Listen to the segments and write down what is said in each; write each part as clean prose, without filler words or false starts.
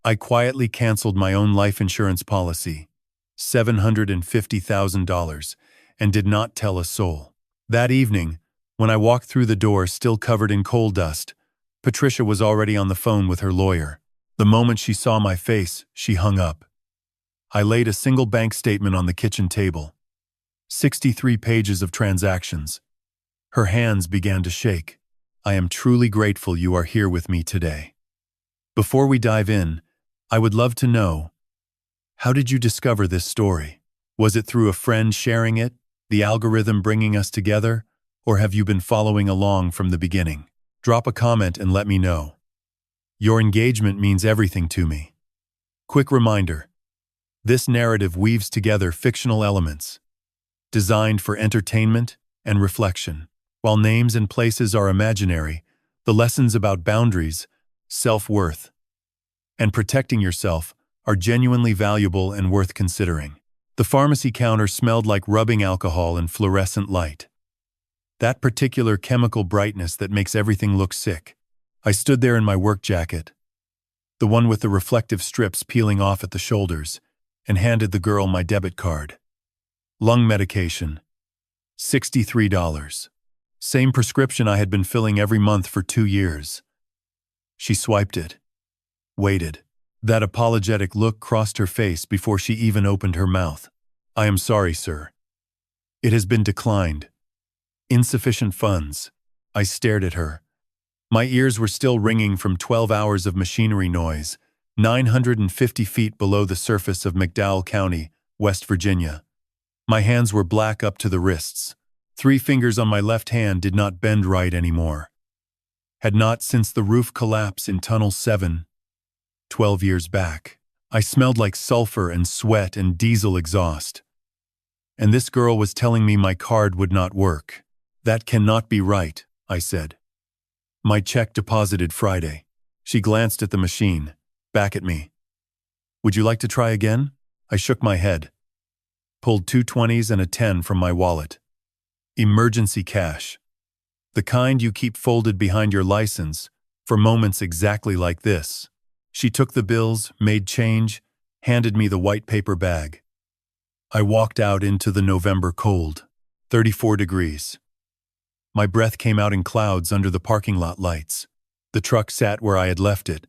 I quietly canceled my own life insurance policy, $750,000, and did not tell a soul. That evening, when I walked through the door still covered in coal dust, Patricia was already on the phone with her lawyer. The moment she saw my face, she hung up. I laid a single bank statement on the kitchen table. 63 pages of transactions. Her hands began to shake. I am truly grateful you are here with me today. Before we dive in, I would love to know, how did you discover this story? Was it through a friend sharing it, the algorithm bringing us together, or have you been following along from the beginning? Drop a comment and let me know. Your engagement means everything to me. Quick reminder, this narrative weaves together fictional elements, designed for entertainment and reflection. While names and places are imaginary, the lessons about boundaries, self-worth, and protecting yourself are genuinely valuable and worth considering. The pharmacy counter smelled like rubbing alcohol in fluorescent light. That particular chemical brightness that makes everything look sick. I stood there in my work jacket, the one with the reflective strips peeling off at the shoulders, and handed the girl my debit card. Lung medication, $63. Same prescription I had been filling every month for 2 years. She swiped it. Waited. That apologetic look crossed her face before she even opened her mouth. I am sorry, sir. It has been declined. Insufficient funds. I stared at her. My ears were still ringing from 12 hours of machinery noise, 950 feet below the surface of McDowell County, West Virginia. My hands were black up to the wrists. 3 fingers on my left hand did not bend right anymore. Had not since the roof collapse in Tunnel 7, 12 years back. I smelled like sulfur and sweat and diesel exhaust. And this girl was telling me my card would not work. That cannot be right, I said. My check deposited Friday. She glanced at the machine, back at me. Would you like to try again? I shook my head. Pulled 2 20s and a 10 from my wallet. Emergency cash. The kind you keep folded behind your license for moments exactly like this. She took the bills, made change, handed me the white paper bag. I walked out into the November cold, 34 degrees. My breath came out in clouds under the parking lot lights. The truck sat where I had left it.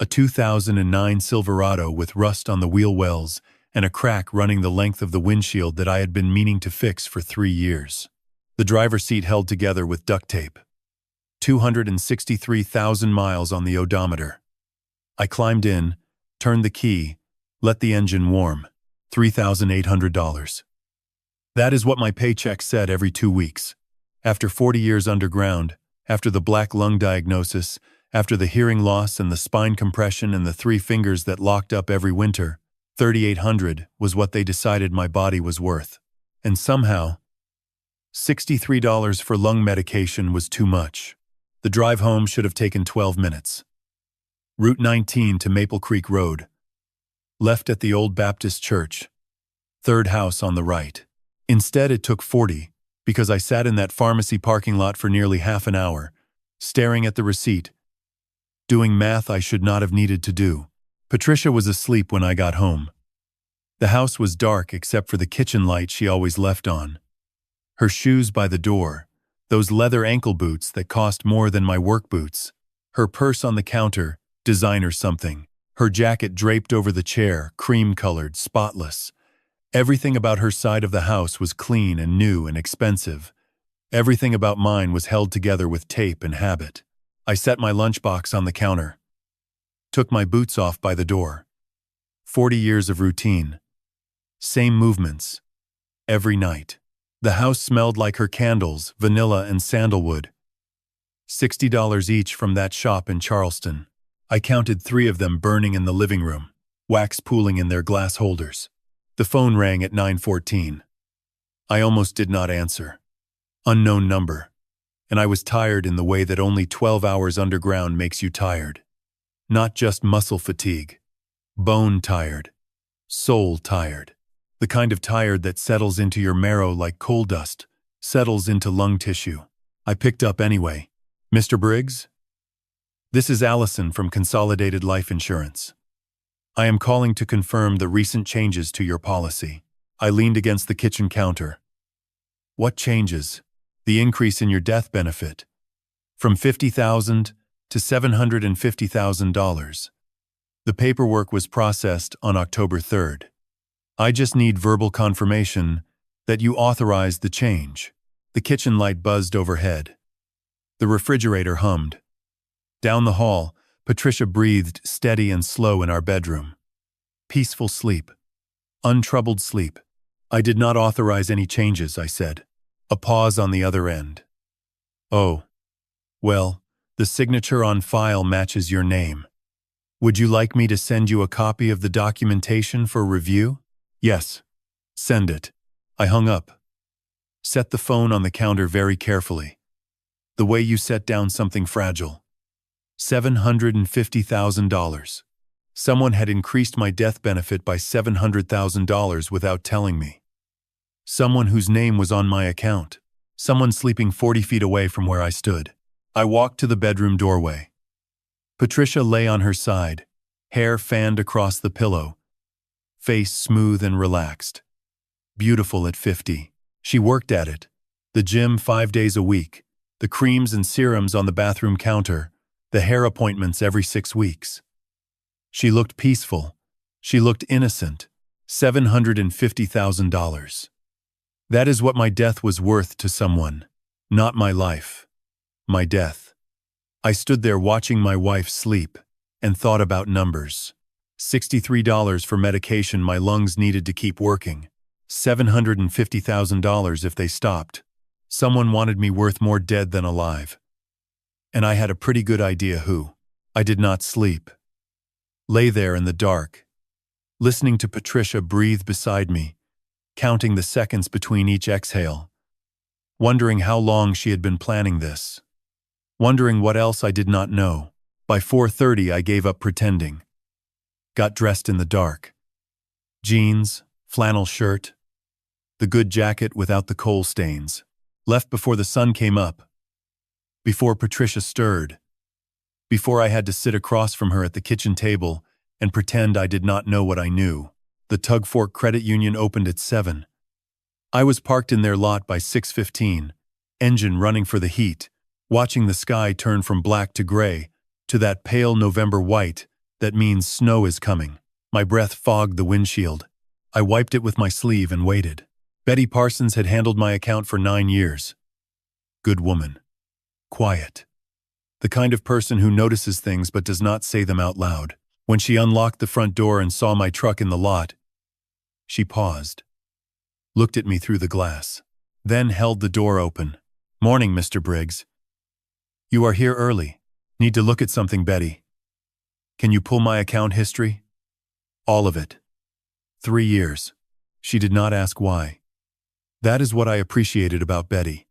A 2009 Silverado with rust on the wheel wells and a crack running the length of the windshield that I had been meaning to fix for 3 years. The driver's seat held together with duct tape. 263,000 miles on the odometer. I climbed in, turned the key, let the engine warm. $3,800. That is what my paycheck said every 2 weeks. After 40 years underground, after the black lung diagnosis, after the hearing loss and the spine compression and the 3 fingers that locked up every winter, $3,800 was what they decided my body was worth. And somehow, $63 for lung medication was too much. The drive home should have taken 12 minutes. Route 19 to Maple Creek Road. Left at the Old Baptist Church. 3rd house on the right. Instead, it took 40, because I sat in that pharmacy parking lot for nearly half an hour, staring at the receipt, doing math I should not have needed to do. Patricia was asleep when I got home. The house was dark except for the kitchen light she always left on. Her shoes by the door, those leather ankle boots that cost more than my work boots. Her purse on the counter, designer something. Her jacket draped over the chair, cream-colored, spotless. Everything about her side of the house was clean and new and expensive. Everything about mine was held together with tape and habit. I set my lunchbox on the counter. Took my boots off by the door. 40 years of routine. Same movements. Every night. The house smelled like her candles, vanilla and sandalwood. $60 each from that shop in Charleston. I counted 3 of them burning in the living room, wax pooling in their glass holders. The phone rang at 9:14. I almost did not answer. Unknown number. And I was tired in the way that only 12 hours underground makes you tired. Not just muscle fatigue. Bone tired. Soul tired. The kind of tired that settles into your marrow like coal dust, settles into lung tissue. I picked up anyway. Mr. Briggs? This is Allison from Consolidated Life Insurance. I am calling to confirm the recent changes to your policy. I leaned against the kitchen counter. What changes? The increase in your death benefit. From $50,000 to $750,000. The paperwork was processed on October 3rd. I just need verbal confirmation that you authorized the change. The kitchen light buzzed overhead. The refrigerator hummed. Down the hall, Patricia breathed steady and slow in our bedroom. Peaceful sleep. Untroubled sleep. I did not authorize any changes, I said. A pause on the other end. Oh. Well, the signature on file matches your name. Would you like me to send you a copy of the documentation for review? Yes. Send it. I hung up. Set the phone on the counter very carefully. The way you set down something fragile. $750,000. Someone had increased my death benefit by $700,000 without telling me. Someone whose name was on my account. Someone sleeping 40 feet away from where I stood. I walked to the bedroom doorway. Patricia lay on her side, hair fanned across the pillow, face smooth and relaxed. Beautiful at 50. She worked at it. The gym 5 days a week, the creams and serums on the bathroom counter, the hair appointments every 6 weeks. She looked peaceful. She looked innocent. $750,000. That is what my death was worth to someone. Not my life. My death. I stood there watching my wife sleep and thought about numbers. $63 for medication my lungs needed to keep working. $750,000 if they stopped. Someone wanted me worth more dead than alive. And I had a pretty good idea who. I did not sleep. Lay there in the dark, listening to Patricia breathe beside me, counting the seconds between each exhale, wondering how long she had been planning this. Wondering what else I did not know. By 4:30 I gave up pretending. Got dressed in the dark. Jeans, flannel shirt, the good jacket without the coal stains. Left before the sun came up. Before Patricia stirred. Before I had to sit across from her at the kitchen table and pretend I did not know what I knew. The Tug Fork Credit Union opened at 7. I was parked in their lot by 6:15, engine running for the heat, watching the sky turn from black to gray, to that pale November white that means snow is coming. My breath fogged the windshield. I wiped it with my sleeve and waited. Betty Parsons had handled my account for 9 years. Good woman. Quiet. The kind of person who notices things but does not say them out loud. When she unlocked the front door and saw my truck in the lot, she paused, looked at me through the glass, then held the door open. Morning, Mr. Briggs. You are here early. Need to look at something, Betty. Can you pull my account history? All of it. 3 years. She did not ask why. That is what I appreciated about Betty.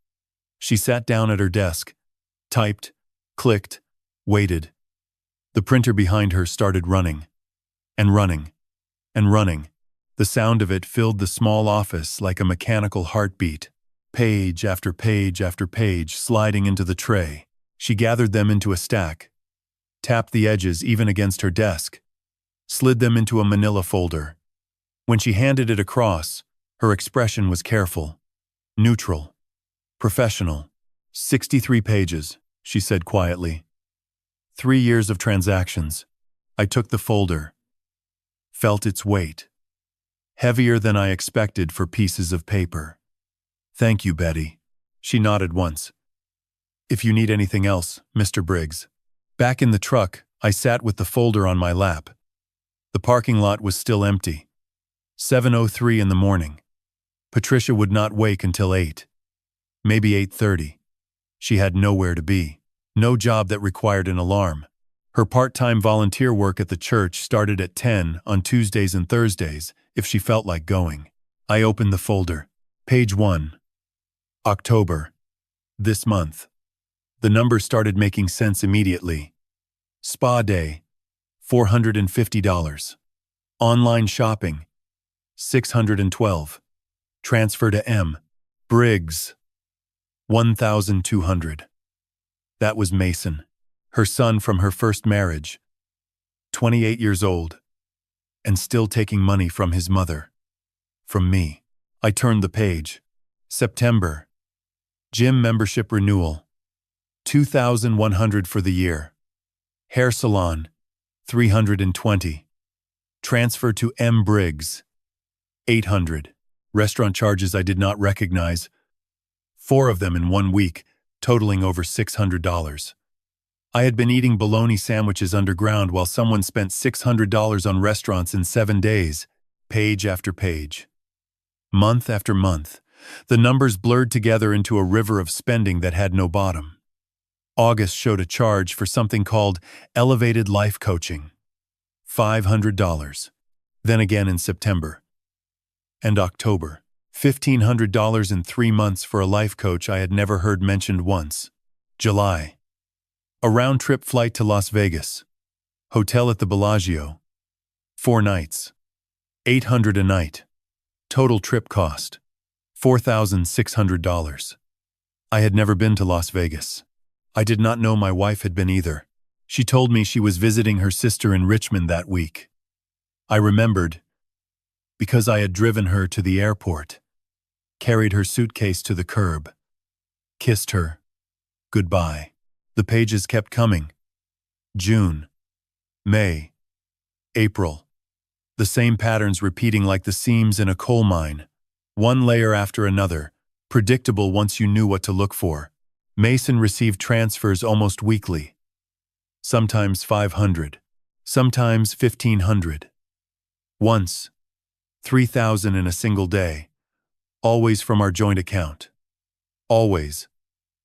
She sat down at her desk, typed, clicked, waited. The printer behind her started running, and running, and running. The sound of it filled the small office like a mechanical heartbeat. Page after page after page sliding into the tray. She gathered them into a stack, tapped the edges even against her desk, slid them into a manila folder. When she handed it across, her expression was careful, neutral, professional. 63 pages, she said quietly. 3 years of transactions. I took the folder, felt its weight, heavier than I expected for pieces of paper. Thank you, Betty. She nodded once. If you need anything else, Mr. Briggs. Back in the truck, I sat with the folder on my lap. The parking lot was still empty. 7:03 in the morning. Patricia would not wake until 8. Maybe 8:30. She had nowhere to be. No job that required an alarm. Her part-time volunteer work at the church started at 10 on Tuesdays and Thursdays, if she felt like going. I opened the folder. Page 1. October. This month. The numbers started making sense immediately. Spa day, $450. Online shopping, $612. Transfer to M. Briggs, $1,200. That was Mason. Her son from her first marriage, 28 years old, and still taking money from his mother. From me. I turned the page. September. Gym membership renewal. $2,100 for the year. Hair salon. $320. Transfer to M. Briggs. $800. Restaurant charges I did not recognize. 4 of them in 1 week, totaling over $600. I had been eating bologna sandwiches underground while someone spent $600 on restaurants in 7 days, page after page. Month after month, the numbers blurred together into a river of spending that had no bottom. August showed a charge for something called elevated life coaching. $500. Then again in September. And October. $1,500 in 3 months for a life coach I had never heard mentioned once. July. A round-trip flight to Las Vegas. Hotel at the Bellagio. 4 nights. $800 a night. Total trip cost. $4,600. I had never been to Las Vegas. I did not know my wife had been either. She told me she was visiting her sister in Richmond that week. I remembered, because I had driven her to the airport, carried her suitcase to the curb, kissed her. Goodbye. The pages kept coming. June. May. April. The same patterns repeating like the seams in a coal mine. One layer after another, predictable once you knew what to look for. Mason received transfers almost weekly. Sometimes 500. Sometimes 1,500. Once, 3,000 in a single day. Always from our joint account. Always.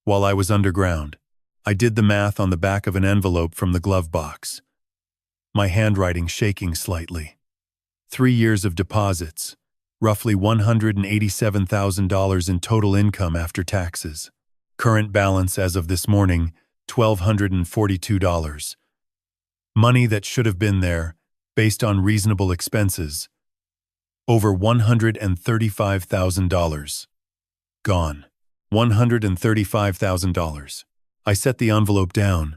While I was underground, I did the math on the back of an envelope from the glove box. My handwriting shaking slightly. 3 years of deposits, roughly $187,000 in total income after taxes. Current balance as of this morning, $1,242. Money that should have been there, based on reasonable expenses. Over $135,000. Gone. $135,000. I set the envelope down,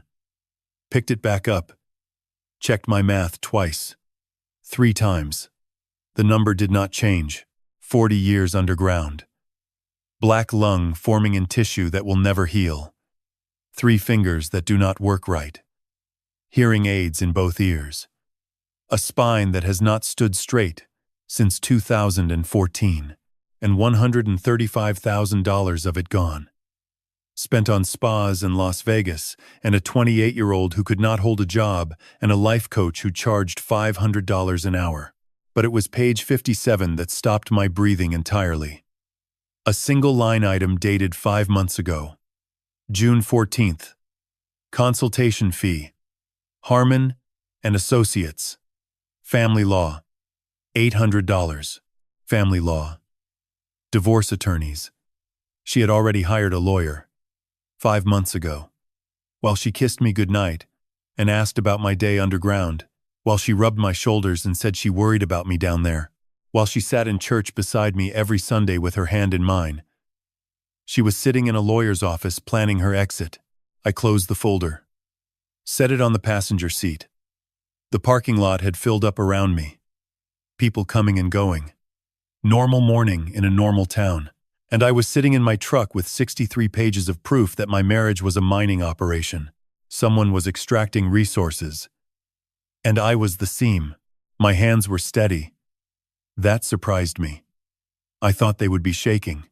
picked it back up, checked my math twice, 3 times. The number did not change. 40 years underground. Black lung forming in tissue that will never heal. 3 fingers that do not work right. Hearing aids in both ears. A spine that has not stood straight since 2014, and $135,000 of it gone. Spent on spas in Las Vegas, and a 28-year-old who could not hold a job, and a life coach who charged $500 an hour. But it was page 57 that stopped my breathing entirely. A single line item dated 5 months ago. June 14th. Consultation fee. Harmon and Associates. Family law. $800. Family law. Divorce attorneys. She had already hired a lawyer. 5 months ago. While she kissed me goodnight and asked about my day underground, while she rubbed my shoulders and said she worried about me down there, while she sat in church beside me every Sunday with her hand in mine. She was sitting in a lawyer's office planning her exit. I closed the folder. Set it on the passenger seat. The parking lot had filled up around me. People coming and going. Normal morning in a normal town. And I was sitting in my truck with 63 pages of proof that my marriage was a mining operation. Someone was extracting resources. And I was the seam. My hands were steady. That surprised me. I thought they would be shaking.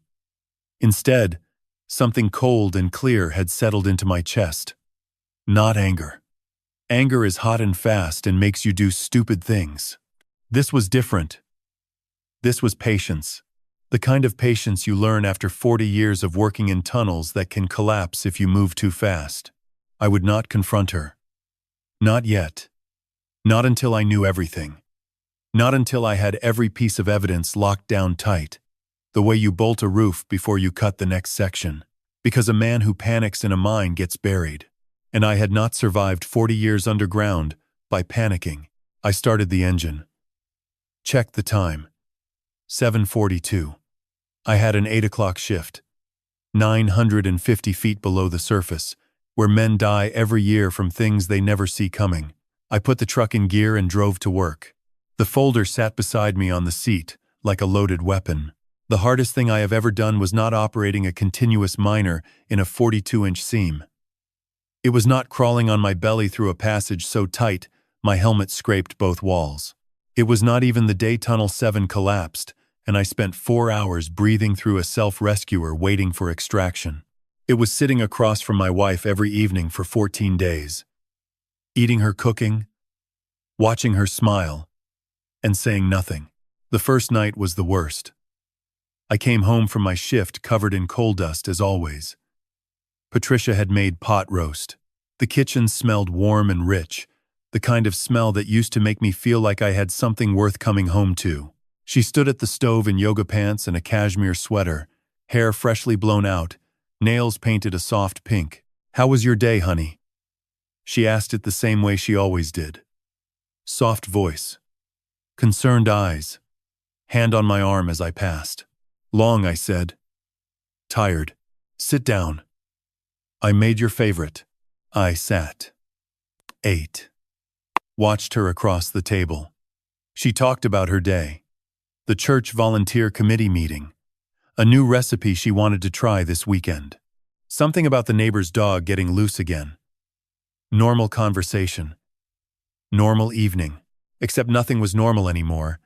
Instead, something cold and clear had settled into my chest. Not anger. Anger is hot and fast and makes you do stupid things. This was different. This was patience. The kind of patience you learn after 40 years of working in tunnels that can collapse if you move too fast. I would not confront her. Not yet. Not until I knew everything. Not until I had every piece of evidence locked down tight. The way you bolt a roof before you cut the next section. Because a man who panics in a mine gets buried. And I had not survived 40 years underground by panicking. I started the engine. Checked the time. 7:42. I had an 8 o'clock shift. 950 feet below the surface, where men die every year from things they never see coming. I put the truck in gear and drove to work. The folder sat beside me on the seat, like a loaded weapon. The hardest thing I have ever done was not operating a continuous miner in a 42-inch seam. It was not crawling on my belly through a passage so tight my helmet scraped both walls. It was not even the day Tunnel 7 collapsed, and I spent 4 hours breathing through a self-rescuer waiting for extraction. It was sitting across from my wife every evening for 14 days, eating her cooking, watching her smile, and saying nothing. The first night was the worst. I came home from my shift covered in coal dust as always. Patricia had made pot roast. The kitchen smelled warm and rich, the kind of smell that used to make me feel like I had something worth coming home to. She stood at the stove in yoga pants and a cashmere sweater, hair freshly blown out, nails painted a soft pink. "How was your day, honey?" She asked it the same way she always did. Soft voice. Concerned eyes. Hand on my arm as I passed. "Long," I said. "Tired. Sit down." "I made your favorite." I sat. Ate. Watched her across the table. She talked about her day. The church volunteer committee meeting. A new recipe she wanted to try this weekend. Something about the neighbor's dog getting loose again. Normal conversation. Normal evening. Except nothing was normal anymore,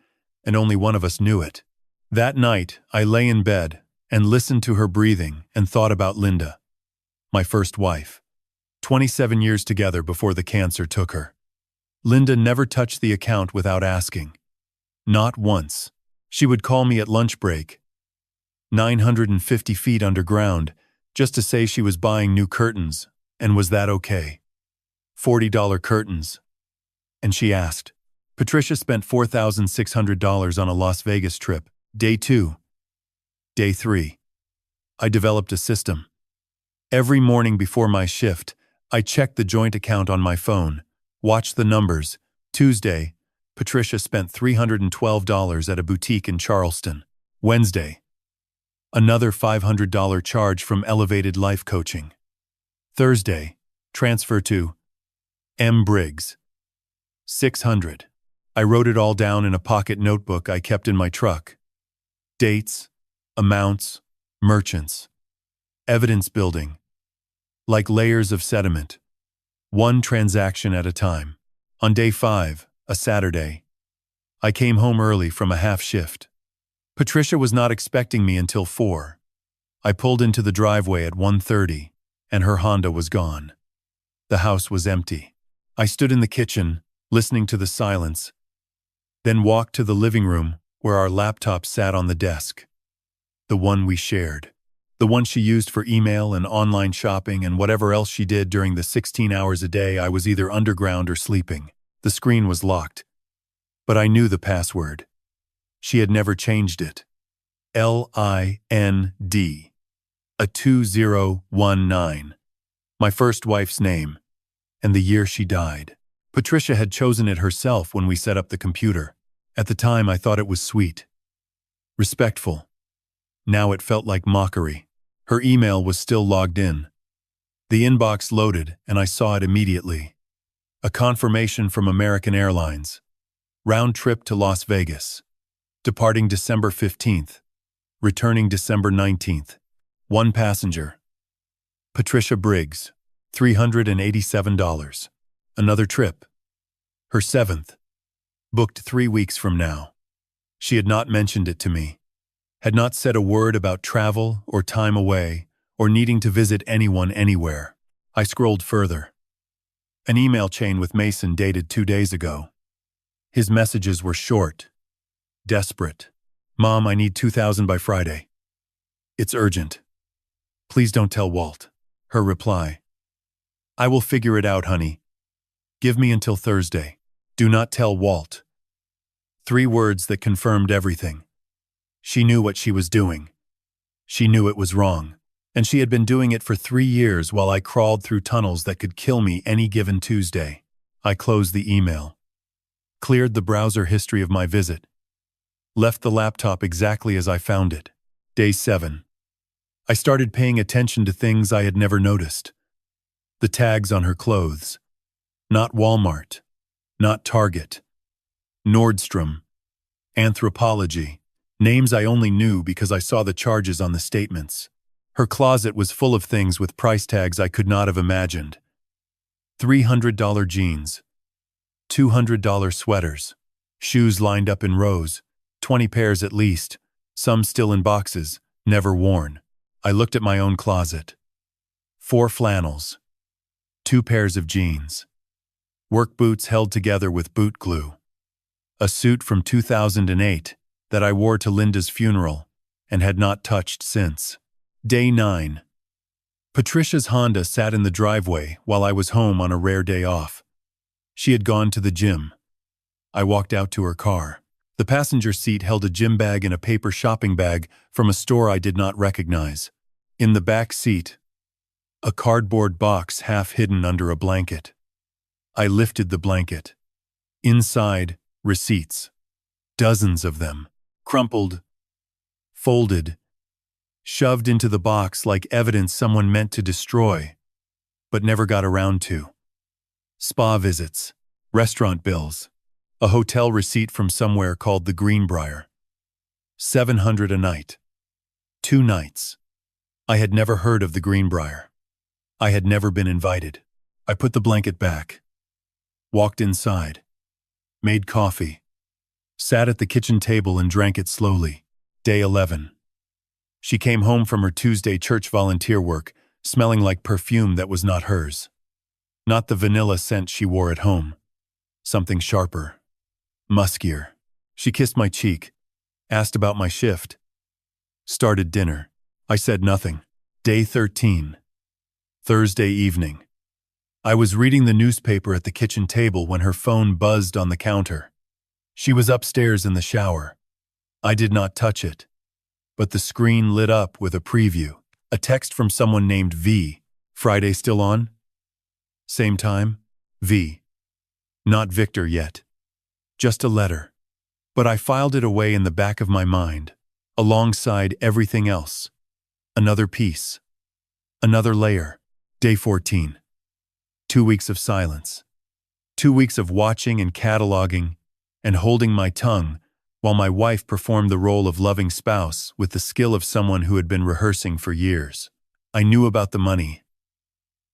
and only one of us knew it. That night, I lay in bed and listened to her breathing and thought about Linda, my first wife. 27 years together before the cancer took her. Linda never touched the account without asking. Not once. She would call me at lunch break, 950 feet underground, just to say she was buying new curtains, and was that okay? $40 curtains. And she asked. Patricia spent $4,600 on a Las Vegas trip. Day 2. Day 3. I developed a system. Every morning before my shift, I checked the joint account on my phone, watched the numbers. Tuesday, Patricia spent $312 at a boutique in Charleston. Wednesday, another $500 charge from Elevated Life Coaching. Thursday, transfer to M. Briggs. $600. I wrote it all down in a pocket notebook I kept in my truck. Dates, amounts, merchants. Evidence building. Like layers of sediment. One transaction at a time. On day 5, a Saturday, I came home early from a half shift. Patricia was not expecting me until 4. I pulled into the driveway at 1:30, and her Honda was gone. The house was empty. I stood in the kitchen, listening to the silence, then walked to the living room where our laptop sat on the desk. The one we shared. The one she used for email and online shopping and whatever else she did during the 16 hours a day I was either underground or sleeping. The screen was locked, but I knew the password. She had never changed it. LIND. A 2019. My first wife's name, and the year she died. Patricia had chosen it herself when we set up the computer. At the time, I thought it was sweet. Respectful. Now it felt like mockery. Her email was still logged in. The inbox loaded, and I saw it immediately. A confirmation from American Airlines. Round trip to Las Vegas. Departing December 15th. Returning December 19th. 1 passenger. Patricia Briggs. $387. Another trip. Her 7th. Booked 3 weeks from now. She had not mentioned it to me. Had not said a word about travel or time away or needing to visit anyone anywhere. I scrolled further. An email chain with Mason dated 2 days ago. His messages were short, desperate. Mom, I need $2,000 by Friday. It's urgent. Please don't tell Walt. Her reply. I will figure it out, honey. Give me until Thursday. Do not tell Walt. 3 words that confirmed everything. She knew what she was doing. She knew it was wrong. And she had been doing it for 3 years while I crawled through tunnels that could kill me any given Tuesday. I closed the email. Cleared the browser history of my visit. Left the laptop exactly as I found it. Day 7. I started paying attention to things I had never noticed. The tags on her clothes. Not Walmart. Not Target. Nordstrom. Anthropology. Names I only knew because I saw the charges on the statements. Her closet was full of things with price tags I could not have imagined. $300 jeans. $200 sweaters. Shoes lined up in rows. 20 pairs at least. Some still in boxes, never worn. I looked at my own closet. 4 flannels. 2 pairs of jeans. Work boots held together with boot glue. A suit from 2008 that I wore to Linda's funeral and had not touched since. Day 9. Patricia's Honda sat in the driveway while I was home on a rare day off. She had gone to the gym. I walked out to her car. The passenger seat held a gym bag and a paper shopping bag from a store I did not recognize. In the back seat, a cardboard box half hidden under a blanket. I lifted the blanket. Inside, receipts. Dozens of them. Crumpled, folded, shoved into the box like evidence someone meant to destroy, but never got around to. Spa visits, restaurant bills, a hotel receipt from somewhere called the Greenbrier. $700 a night. 2 nights. I had never heard of the Greenbrier. I had never been invited. I put the blanket back. Walked inside. Made coffee. Sat at the kitchen table and drank it slowly. Day 11. She came home from her Tuesday church volunteer work, smelling like perfume that was not hers. Not the vanilla scent she wore at home. Something sharper. Muskier. She kissed my cheek. Asked about my shift. Started dinner. I said nothing. Day 13. Thursday evening. I was reading the newspaper at the kitchen table when her phone buzzed on the counter. She was upstairs in the shower. I did not touch it. But the screen lit up with a preview. A text from someone named V. Friday still on? Same time? V. Not Victor yet. Just a letter. But I filed it away in the back of my mind, alongside everything else. Another piece. Another layer. Day 14. 2 weeks of silence. 2 weeks of watching and cataloging and holding my tongue while my wife performed the role of loving spouse with the skill of someone who had been rehearsing for years. I knew about the money.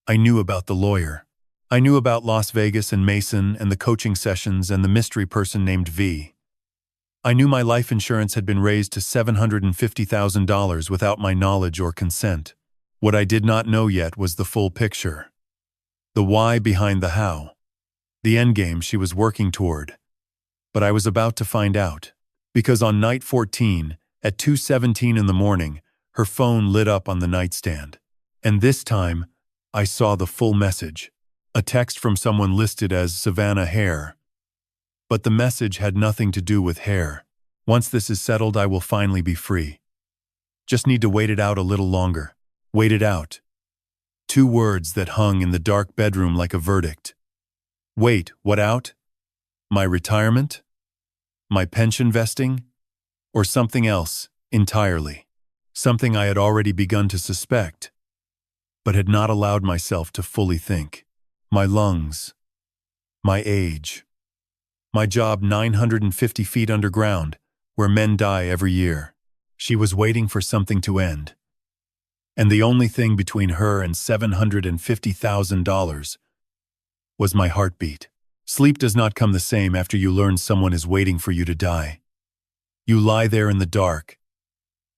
I knew about the lawyer. I knew about Las Vegas and Mason and the coaching sessions and the mystery person named V. I knew my life insurance had been raised to $750,000 without my knowledge or consent. What I did not know yet was the full picture. The why behind the how. The endgame she was working toward. But I was about to find out. Because on night 14, at 2:17 in the morning, her phone lit up on the nightstand. And this time, I saw the full message. A text from someone listed as Savannah Hare. But the message had nothing to do with hair. Once this is settled, I will finally be free. Just need to wait it out a little longer. Wait it out. 2 words that hung in the dark bedroom like a verdict. Wait, what out? My retirement? My pension vesting? Or something else, entirely? Something I had already begun to suspect, but had not allowed myself to fully think. My lungs. My age. My job 950 feet underground, where men die every year. She was waiting for something to end. And the only thing between her and $750,000 was my heartbeat. Sleep does not come the same after you learn someone is waiting for you to die. You lie there in the dark,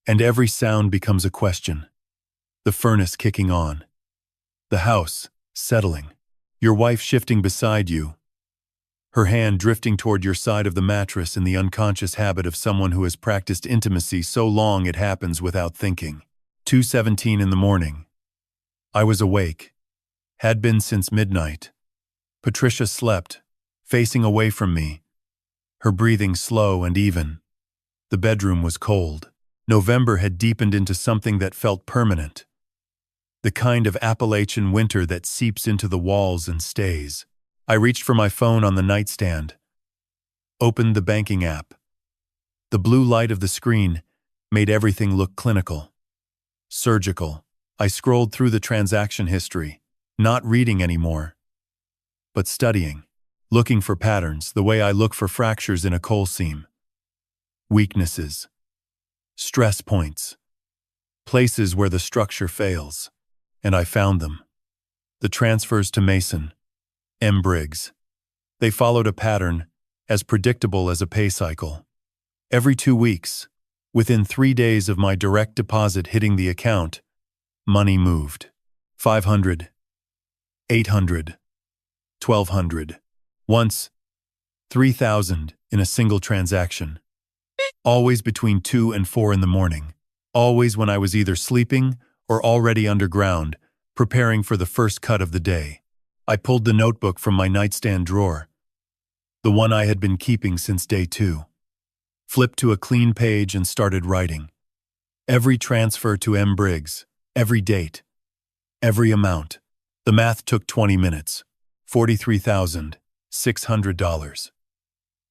and every sound becomes a question. The furnace kicking on. The house settling. Your wife shifting beside you. Her hand drifting toward your side of the mattress in the unconscious habit of someone who has practiced intimacy so long it happens without thinking. 2:17 in the morning. I was awake. Had been since midnight. Patricia slept, facing away from me, her breathing slow and even. The bedroom was cold. November had deepened into something that felt permanent. The kind of Appalachian winter that seeps into the walls and stays. I reached for my phone on the nightstand. Opened the banking app. The blue light of the screen made everything look clinical. Surgical. I scrolled through the transaction history. Not reading anymore, but studying. Looking for patterns, the way I look for fractures in a coal seam. Weaknesses. Stress points. Places where the structure fails. And I found them. The transfers to Mason. M. Briggs. They followed a pattern as predictable as a pay cycle. Every 2 weeks, within 3 days of my direct deposit hitting the account, money moved. 500, 800, 1,200. Once, 3,000 in a single transaction. Always between 2 and 4 in the morning. Always when I was either sleeping or already underground, preparing for the first cut of the day. I pulled the notebook from my nightstand drawer, the one I had been keeping since day 2. Flipped to a clean page and started writing. Every transfer to M. Briggs, every date, every amount. The math took 20 minutes. $43,600.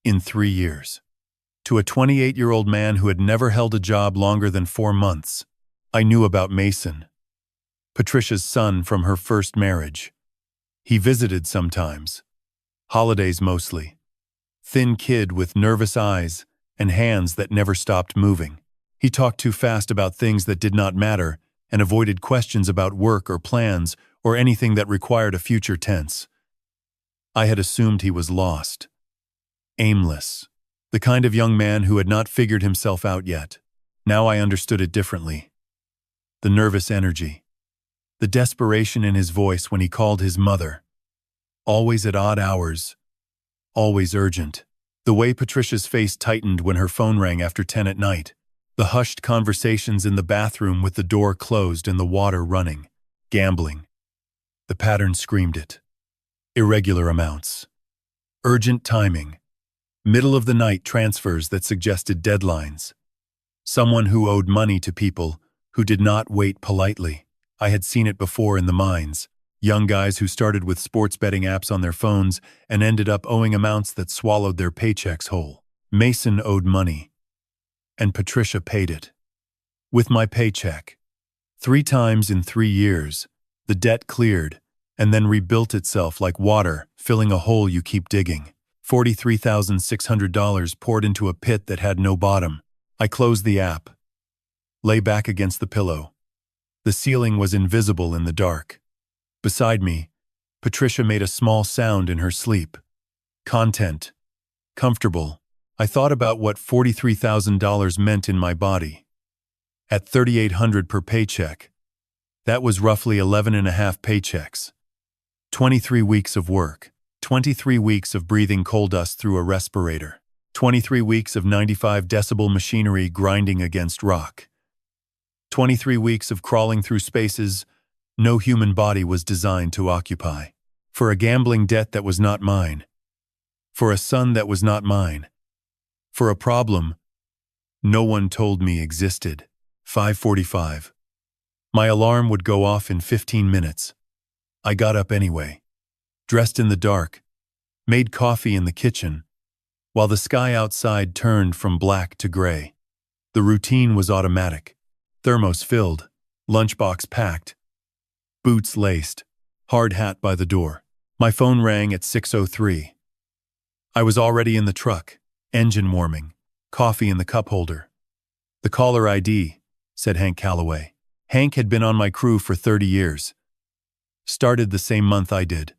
In 3 years. To a 28-year-old man who had never held a job longer than 4 months, I knew about Mason, Patricia's son from her first marriage. He visited sometimes. Holidays mostly. Thin kid with nervous eyes and hands that never stopped moving. He talked too fast about things that did not matter and avoided questions about work or plans or anything that required a future tense. I had assumed he was lost. Aimless. The kind of young man who had not figured himself out yet. Now I understood it differently. The nervous energy. The desperation in his voice when he called his mother. Always at odd hours. Always urgent. The way Patricia's face tightened when her phone rang after 10 at night. The hushed conversations in the bathroom with the door closed and the water running. Gambling. The pattern screamed it. Irregular amounts. Urgent timing. Middle-of-the-night transfers that suggested deadlines. Someone who owed money to people who did not wait politely. I had seen it before in the mines. Young guys who started with sports betting apps on their phones and ended up owing amounts that swallowed their paychecks whole. Mason owed money, and Patricia paid it. With my paycheck. 3 times in 3 years, the debt cleared and then rebuilt itself like water, filling a hole you keep digging. $43,600 poured into a pit that had no bottom. I closed the app. Lay back against the pillow. The ceiling was invisible in the dark. Beside me, Patricia made a small sound in her sleep. Content. Comfortable. I thought about what $43,000 meant in my body. At $3,800 per paycheck, that was roughly 11 and a half paychecks. 23 weeks of work. 23 weeks of breathing coal dust through a respirator. 23 weeks of 95 decibel machinery grinding against rock. 23 weeks of crawling through spaces no human body was designed to occupy. For a gambling debt that was not mine. For a son that was not mine. For a problem no one told me existed. 5:45. My alarm would go off in 15 minutes. I got up anyway. Dressed in the dark, made coffee in the kitchen, while the sky outside turned from black to gray. The routine was automatic. Thermos filled, lunchbox packed, boots laced, hard hat by the door. My phone rang at 6:03. I was already in the truck, engine warming, coffee in the cup holder. The caller ID, said Hank Calloway. Hank had been on my crew for 30 years. Started the same month I did.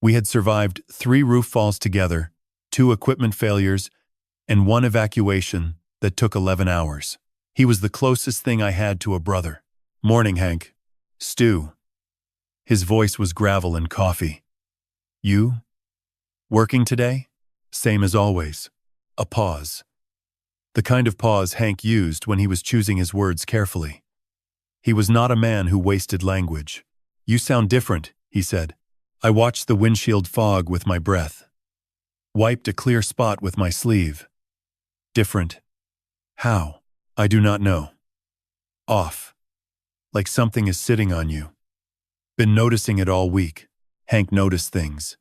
We had survived 3 roof falls together, 2 equipment failures, and 1 evacuation that took 11 hours. He was the closest thing I had to a brother. Morning, Hank. Stu. His voice was gravel and coffee. You? Working today? Same as always. A pause. The kind of pause Hank used when he was choosing his words carefully. He was not a man who wasted language. You sound different, he said. I watched the windshield fog with my breath. Wiped a clear spot with my sleeve. Different. How? I do not know. Off. Like something is sitting on you. Been noticing it all week. Hank noticed things.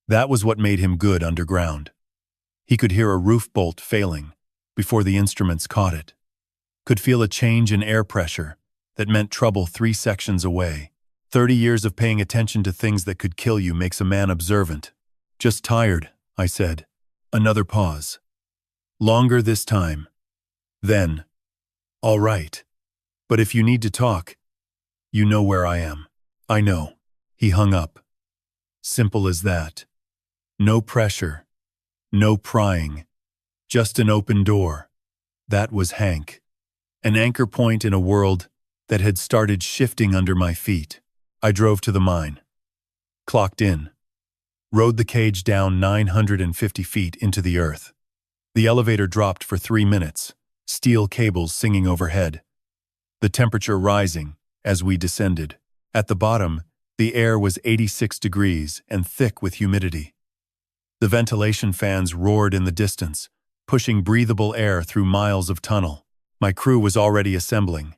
That was what made him good underground. He could hear a roof bolt failing before the instruments caught it. Could feel a change in air pressure that meant trouble 3 sections away. 30 years of paying attention to things that could kill you makes a man observant. Just tired, I said. Another pause. Longer this time. Then, all right. But if you need to talk, you know where I am. I know. He hung up. Simple as that. No pressure. No prying. Just an open door. That was Hank. An anchor point in a world that had started shifting under my feet. I drove to the mine. Clocked in. Rode the cage down 950 feet into the earth. The elevator dropped for 3 minutes, steel cables singing overhead. The temperature rising as we descended. At the bottom, the air was 86 degrees and thick with humidity. The ventilation fans roared in the distance, pushing breathable air through miles of tunnel. My crew was already assembling.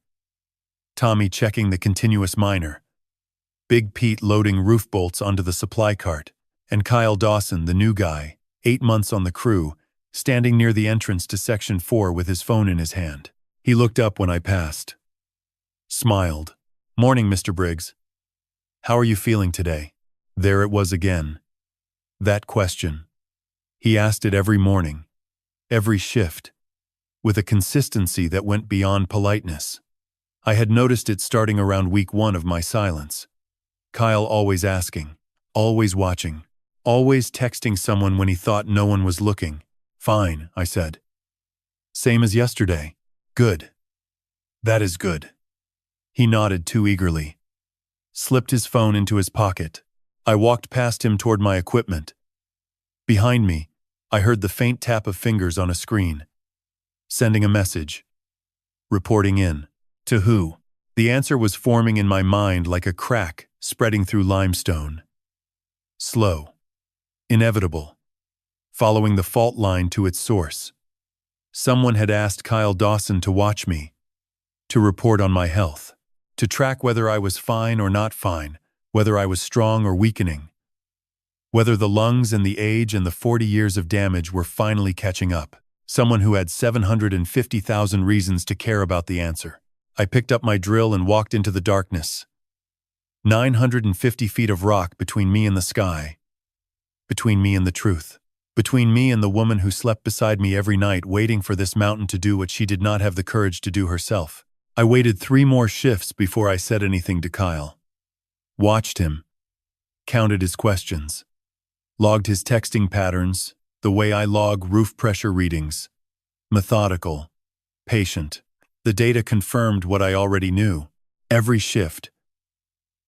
Tommy checking the continuous miner. Big Pete loading roof bolts onto the supply cart. And Kyle Dawson, the new guy, 8 months on the crew, standing near the entrance to Section 4 with his phone in his hand. He looked up when I passed. Smiled. "Morning, Mr. Briggs. How are you feeling today?" There it was again. That question. He asked it every morning, every shift, with a consistency that went beyond politeness. I had noticed it starting around week 1 of my silence. Kyle always asking, always watching, always texting someone when he thought no one was looking. "Fine," I said. "Same as yesterday." "Good. That is good." He nodded too eagerly. Slipped his phone into his pocket. I walked past him toward my equipment. Behind me, I heard the faint tap of fingers on a screen. Sending a message. Reporting in. To who? The answer was forming in my mind like a crack spreading through limestone. Slow. Inevitable. Following the fault line to its source. Someone had asked Kyle Dawson to watch me, to report on my health, to track whether I was fine or not fine, whether I was strong or weakening, whether the lungs and the age and the 40 years of damage were finally catching up. Someone who had 750,000 reasons to care about the answer. I picked up my drill and walked into the darkness. 950 feet of rock between me and the sky. Between me and the truth. Between me and the woman who slept beside me every night waiting for this mountain to do what she did not have the courage to do herself. I waited 3 more shifts before I said anything to Kyle. Watched him. Counted his questions. Logged his texting patterns, the way I log roof pressure readings. Methodical. Patient. The data confirmed what I already knew. Every shift.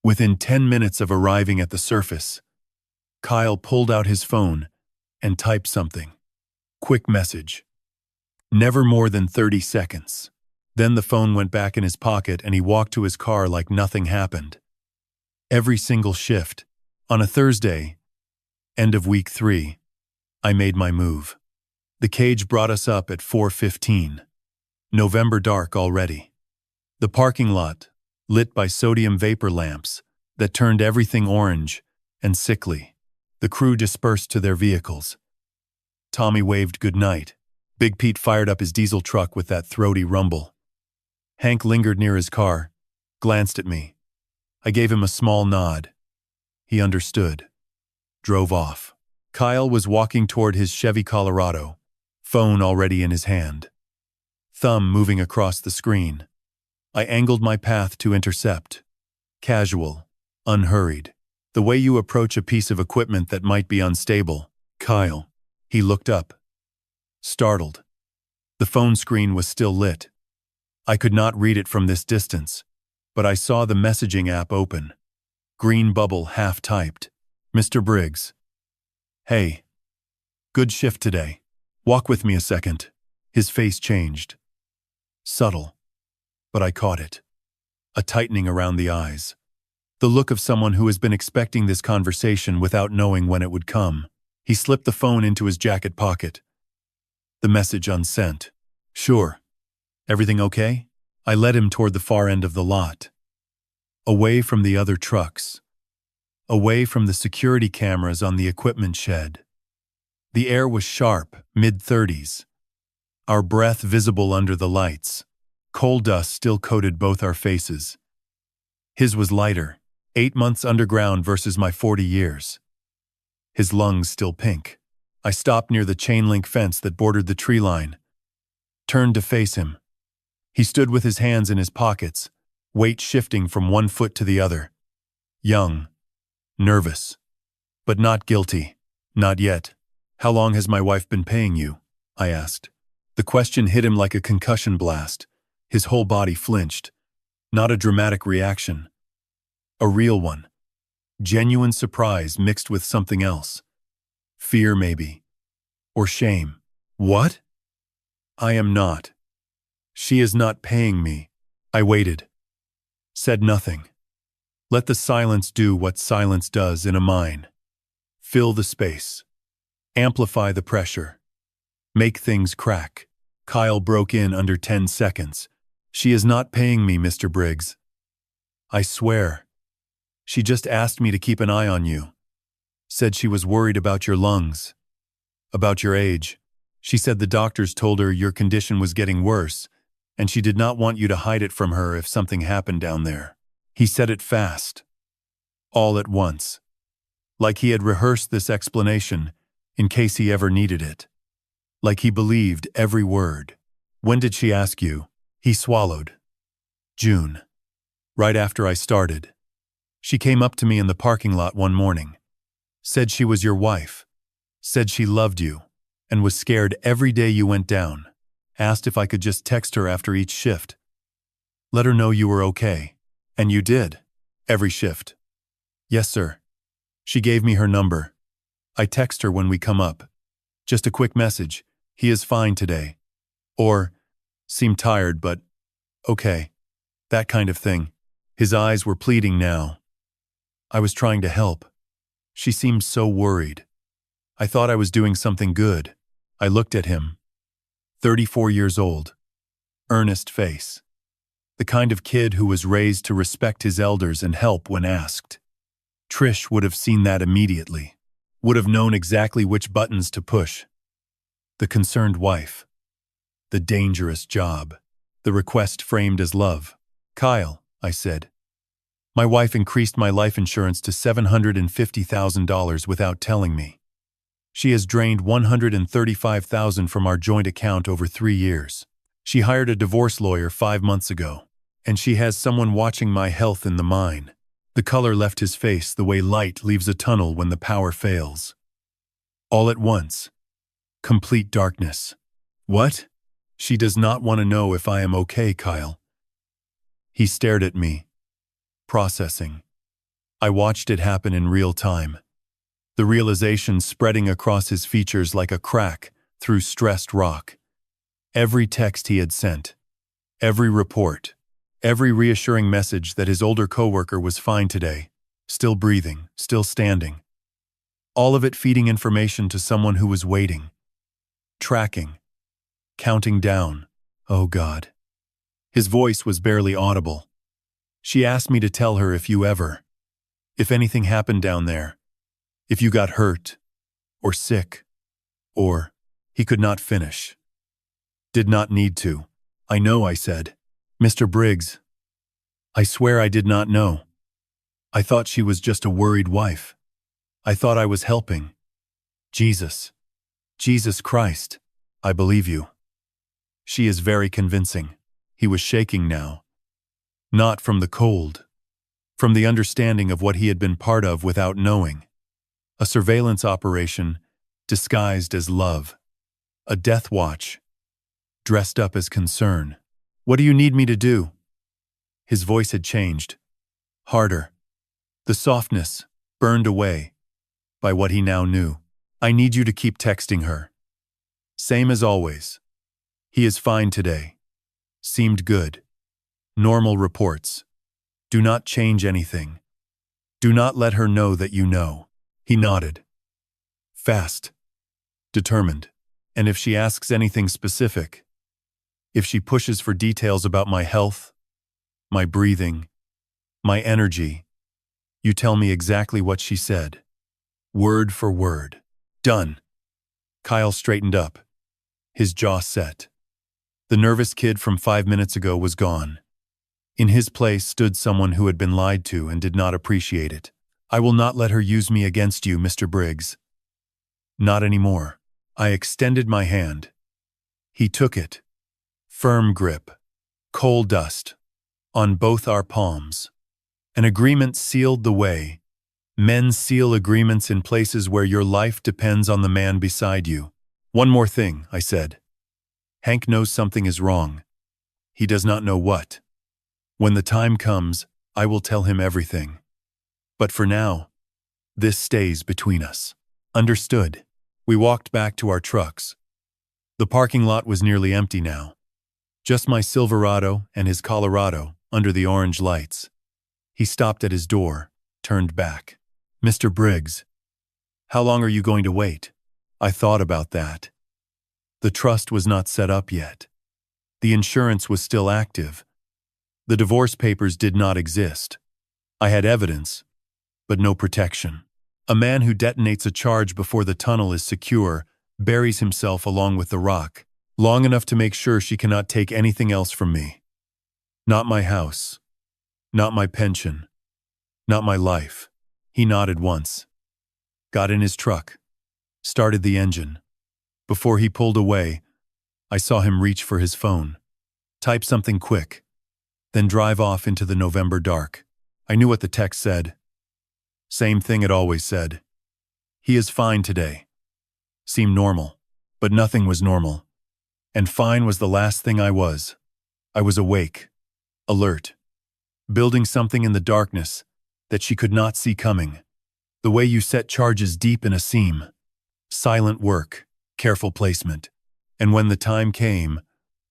Within 10 minutes of arriving at the surface, Kyle pulled out his phone and typed something. Quick message. Never more than 30 seconds. Then the phone went back in his pocket and he walked to his car like nothing happened. Every single shift. On a Thursday, end of week 3, I made my move. The cage brought us up at 4:15. November dark already. The parking lot, lit by sodium vapor lamps that turned everything orange and sickly. The crew dispersed to their vehicles. Tommy waved goodnight. Big Pete fired up his diesel truck with that throaty rumble. Hank lingered near his car, glanced at me. I gave him a small nod. He understood. Drove off. Kyle was walking toward his Chevy Colorado, phone already in his hand. Thumb moving across the screen. I angled my path to intercept. Casual, unhurried. The way you approach a piece of equipment that might be unstable. Kyle. He looked up. Startled. The phone screen was still lit. I could not read it from this distance, but I saw the messaging app open. Green bubble half-typed. Mr. Briggs. Hey. Good shift today. Walk with me a second. His face changed. Subtle. But I caught it. A tightening around the eyes. The look of someone who has been expecting this conversation without knowing when it would come. He slipped the phone into his jacket pocket. The message unsent. Sure. Everything okay? I led him toward the far end of the lot. Away from the other trucks. Away from the security cameras on the equipment shed. The air was sharp, mid-30s. Our breath visible under the lights. Coal dust still coated both our faces. His was lighter, 8 months underground versus my 40 years. His lungs still pink. I stopped near the chain-link fence that bordered the tree line, turned to face him. He stood with his hands in his pockets, weight shifting from one foot to the other. Young, nervous, but not guilty. Not yet. How long has my wife been paying you? I asked. The question hit him like a concussion blast. His whole body flinched. Not a dramatic reaction. A real one. Genuine surprise mixed with something else. Fear, maybe. Or shame. What? I am not. She is not paying me. I waited. Said nothing. Let the silence do what silence does in a mine. Fill the space. Amplify the pressure. Make things crack. Kyle broke in under 10 seconds. She is not paying me, Mr. Briggs. I swear. She just asked me to keep an eye on you. Said she was worried about your lungs. About your age. She said the doctors told her your condition was getting worse, and she did not want you to hide it from her if something happened down there. He said it fast. All at once. Like he had rehearsed this explanation in case he ever needed it. Like he believed every word. When did she ask you? He swallowed. June. Right after I started. She came up to me in the parking lot one morning. Said she was your wife. Said she loved you and was scared every day you went down. Asked if I could just text her after each shift. Let her know you were okay. And you did. Every shift. Yes, sir. She gave me her number. I text her when we come up. Just a quick message. He is fine today. Or, seemed tired but, okay. That kind of thing. His eyes were pleading now. I was trying to help. She seemed so worried. I thought I was doing something good. I looked at him. 34 years old. Earnest face. The kind of kid who was raised to respect his elders and help when asked. Trish would have seen that immediately. Would have known exactly which buttons to push. The concerned wife. The dangerous job. The request framed as love. Kyle, I said. My wife increased my life insurance to $750,000 without telling me. She has drained $135,000 from our joint account over 3 years. She hired a divorce lawyer 5 months ago, and she has someone watching my health in the mine. The color left his face the way light leaves a tunnel when the power fails. All at once. Complete darkness. What? She does not want to know if I am okay, Kyle. He stared at me. Processing. I watched it happen in real time. The realization spreading across his features like a crack through stressed rock. Every text he had sent. Every report. Every reassuring message that his older coworker was fine today. Still breathing, still standing. All of it feeding information to someone who was waiting. Tracking. Counting down. Oh God. His voice was barely audible. She asked me to tell her if anything happened down there, if you got hurt, or sick, or, he could not finish. Did not need to. I know, I said. Mr. Briggs. I swear I did not know. I thought she was just a worried wife. I thought I was helping. Jesus. Jesus Christ. I believe you. She is very convincing. He was shaking now. Not from the cold. From the understanding of what he had been part of without knowing. A surveillance operation disguised as love. A death watch dressed up as concern. What do you need me to do? His voice had changed. Harder. The softness burned away by what he now knew. I need you to keep texting her. Same as always. He is fine today. Seemed good. Normal reports. Do not change anything. Do not let her know that you know. He nodded. Fast. Determined. And if she asks anything specific, if she pushes for details about my health, my breathing, my energy, you tell me exactly what she said. Word for word. Done. Kyle straightened up. His jaw set. The nervous kid from 5 minutes ago was gone. In his place stood someone who had been lied to and did not appreciate it. "I will not let her use me against you, Mr. Briggs." "Not anymore." I extended my hand. He took it. Firm grip. Coal dust. On both our palms. An agreement sealed the way. Men seal agreements in places where your life depends on the man beside you. "One more thing," I said. "Hank knows something is wrong. He does not know what. When the time comes, I will tell him everything. But for now, this stays between us." "Understood." We walked back to our trucks. The parking lot was nearly empty now. Just my Silverado and his Colorado under the orange lights. He stopped at his door, turned back. "Mr. Briggs, how long are you going to wait?" I thought about that. The trust was not set up yet. The insurance was still active. The divorce papers did not exist. I had evidence, but no protection. A man who detonates a charge before the tunnel is secure buries himself along with the rock, long enough to make sure she cannot take anything else from me. Not my house. Not my pension. Not my life. He nodded once. Got in his truck. Started the engine. Before he pulled away, I saw him reach for his phone. Type something quick. Then drive off into the November dark. I knew what the text said. Same thing it always said. "He is fine today." Seemed normal, but nothing was normal. And fine was the last thing I was. I was awake, alert, building something in the darkness that she could not see coming. The way you set charges deep in a seam. Silent work, careful placement. And when the time came,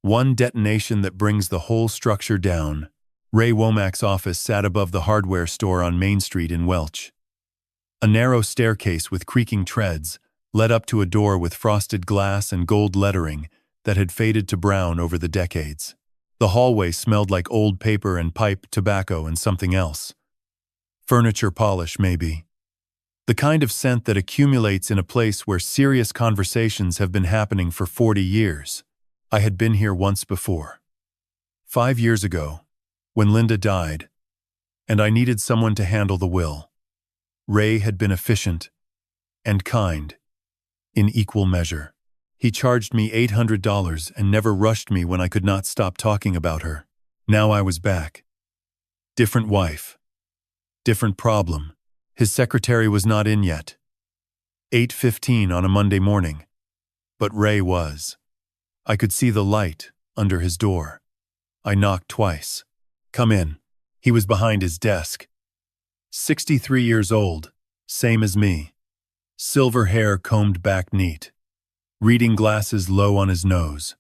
one detonation that brings the whole structure down. Ray Womack's office sat above the hardware store on Main Street in Welch. A narrow staircase with creaking treads led up to a door with frosted glass and gold lettering that had faded to brown over the decades. The hallway smelled like old paper and pipe tobacco and something else. Furniture polish, maybe. The kind of scent that accumulates in a place where serious conversations have been happening for 40 years. I had been here once before. 5 years ago, when Linda died, and I needed someone to handle the will. Ray had been efficient and kind, in equal measure. He charged me $800 and never rushed me when I could not stop talking about her. Now I was back. Different wife. Different problem. His secretary was not in yet. 8:15 on a Monday morning. But Ray was. I could see the light under his door. I knocked twice. "Come in." He was behind his desk. 63 years old, same as me. Silver hair combed back neat. Reading glasses low on his nose.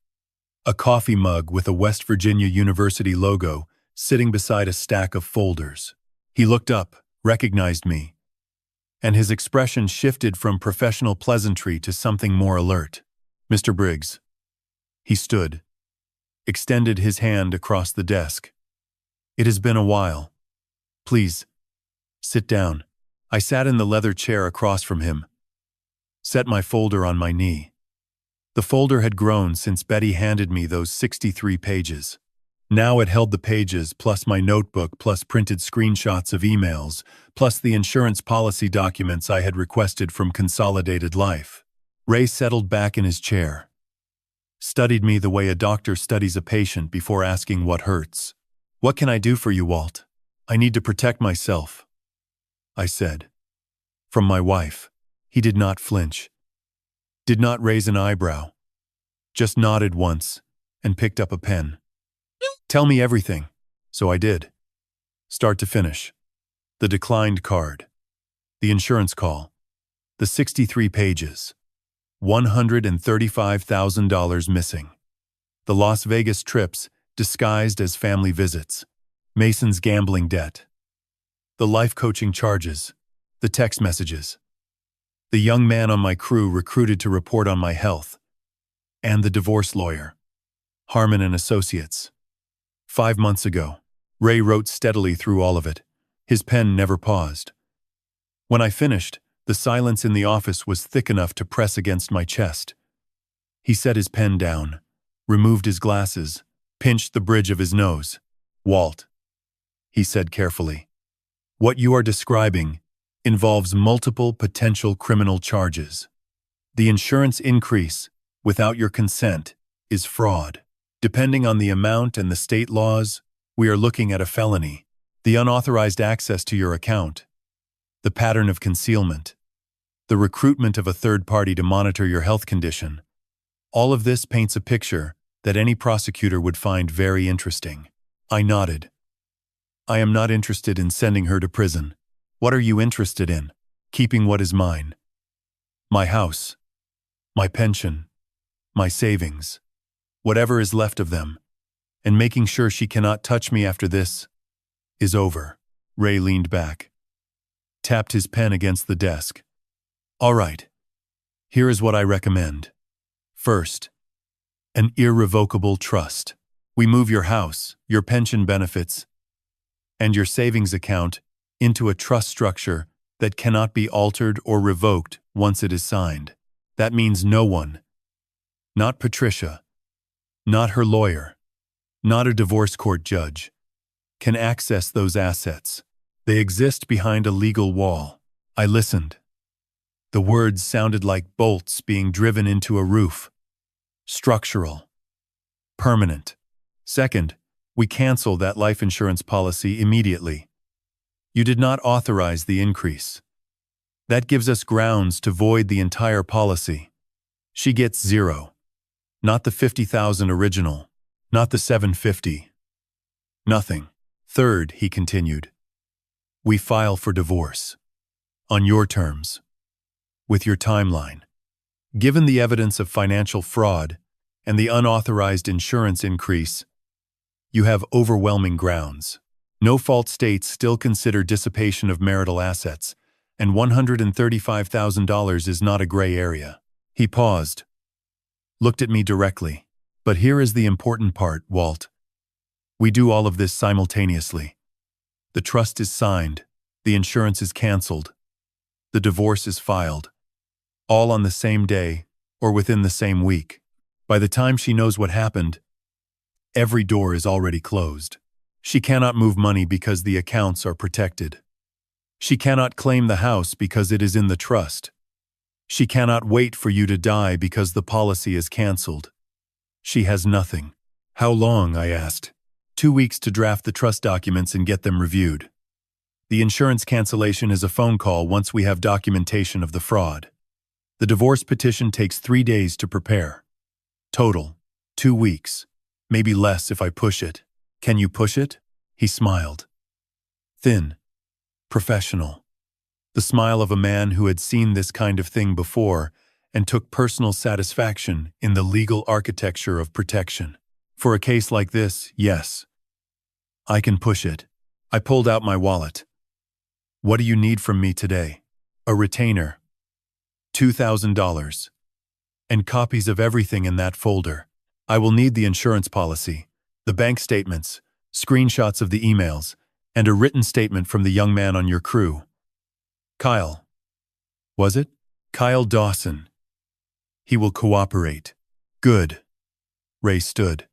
A coffee mug with a West Virginia University logo sitting beside a stack of folders. He looked up, recognized me, and his expression shifted from professional pleasantry to something more alert. "Mr. Briggs." He stood, extended his hand across the desk. "It has been a while. Please, sit down." I sat in the leather chair across from him, set my folder on my knee. The folder had grown since Betty handed me those 63 pages. Now it held the pages, plus my notebook, plus printed screenshots of emails, plus the insurance policy documents I had requested from Consolidated Life. Ray settled back in his chair. Studied me the way a doctor studies a patient before asking what hurts. "What can I do for you, Walt?" "I need to protect myself," I said. "From my wife." He did not flinch. Did not raise an eyebrow. Just nodded once and picked up a pen. "Tell me everything." So I did. Start to finish. The declined card. The insurance call. The 63 pages. $135,000 missing. The Las Vegas trips disguised as family visits. Mason's gambling debt. The life coaching charges. The text messages. The young man on my crew recruited to report on my health. And the divorce lawyer. Harmon and Associates. 5 months ago. Ray wrote steadily through all of it. His pen never paused. When I finished, the silence in the office was thick enough to press against my chest. He set his pen down, removed his glasses, pinched the bridge of his nose. "Walt, he said carefully. What you are describing involves multiple potential criminal charges. The insurance increase, without your consent, is fraud. Depending on the amount and the state laws, we are looking at a felony. The unauthorized access to your account, the pattern of concealment, the recruitment of a third party to monitor your health condition. All of this paints a picture that any prosecutor would find very interesting. I nodded. I am not interested in sending her to prison. What are you interested in? Keeping what is mine. My house, my pension, my savings, whatever is left of them, and making sure she cannot touch me after this is over. Ray leaned back, tapped his pen against the desk. All right, here is what I recommend. First, an irrevocable trust. We move your house, your pension benefits, and your savings account into a trust structure that cannot be altered or revoked once it is signed. That means no one, not Patricia, not her lawyer, not a divorce court judge, can access those assets. They exist behind a legal wall. I listened. The words sounded like bolts being driven into a roof. Structural. Permanent. Second, we cancel that life insurance policy immediately. You did not authorize the increase. That gives us grounds to void the entire policy. She gets zero. Not the $50,000 original. Not the $750. Nothing. Third, he continued, we file for divorce. On your terms. With your timeline. Given the evidence of financial fraud and the unauthorized insurance increase, you have overwhelming grounds. No-fault states still consider dissipation of marital assets, and $135,000 is not a gray area. He paused, looked at me directly. But here is the important part, Walt. We do all of this simultaneously. The trust is signed, the insurance is canceled, the divorce is filed, all on the same day or within the same week. By the time she knows what happened, every door is already closed. She cannot move money because the accounts are protected. She cannot claim the house because it is in the trust. She cannot wait for you to die because the policy is canceled. She has nothing. How long? I asked. 2 weeks to draft the trust documents and get them reviewed. The insurance cancellation is a phone call once we have documentation of the fraud. The divorce petition takes 3 days to prepare. Total, 2 weeks. Maybe less if I push it. Can you push it? He smiled. Thin. Professional. The smile of a man who had seen this kind of thing before and took personal satisfaction in the legal architecture of protection. For a case like this, yes. I can push it. I pulled out my wallet. What do you need from me today? A retainer. $2,000. And copies of everything in that folder. I will need the insurance policy, the bank statements, screenshots of the emails, and a written statement from the young man on your crew. Kyle. Was it? Kyle Dawson. He will cooperate. Good. Ray stood,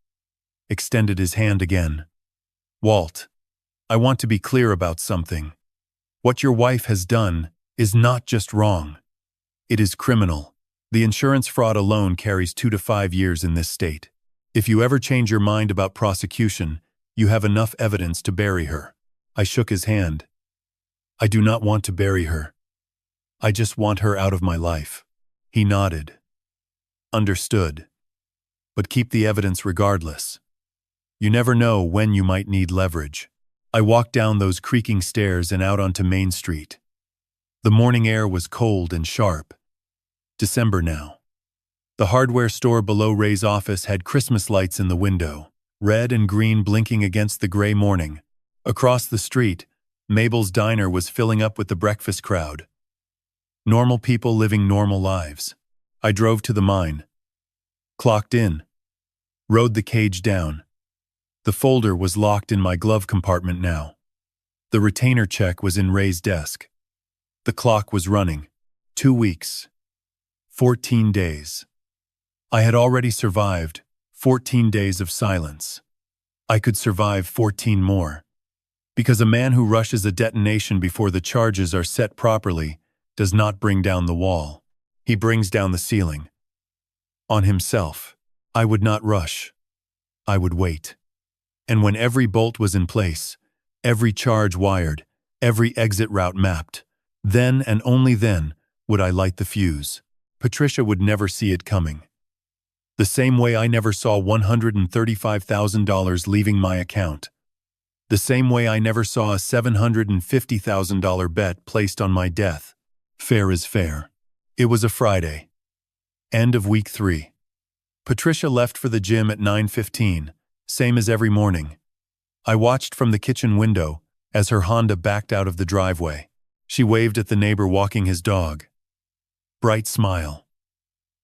extended his hand again. Walt, I want to be clear about something. What your wife has done is not just wrong. It is criminal. The insurance fraud alone carries 2 to 5 years in this state. If you ever change your mind about prosecution, you have enough evidence to bury her. I shook his hand. I do not want to bury her. I just want her out of my life. He nodded. Understood. But keep the evidence regardless. You never know when you might need leverage. I walked down those creaking stairs and out onto Main Street. The morning air was cold and sharp. December now. The hardware store below Ray's office had Christmas lights in the window, red and green blinking against the gray morning. Across the street, Mabel's diner was filling up with the breakfast crowd. Normal people living normal lives. I drove to the mine. Clocked in. Rode the cage down. The folder was locked in my glove compartment now. The retainer check was in Ray's desk. The clock was running. 2 weeks. 14 days. I had already survived 14 days of silence. I could survive 14 more. Because a man who rushes a detonation before the charges are set properly does not bring down the wall. He brings down the ceiling. On himself. I would not rush. I would wait. And when every bolt was in place, every charge wired, every exit route mapped, then and only then would I light the fuse. Patricia would never see it coming. The same way I never saw $135,000 leaving my account. The same way I never saw a $750,000 bet placed on my death. Fair is fair. It was a Friday. End of week 3. Patricia left for the gym at 9:15, same as every morning. I watched from the kitchen window as her Honda backed out of the driveway. She waved at the neighbor walking his dog. Bright smile.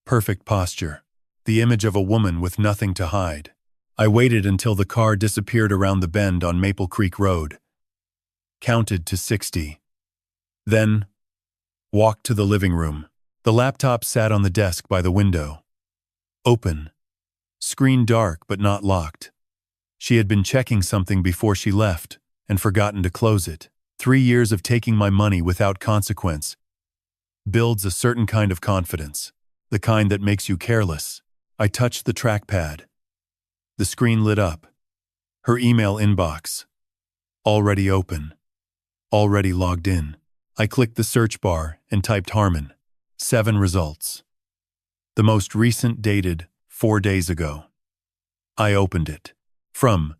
Perfect posture. The image of a woman with nothing to hide. I waited until the car disappeared around the bend on Maple Creek Road. Counted to 60. Then, walked to the living room. The laptop sat on the desk by the window. Open. Screen dark but not locked. She had been checking something before she left and forgotten to close it. 3 years of taking my money without consequence builds a certain kind of confidence, the kind that makes you careless. I touched the trackpad. The screen lit up. Her email inbox. Already open. Already logged in. I clicked the search bar and typed Harmon. 7 results. The most recent dated 4 days ago. I opened it. From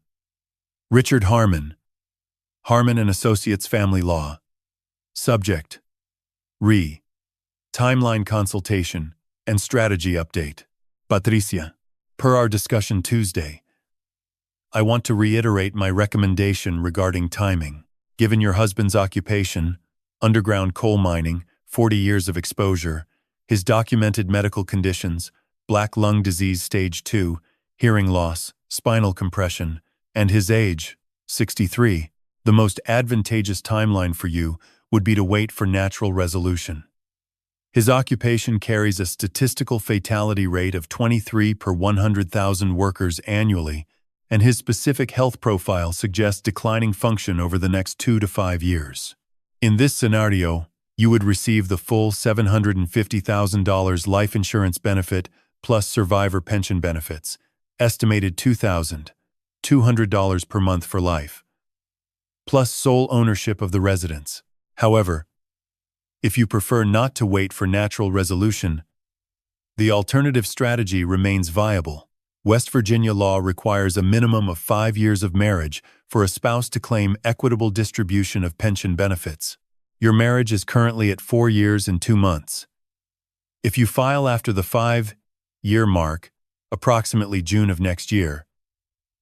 Richard Harmon. Harmon and Associates Family Law. Subject. Timeline consultation and strategy update. Patricia. Per our discussion Tuesday, I want to reiterate my recommendation regarding timing. Given your husband's occupation, underground coal mining, 40 years of exposure, his documented medical conditions, black lung disease stage 2, hearing loss, spinal compression, and his age, 63, the most advantageous timeline for you would be to wait for natural resolution. His occupation carries a statistical fatality rate of 23 per 100,000 workers annually, and his specific health profile suggests declining function over the next 2 to 5 years. In this scenario, you would receive the full $750,000 life insurance benefit plus survivor pension benefits, estimated $2,200 per month for life, plus sole ownership of the residence. However, if you prefer not to wait for natural resolution, the alternative strategy remains viable. West Virginia law requires a minimum of 5 years of marriage for a spouse to claim equitable distribution of pension benefits. Your marriage is currently at 4 years and 2 months. If you file after the 5-year mark, approximately June of next year,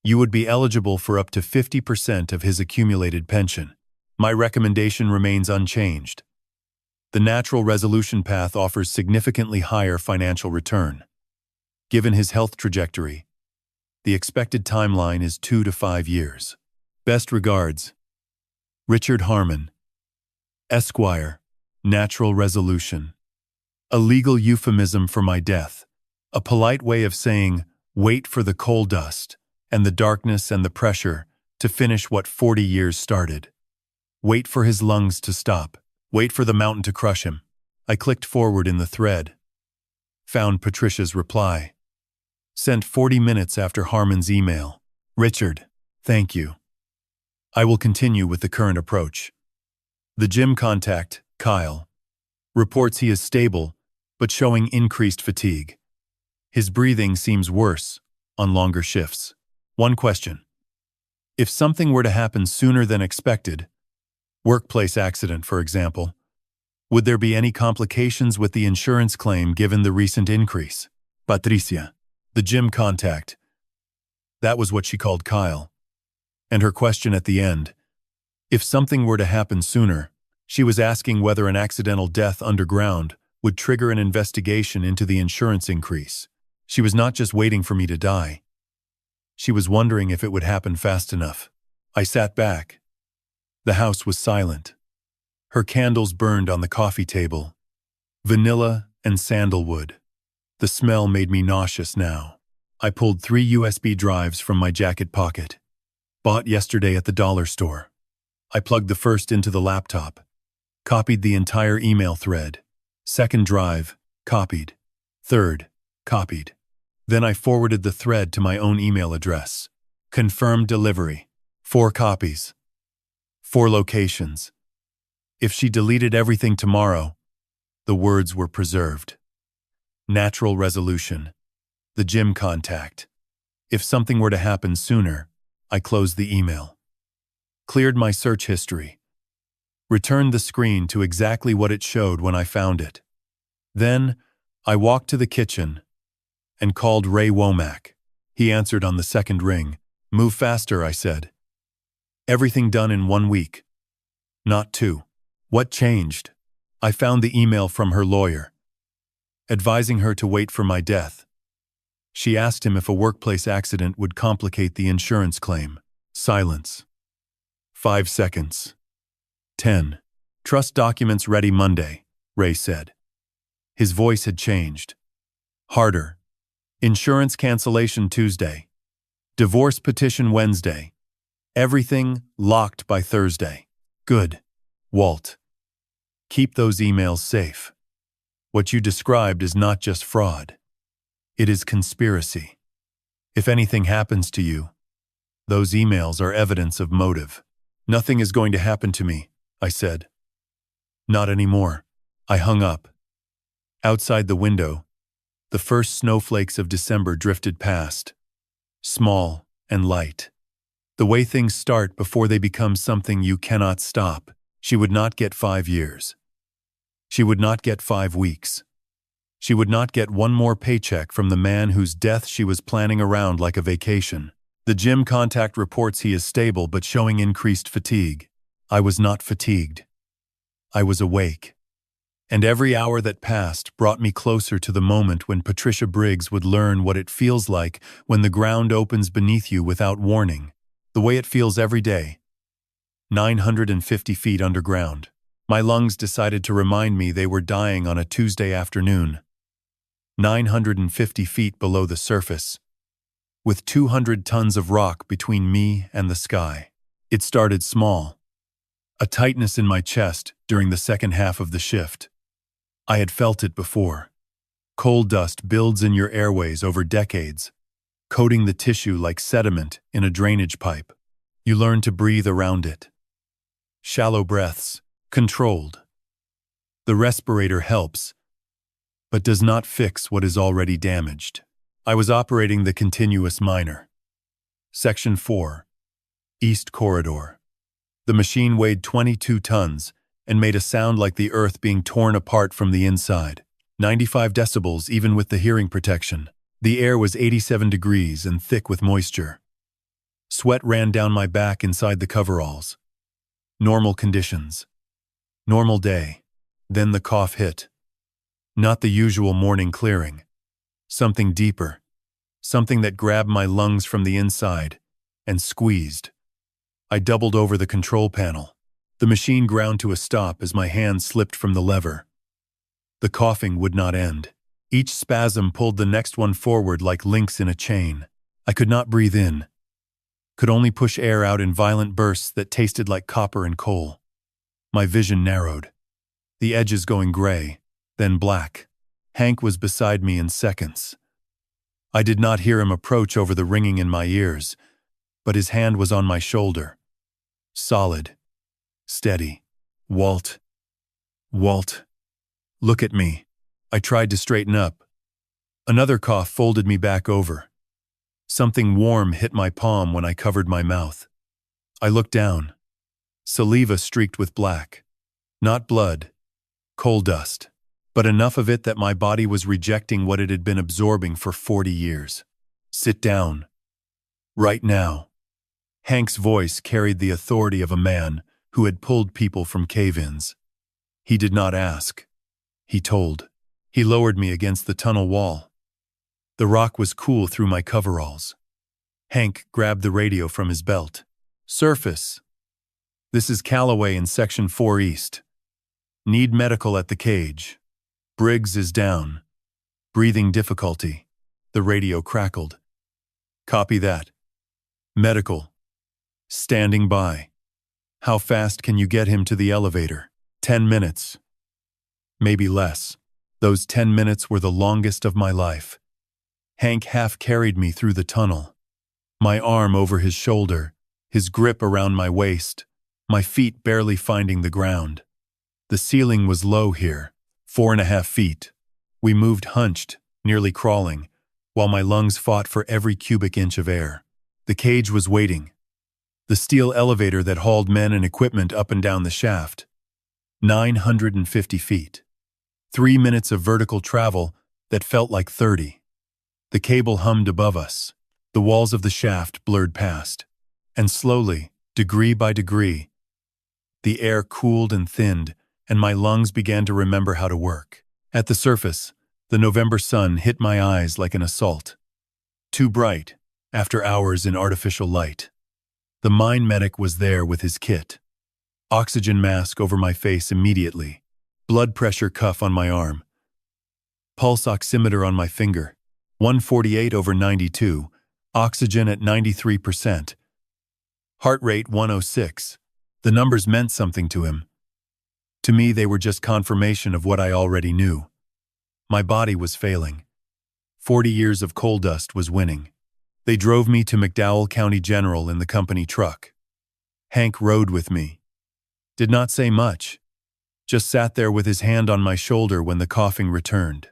you would be eligible for up to 50% of his accumulated pension. My recommendation remains unchanged. The natural resolution path offers significantly higher financial return. Given his health trajectory, the expected timeline is 2 to 5 years. Best regards, Richard Harmon, Esquire. Natural resolution. A legal euphemism for my death. A polite way of saying, wait for the coal dust and the darkness and the pressure to finish what 40 years started. Wait for his lungs to stop. Wait for the mountain to crush him. I clicked forward in the thread. Found Patricia's reply. Sent 40 minutes after Harmon's email. Richard, thank you. I will continue with the current approach. The gym contact, Kyle, reports he is stable, but showing increased fatigue. His breathing seems worse on longer shifts. One question. If something were to happen sooner than expected, workplace accident, for example, would there be any complications with the insurance claim given the recent increase? Patricia, the gym contact. That was what she called Kyle. And her question at the end, if something were to happen sooner, she was asking whether an accidental death underground would trigger an investigation into the insurance increase. She was not just waiting for me to die. She was wondering if it would happen fast enough. I sat back. The house was silent. Her candles burned on the coffee table. Vanilla and sandalwood. The smell made me nauseous now. I pulled 3 USB drives from my jacket pocket. Bought yesterday at the dollar store. I plugged the first into the laptop, copied the entire email thread. Second drive, copied. Third, copied. Then I forwarded the thread to my own email address. Confirmed delivery. 4 copies. 4 locations. If she deleted everything tomorrow, the words were preserved. Natural resolution. The gym contact. If something were to happen sooner, I closed the email. Cleared my search history. Returned the screen to exactly what it showed when I found it. Then, I walked to the kitchen and called Ray Womack. He answered on the second ring. Move faster, I said. Everything done in 1 week. Not 2. What changed? I found the email from her lawyer, advising her to wait for my death. She asked him if a workplace accident would complicate the insurance claim. Silence. 5 seconds. 10. Trust documents ready Monday, Ray said. His voice had changed. Harder. Insurance cancellation Tuesday. Divorce petition Wednesday. Everything locked by Thursday. Good. Walt. Keep those emails safe. What you described is not just fraud. It is conspiracy. If anything happens to you, those emails are evidence of motive. Nothing is going to happen to me, I said. Not anymore. I hung up. Outside the window, the first snowflakes of December drifted past, small and light. The way things start before they become something you cannot stop. She would not get 5 years. She would not get 5 weeks. She would not get one more paycheck from the man whose death she was planning around like a vacation. The gym contact reports he is stable but showing increased fatigue. I was not fatigued. I was awake. And every hour that passed brought me closer to the moment when Patricia Briggs would learn what it feels like when the ground opens beneath you without warning, the way it feels every day. 950 feet underground. My lungs decided to remind me they were dying on a Tuesday afternoon. 950 feet below the surface, with 200 tons of rock between me and the sky. It started small. A tightness in my chest during the second half of the shift. I had felt it before. Coal dust builds in your airways over decades, coating the tissue like sediment in a drainage pipe. You learn to breathe around it. Shallow breaths, controlled. The respirator helps, but does not fix what is already damaged. I was operating the continuous miner. Section 4. East Corridor. The machine weighed 22 tons and made a sound like the earth being torn apart from the inside. 95 decibels even with the hearing protection. The air was 87 degrees and thick with moisture. Sweat ran down my back inside the coveralls. Normal conditions. Normal day. Then the cough hit. Not the usual morning clearing. Something deeper. Something that grabbed my lungs from the inside and squeezed. I doubled over the control panel. The machine ground to a stop as my hand slipped from the lever. The coughing would not end. Each spasm pulled the next one forward like links in a chain. I could not breathe in. Could only push air out in violent bursts that tasted like copper and coal. My vision narrowed. The edges going gray, then black. Hank was beside me in seconds. I did not hear him approach over the ringing in my ears, but his hand was on my shoulder. Solid. Steady. Walt. Walt. Look at me. I tried to straighten up. Another cough folded me back over. Something warm hit my palm when I covered my mouth. I looked down. Saliva streaked with black. Not blood. Coal dust. But enough of it that my body was rejecting what it had been absorbing for 40 years. Sit down. Right now. Hank's voice carried the authority of a man who had pulled people from cave-ins. He did not ask. He told. He lowered me against the tunnel wall. The rock was cool through my coveralls. Hank grabbed the radio from his belt. Surface. This is Calloway in Section 4 East. Need medical at the cage. Briggs is down. Breathing difficulty. The radio crackled. Copy that. Medical. Standing by. How fast can you get him to the elevator? 10 minutes. Maybe less. Those 10 minutes were the longest of my life. Hank half carried me through the tunnel. My arm over his shoulder, his grip around my waist, my feet barely finding the ground. The ceiling was low here, 4.5 feet. We moved hunched, nearly crawling, while my lungs fought for every cubic inch of air. The cage was waiting. The steel elevator that hauled men and equipment up and down the shaft. 950 feet. 3 minutes of vertical travel that felt like 30. The cable hummed above us. The walls of the shaft blurred past. And slowly, degree by degree, the air cooled and thinned, and my lungs began to remember how to work. At the surface, the November sun hit my eyes like an assault. Too bright, after hours in artificial light. The mine medic was there with his kit. Oxygen mask over my face immediately. Blood pressure cuff on my arm. Pulse oximeter on my finger. 148/92. Oxygen at 93%. Heart rate 106. The numbers meant something to him. To me, they were just confirmation of what I already knew. My body was failing. 40 years of coal dust was winning. They drove me to McDowell County General in the company truck. Hank rode with me. Did not say much. Just sat there with his hand on my shoulder when the coughing returned.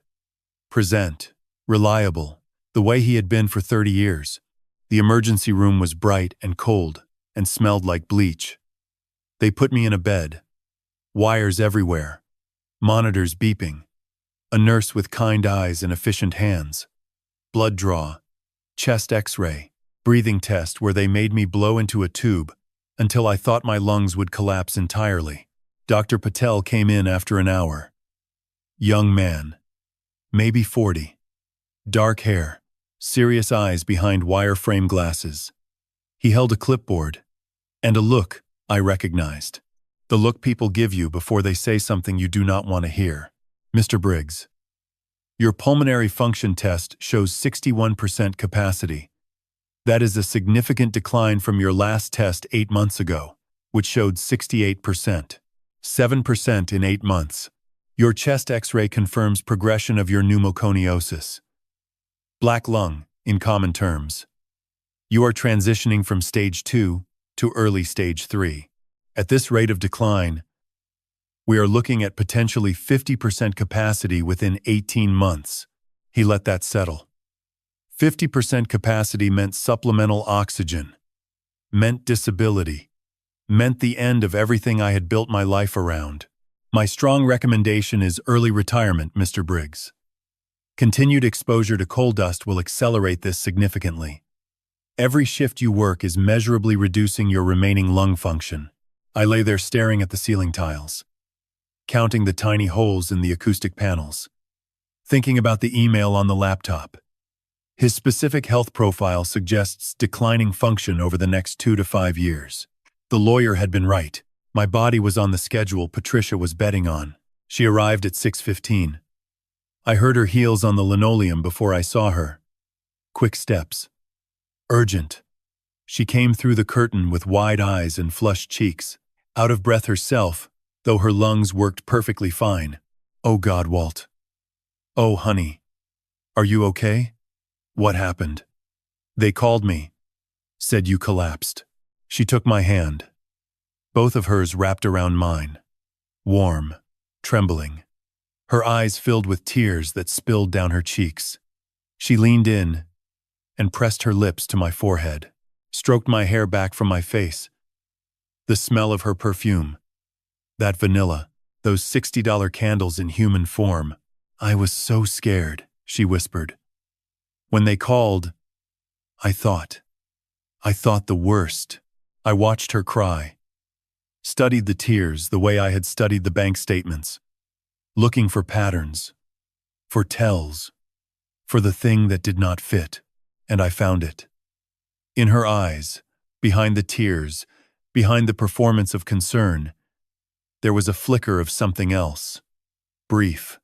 Present. Reliable. The way he had been for 30 years. The emergency room was bright and cold and smelled like bleach. They put me in a bed. Wires everywhere. Monitors beeping. A nurse with kind eyes and efficient hands. Blood draw. Chest x-ray. Breathing test where they made me blow into a tube until I thought my lungs would collapse entirely. Dr. Patel came in after an hour. Young man. Maybe 40. Dark hair. Serious eyes behind wire-frame glasses. He held a clipboard. And a look I recognized. The look people give you before they say something you do not want to hear. Mr. Briggs. Your pulmonary function test shows 61% capacity. That is a significant decline from your last test 8 months ago, which showed 68%. 7% in 8 months. Your chest x-ray confirms progression of your pneumoconiosis. Black lung, in common terms. You are transitioning from stage 2 to early stage 3. At this rate of decline, we are looking at potentially 50% capacity within 18 months. He let that settle. 50% capacity meant supplemental oxygen, meant disability, meant the end of everything I had built my life around. My strong recommendation is early retirement, Mr. Briggs. Continued exposure to coal dust will accelerate this significantly. Every shift you work is measurably reducing your remaining lung function. I lay there staring at the ceiling tiles, counting the tiny holes in the acoustic panels, thinking about the email on the laptop. His specific health profile suggests declining function over the next 2 to 5 years. The lawyer had been right. My body was on the schedule Patricia was betting on. She arrived at 6:15. I heard her heels on the linoleum before I saw her. Quick steps. Urgent. She came through the curtain with wide eyes and flushed cheeks, out of breath herself, though her lungs worked perfectly fine. Oh God, Walt. Oh, honey. Are you okay? What happened? They called me. Said you collapsed. She took my hand. Both of hers wrapped around mine. Warm, trembling. Her eyes filled with tears that spilled down her cheeks. She leaned in and pressed her lips to my forehead, stroked my hair back from my face. The smell of her perfume. That vanilla, those $60 candles in human form. I was so scared, she whispered. When they called, I thought the worst. I watched her cry. Studied the tears the way I had studied the bank statements, looking for patterns, for tells, for the thing that did not fit, and I found it. In her eyes, behind the tears, behind the performance of concern, there was a flicker of something else. Brief,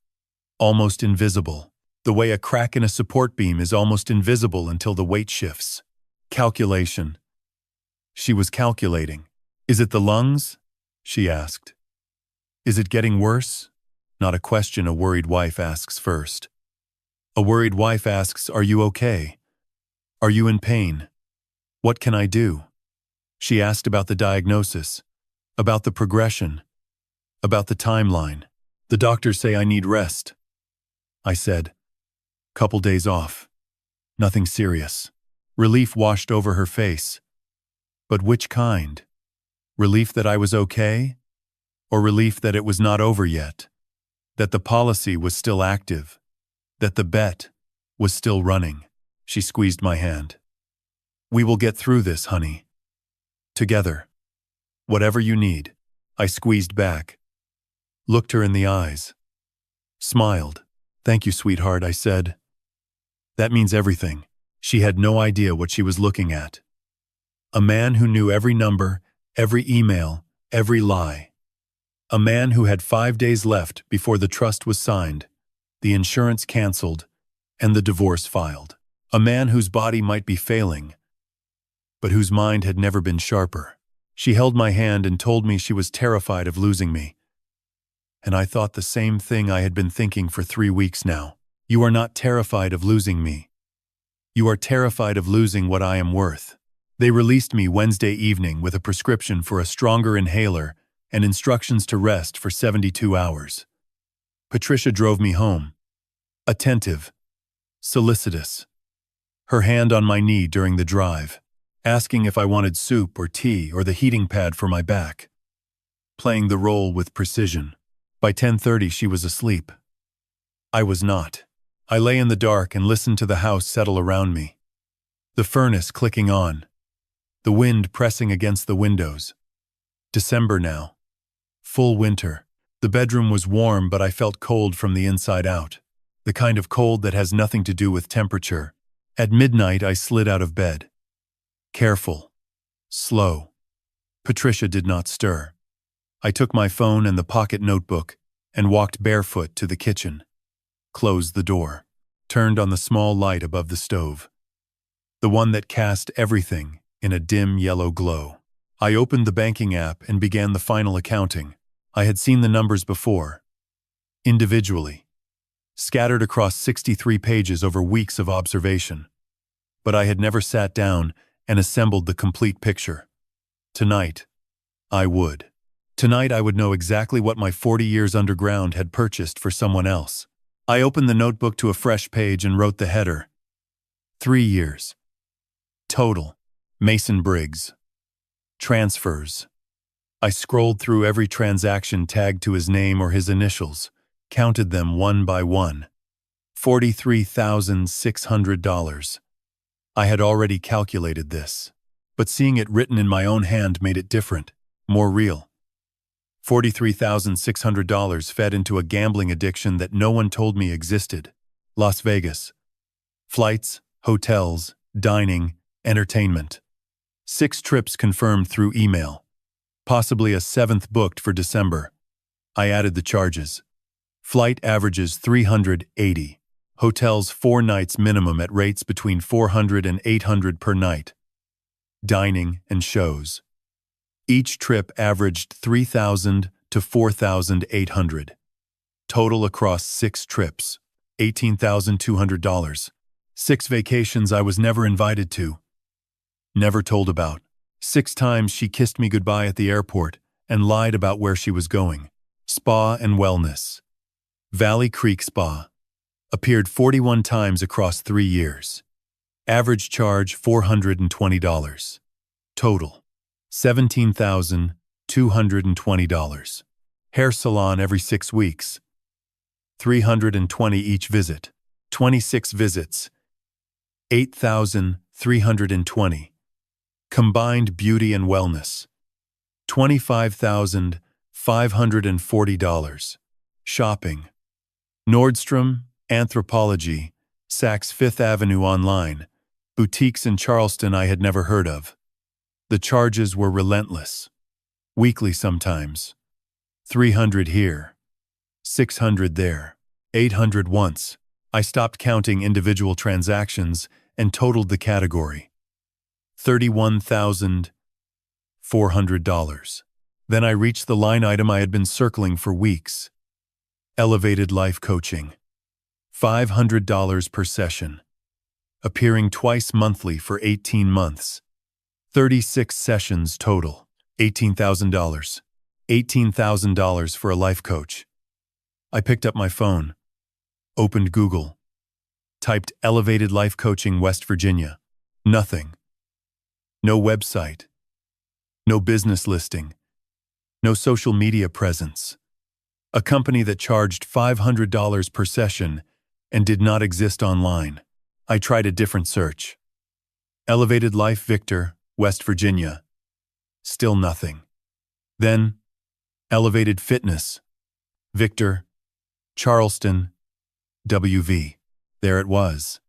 almost invisible, the way a crack in a support beam is almost invisible until the weight shifts. Calculation. She was calculating. Is it the lungs? She asked. Is it getting worse? Not a question a worried wife asks first. A worried wife asks, are you okay? Are you in pain? What can I do? She asked about the diagnosis, about the progression, about the timeline. The doctors say I need rest. I said, couple days off. Nothing serious. Relief washed over her face. But which kind? Relief that I was okay? Or relief that it was not over yet? That the policy was still active? That the bet was still running? She squeezed my hand. We will get through this, honey. Together. Whatever you need. I squeezed back. Looked her in the eyes. Smiled. Thank you, sweetheart, I said. That means everything. She had no idea what she was looking at. A man who knew every number, every email, every lie. A man who had 5 days left before the trust was signed, the insurance canceled, and the divorce filed. A man whose body might be failing, but whose mind had never been sharper. She held my hand and told me she was terrified of losing me. And I thought the same thing I had been thinking for 3 weeks now. You are not terrified of losing me. You are terrified of losing what I am worth. They released me Wednesday evening with a prescription for a stronger inhaler and instructions to rest for 72 hours. Patricia drove me home. Attentive. Solicitous. Her hand on my knee during the drive, asking if I wanted soup or tea or the heating pad for my back. Playing the role with precision. By 10:30 she was asleep. I was not. I lay in the dark and listened to the house settle around me. The furnace clicking on. The wind pressing against the windows. December now. Full winter. The bedroom was warm, but I felt cold from the inside out. The kind of cold that has nothing to do with temperature. At midnight I slid out of bed. Careful. Slow. Patricia did not stir. I took my phone and the pocket notebook and walked barefoot to the kitchen. Closed the door. Turned on the small light above the stove. The one that cast everything in a dim yellow glow. I opened the banking app and began the final accounting. I had seen the numbers before. Individually. Scattered across 63 pages over weeks of observation. But I had never sat down and assembled the complete picture. Tonight, I would. Tonight I would know exactly what my 40 years underground had purchased for someone else. I opened the notebook to a fresh page and wrote the header. 3 years. Total. Mason Briggs. Transfers. I scrolled through every transaction tagged to his name or his initials, counted them one by one. $43,600. I had already calculated this, but seeing it written in my own hand made it different, more real. $43,600 fed into a gambling addiction that no one told me existed. Las Vegas. Flights, hotels, dining, entertainment. 6 trips confirmed through email. Possibly a 7th booked for December. I added the charges. Flight averages $380. Hotels 4 nights minimum at rates between $400 and $800 per night. Dining and shows. Each trip averaged $3,000 to $4,800. Total across 6 trips, $18,200. 6 vacations I was never invited to. Never told about. 6 times she kissed me goodbye at the airport and lied about where she was going. Spa and wellness. Valley Creek Spa. Appeared 41 times across 3 years. Average charge $420. Total. $17,220. Hair salon every 6 weeks. $320 each visit. 26 visits. $8,320. Combined beauty and wellness. $25,540. Shopping. Nordstrom, Anthropologie, Saks Fifth Avenue online, boutiques in Charleston I had never heard of. The charges were relentless. Weekly sometimes. 300 here. 600 there. 800 once. I stopped counting individual transactions and totaled the category. $31,000. $400. Then I reached the line item I had been circling for weeks. Elevated life coaching. $500 per session. Appearing twice monthly for 18 months. 36 sessions total. $18,000. $18,000 for a life coach. I picked up my phone, opened Google, typed Elevated Life Coaching West Virginia. Nothing. No website. No business listing. No social media presence. A company that charged $500 per session and did not exist online. I tried a different search. Elevated Life Victor, West Virginia. Still nothing. Then, Elevated Fitness, Victor, Charleston, WV. There it was.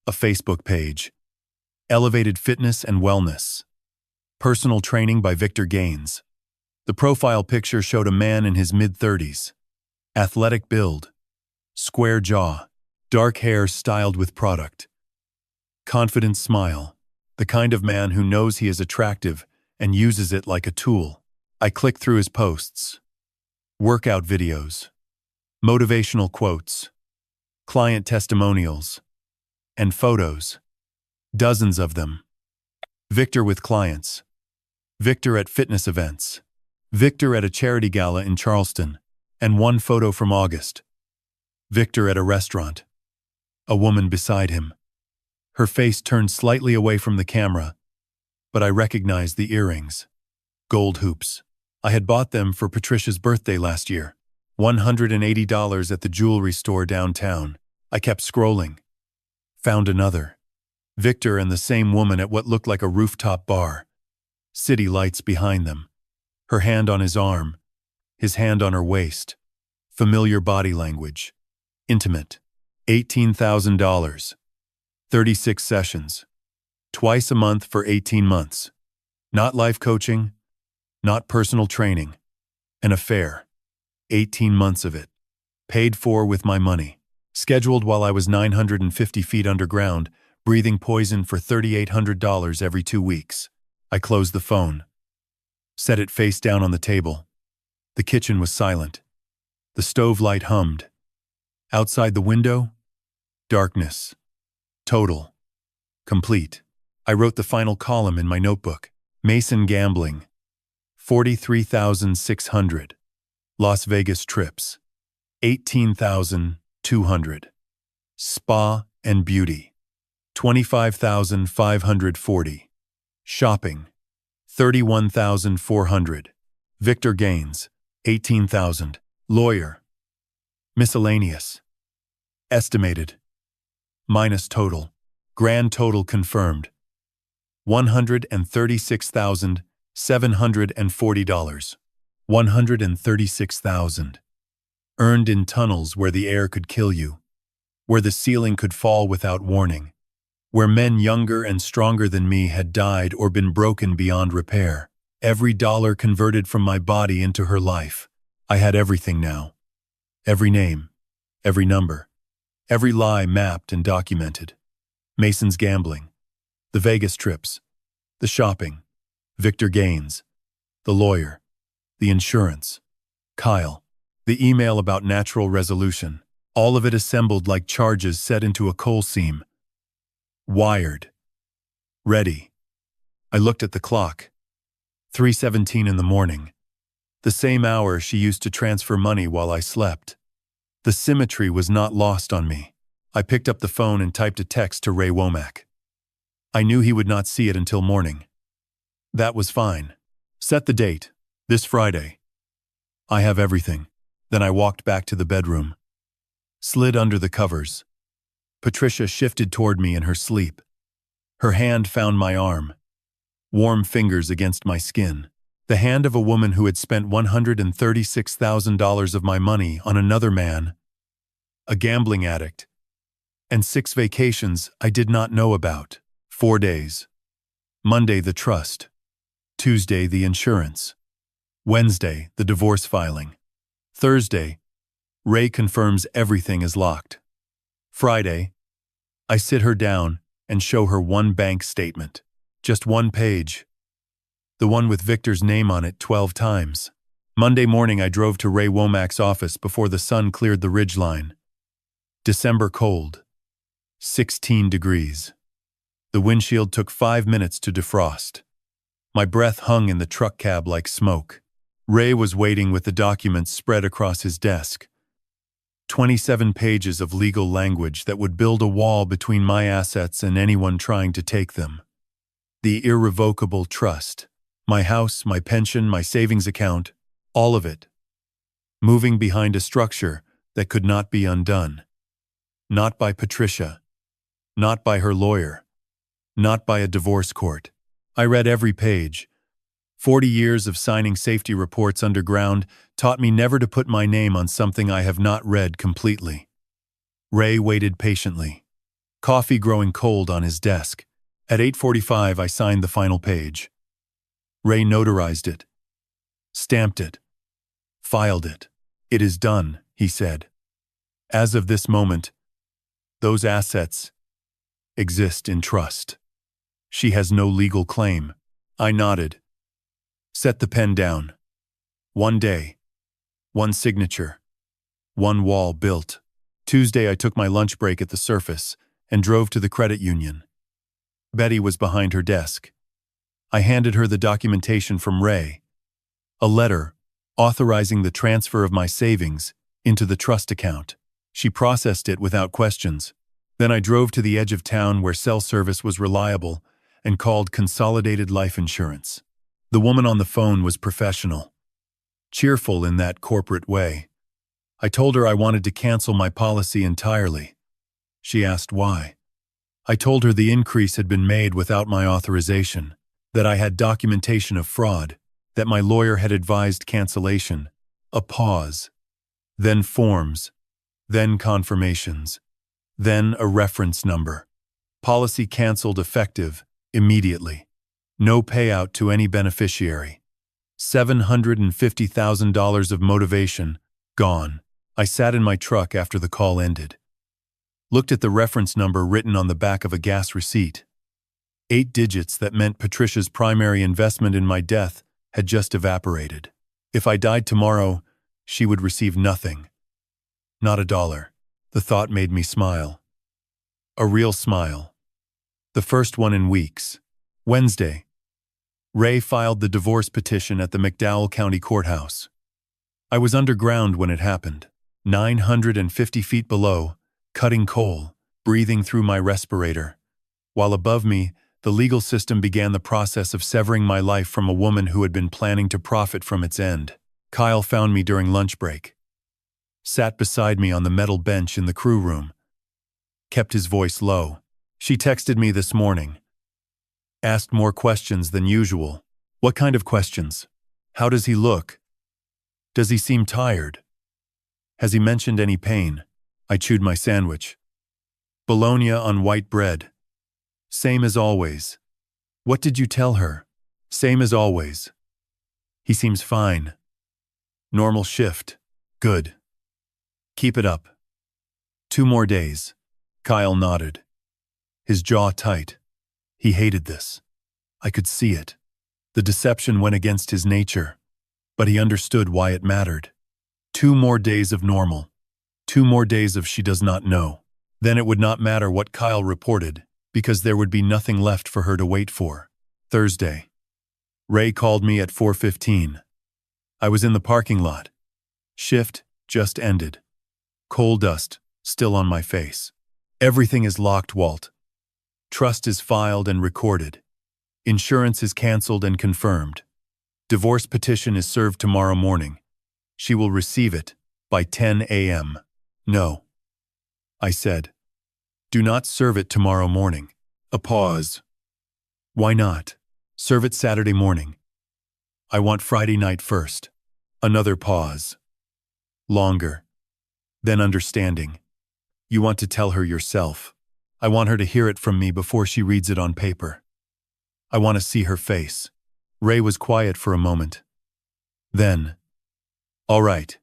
A Facebook page. Elevated Fitness and Wellness. Personal training by Victor Gaines. The profile picture showed a man in his mid-30s. Athletic build. Square jaw. Dark hair styled with product. Confident smile. The kind of man who knows he is attractive and uses it like a tool. I clicked through his posts. Workout videos. Motivational quotes. Client testimonials. And photos. Dozens of them. Victor with clients. Victor at fitness events. Victor at a charity gala in Charleston. And one photo from August. Victor at a restaurant. A woman beside him. Her face turned slightly away from the camera, but I recognized the earrings. Gold hoops. I had bought them for Patricia's birthday last year. $180 at the jewelry store downtown. I kept scrolling. Found another. Victor and the same woman at what looked like a rooftop bar. City lights behind them. Her hand on his arm. His hand on her waist. Familiar body language. Intimate. $18,000. 36 sessions. Twice a month for 18 months. Not life coaching. Not personal training. An affair. 18 months of it. Paid for with my money. Scheduled while I was 950 feet underground, breathing poison for $3,800 every 2 weeks. I closed the phone. Set it face down on the table. The kitchen was silent. The stove light hummed. Outside the window, darkness. Total. Complete. I wrote the final column in my notebook. Mason gambling. 43,600. Las Vegas trips. 18,200. Spa and beauty. 25,540. Shopping. 31,400. Victor Gaines. 18,000. Lawyer. Miscellaneous. Estimated. Minus total. Grand total confirmed. $136,740. 136,000. Earned in tunnels where the air could kill you. Where the ceiling could fall without warning. Where men younger and stronger than me had died or been broken beyond repair. Every dollar converted from my body into her life. I had everything now. Every name. Every number. Every lie mapped and documented. Mason's gambling. The Vegas trips. The shopping. Victor Gaines. The lawyer. The insurance. Kyle. The email about natural resolution. All of it assembled like charges set into a coal seam. Wired. Ready. I looked at the clock. 3:17 in the morning. The same hour she used to transfer money while I slept. The symmetry was not lost on me. I picked up the phone and typed a text to Ray Womack. I knew he would not see it until morning. That was fine. Set the date. This Friday. I have everything. Then I walked back to the bedroom. Slid under the covers. Patricia shifted toward me in her sleep. Her hand found my arm. Warm fingers against my skin. The hand of a woman who had spent $136,000 of my money on another man, a gambling addict, and 6 vacations I did not know about. 4 days. Monday, the trust. Tuesday, the insurance. Wednesday, the divorce filing. Thursday, Ray confirms everything is locked. Friday, I sit her down and show her one bank statement. Just one page. The one with Victor's name on it 12 times. Monday morning I drove to Ray Womack's office before the sun cleared the ridgeline. December cold. 16 degrees. The windshield took 5 minutes to defrost. My breath hung in the truck cab like smoke. Ray was waiting with the documents spread across his desk. 27 pages of legal language that would build a wall between my assets and anyone trying to take them. The irrevocable trust. My house, my pension, my savings account, all of it. Moving behind a structure that could not be undone. Not by Patricia. Not by her lawyer. Not by a divorce court. I read every page. 40 years of signing safety reports underground taught me never to put my name on something I have not read completely. Ray waited patiently. Coffee growing cold on his desk. At 8:45 I signed the final page. Ray notarized it. Stamped it. Filed it. It is done, he said. As of this moment, those assets exist in trust. She has no legal claim. I nodded. Set the pen down. One day. One signature. One wall built. Tuesday I took my lunch break at the surface and drove to the credit union. Betty was behind her desk. I handed her the documentation from Ray. A letter authorizing the transfer of my savings into the trust account. She processed it without questions. Then I drove to the edge of town where cell service was reliable and called Consolidated Life Insurance. The woman on the phone was professional, cheerful in that corporate way. I told her I wanted to cancel my policy entirely. She asked why. I told her the increase had been made without my authorization, that I had documentation of fraud, that my lawyer had advised cancellation. A pause. Then forms. Then confirmations. Then a reference number. Policy canceled effective, immediately. No payout to any beneficiary. $750,000 of motivation, gone. I sat in my truck after the call ended. Looked at the reference number written on the back of a gas receipt. 8 digits that meant Patricia's primary investment in my death had just evaporated. If I died tomorrow, she would receive nothing. Not a dollar. The thought made me smile. A real smile. The first one in weeks. Wednesday. Ray filed the divorce petition at the McDowell County Courthouse. I was underground when it happened, 950 feet below, cutting coal, breathing through my respirator. While above me, the legal system began the process of severing my life from a woman who had been planning to profit from its end. Kyle found me during lunch break. Sat beside me on the metal bench in the crew room. Kept his voice low. She texted me this morning. Asked more questions than usual. What kind of questions? How does he look? Does he seem tired? Has he mentioned any pain? I chewed my sandwich. Bologna on white bread. Same as always. What did you tell her? Same as always. He seems fine. Normal shift. Good. Keep it up. 2 more days. Kyle nodded. His jaw tight. He hated this. I could see it. The deception went against his nature, but he understood why it mattered. 2 more days of normal. 2 more days of she does not know. Then it would not matter what Kyle reported, because there would be nothing left for her to wait for. Thursday. Ray called me at 4:15. I was in the parking lot. Shift just ended. Coal dust still on my face. Everything is locked, Walt. Trust is filed and recorded. Insurance is canceled and confirmed. Divorce petition is served tomorrow morning. She will receive it by 10 a.m. No. I said. Do not serve it tomorrow morning. A pause. Why not? Serve it Saturday morning. I want Friday night first. Another pause. Longer. Then understanding. You want to tell her yourself. I want her to hear it from me before she reads it on paper. I want to see her face. Ray was quiet for a moment. Then, all right.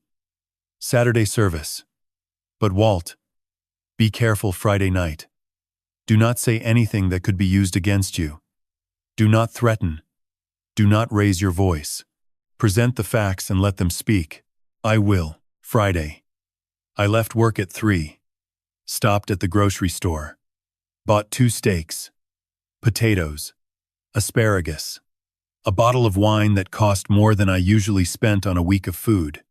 Saturday service. But Walt, be careful Friday night. Do not say anything that could be used against you. Do not threaten. Do not raise your voice. Present the facts and let them speak. I will. Friday. I left work at 3. Stopped at the grocery store. Bought 2 steaks. Potatoes. Asparagus. A bottle of wine that cost more than I usually spent on a week of food.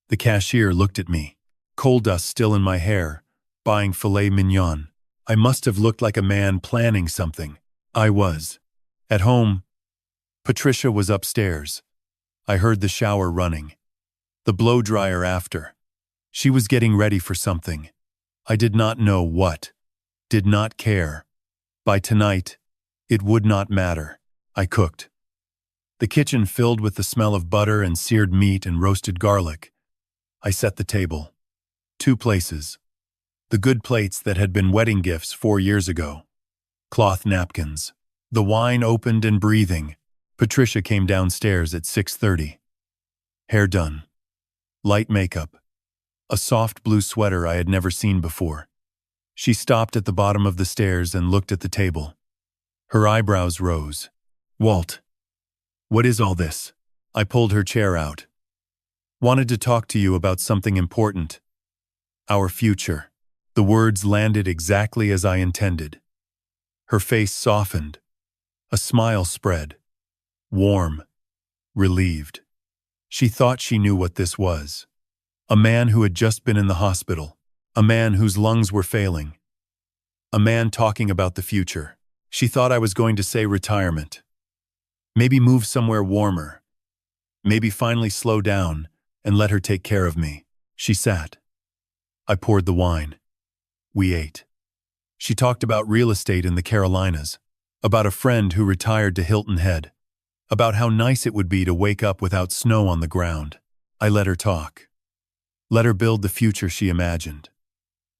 The cashier looked at me. Coal dust still in my hair. Buying filet mignon. I must have looked like a man planning something. I was. At home, Patricia was upstairs. I heard the shower running. The blow dryer after. She was getting ready for something. I did not know what. Did not care. By tonight, it would not matter. I cooked. The kitchen filled with the smell of butter and seared meat and roasted garlic. I set the table. 2 places. The good plates that had been wedding gifts 4 years ago. Cloth napkins. The wine opened and breathing. Patricia came downstairs at 6:30. Hair done. Light makeup. A soft blue sweater I had never seen before. She stopped at the bottom of the stairs and looked at the table. Her eyebrows rose. Walt, what is all this? I pulled her chair out. Wanted to talk to you about something important. Our future. The words landed exactly as I intended. Her face softened. A smile spread. Warm. Relieved. She thought she knew what this was. A man who had just been in the hospital. A man whose lungs were failing. A man talking about the future. She thought I was going to say retirement. Maybe move somewhere warmer. Maybe finally slow down and let her take care of me. She sat. I poured the wine. We ate. She talked about real estate in the Carolinas, about a friend who retired to Hilton Head, about how nice it would be to wake up without snow on the ground. I let her talk. Let her build the future she imagined.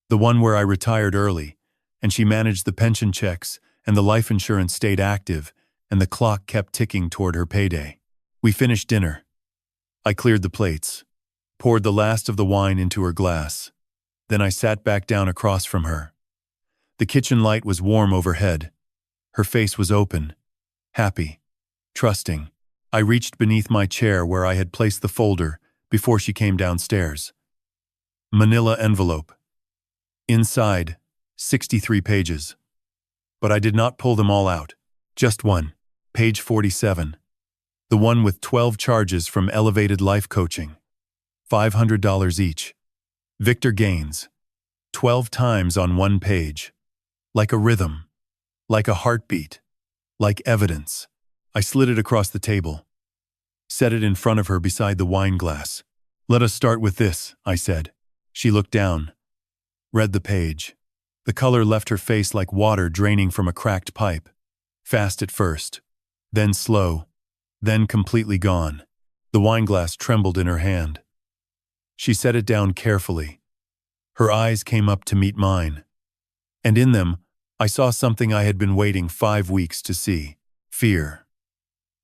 The one where I retired early, and she managed the pension checks, and the life insurance stayed active, and the clock kept ticking toward her payday. We finished dinner. I cleared the plates, poured the last of the wine into her glass. Then I sat back down across from her. The kitchen light was warm overhead. Her face was open, happy, trusting. I reached beneath my chair where I had placed the folder before she came downstairs. Manila envelope. Inside, 63 pages. But I did not pull them all out. Just one, page 47. The one with 12 charges from Elevated Life Coaching. $500 each. Victor Gaines. 12 times on one page. Like a rhythm. Like a heartbeat. Like evidence. I slid it across the table. Set it in front of her beside the wine glass. Let us start with this, I said. She looked down. Read the page. The color left her face like water draining from a cracked pipe. Fast at first. Then slow. Then completely gone. The wineglass trembled in her hand. She set it down carefully. Her eyes came up to meet mine. And in them, I saw something I had been waiting 5 weeks to see. Fear.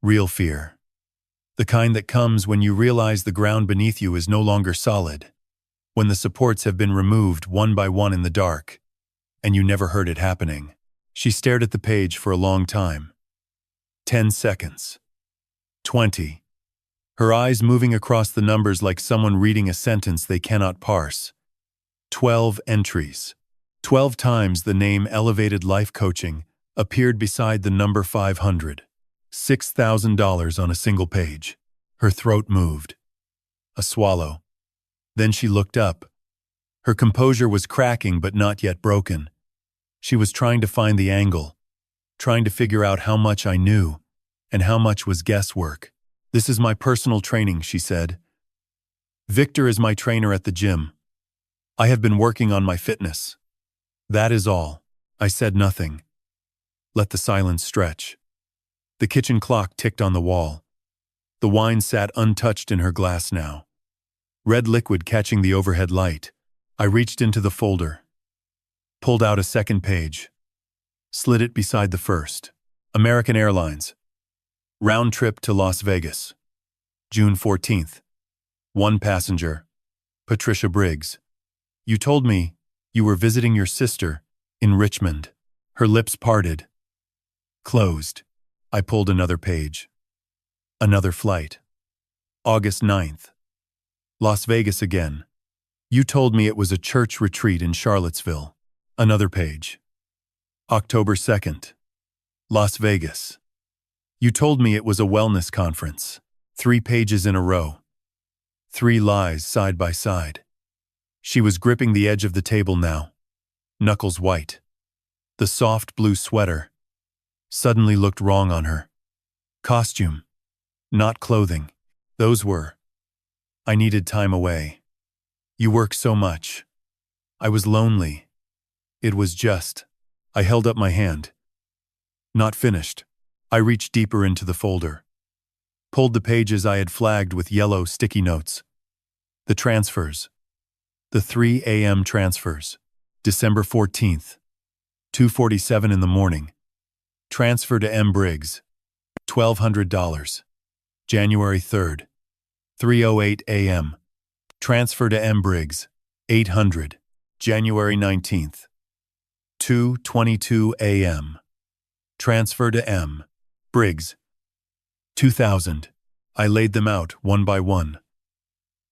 Real fear. The kind that comes when you realize the ground beneath you is no longer solid. When the supports have been removed one by one in the dark, and you never heard it happening. She stared at the page for a long time. 10 seconds. 20. Her eyes moving across the numbers like someone reading a sentence they cannot parse. 12 entries. 12 times the name Elevated Life Coaching appeared beside the number 500. $6,000 on a single page. Her throat moved. A swallow. Then she looked up. Her composure was cracking but not yet broken. She was trying to find the angle, trying to figure out how much I knew and how much was guesswork. This is my personal training, she said. Victor is my trainer at the gym. I have been working on my fitness. That is all. I said nothing. Let the silence stretch. The kitchen clock ticked on the wall. The wine sat untouched in her glass now. Red liquid catching the overhead light. I reached into the folder. Pulled out a second page. Slid it beside the first. American Airlines. Round trip to Las Vegas. June 14th. 1 passenger. Patricia Briggs. You told me you were visiting your sister in Richmond. Her lips parted. Closed. I pulled another page. Another flight. August 9th. Las Vegas again. You told me it was a church retreat in Charlottesville. Another page. October 2nd. Las Vegas. You told me it was a wellness conference. 3 pages in a row. 3 lies side by side. She was gripping the edge of the table now, knuckles white. The soft blue sweater suddenly looked wrong on her. Costume, not clothing. Those were. I needed time away. You work so much. I was lonely. It was just. I held up my hand. Not finished. I reached deeper into the folder. Pulled the pages I had flagged with yellow sticky notes. The transfers. The 3 a.m. transfers. December 14th. 2:47 in the morning. Transfer to M. Briggs. $1,200. January 3rd. 3:08 a.m. Transfer to M. Briggs. $800. January 19th. 2:22 a.m. Transfer to M. Briggs. 2,000. I laid them out one by one.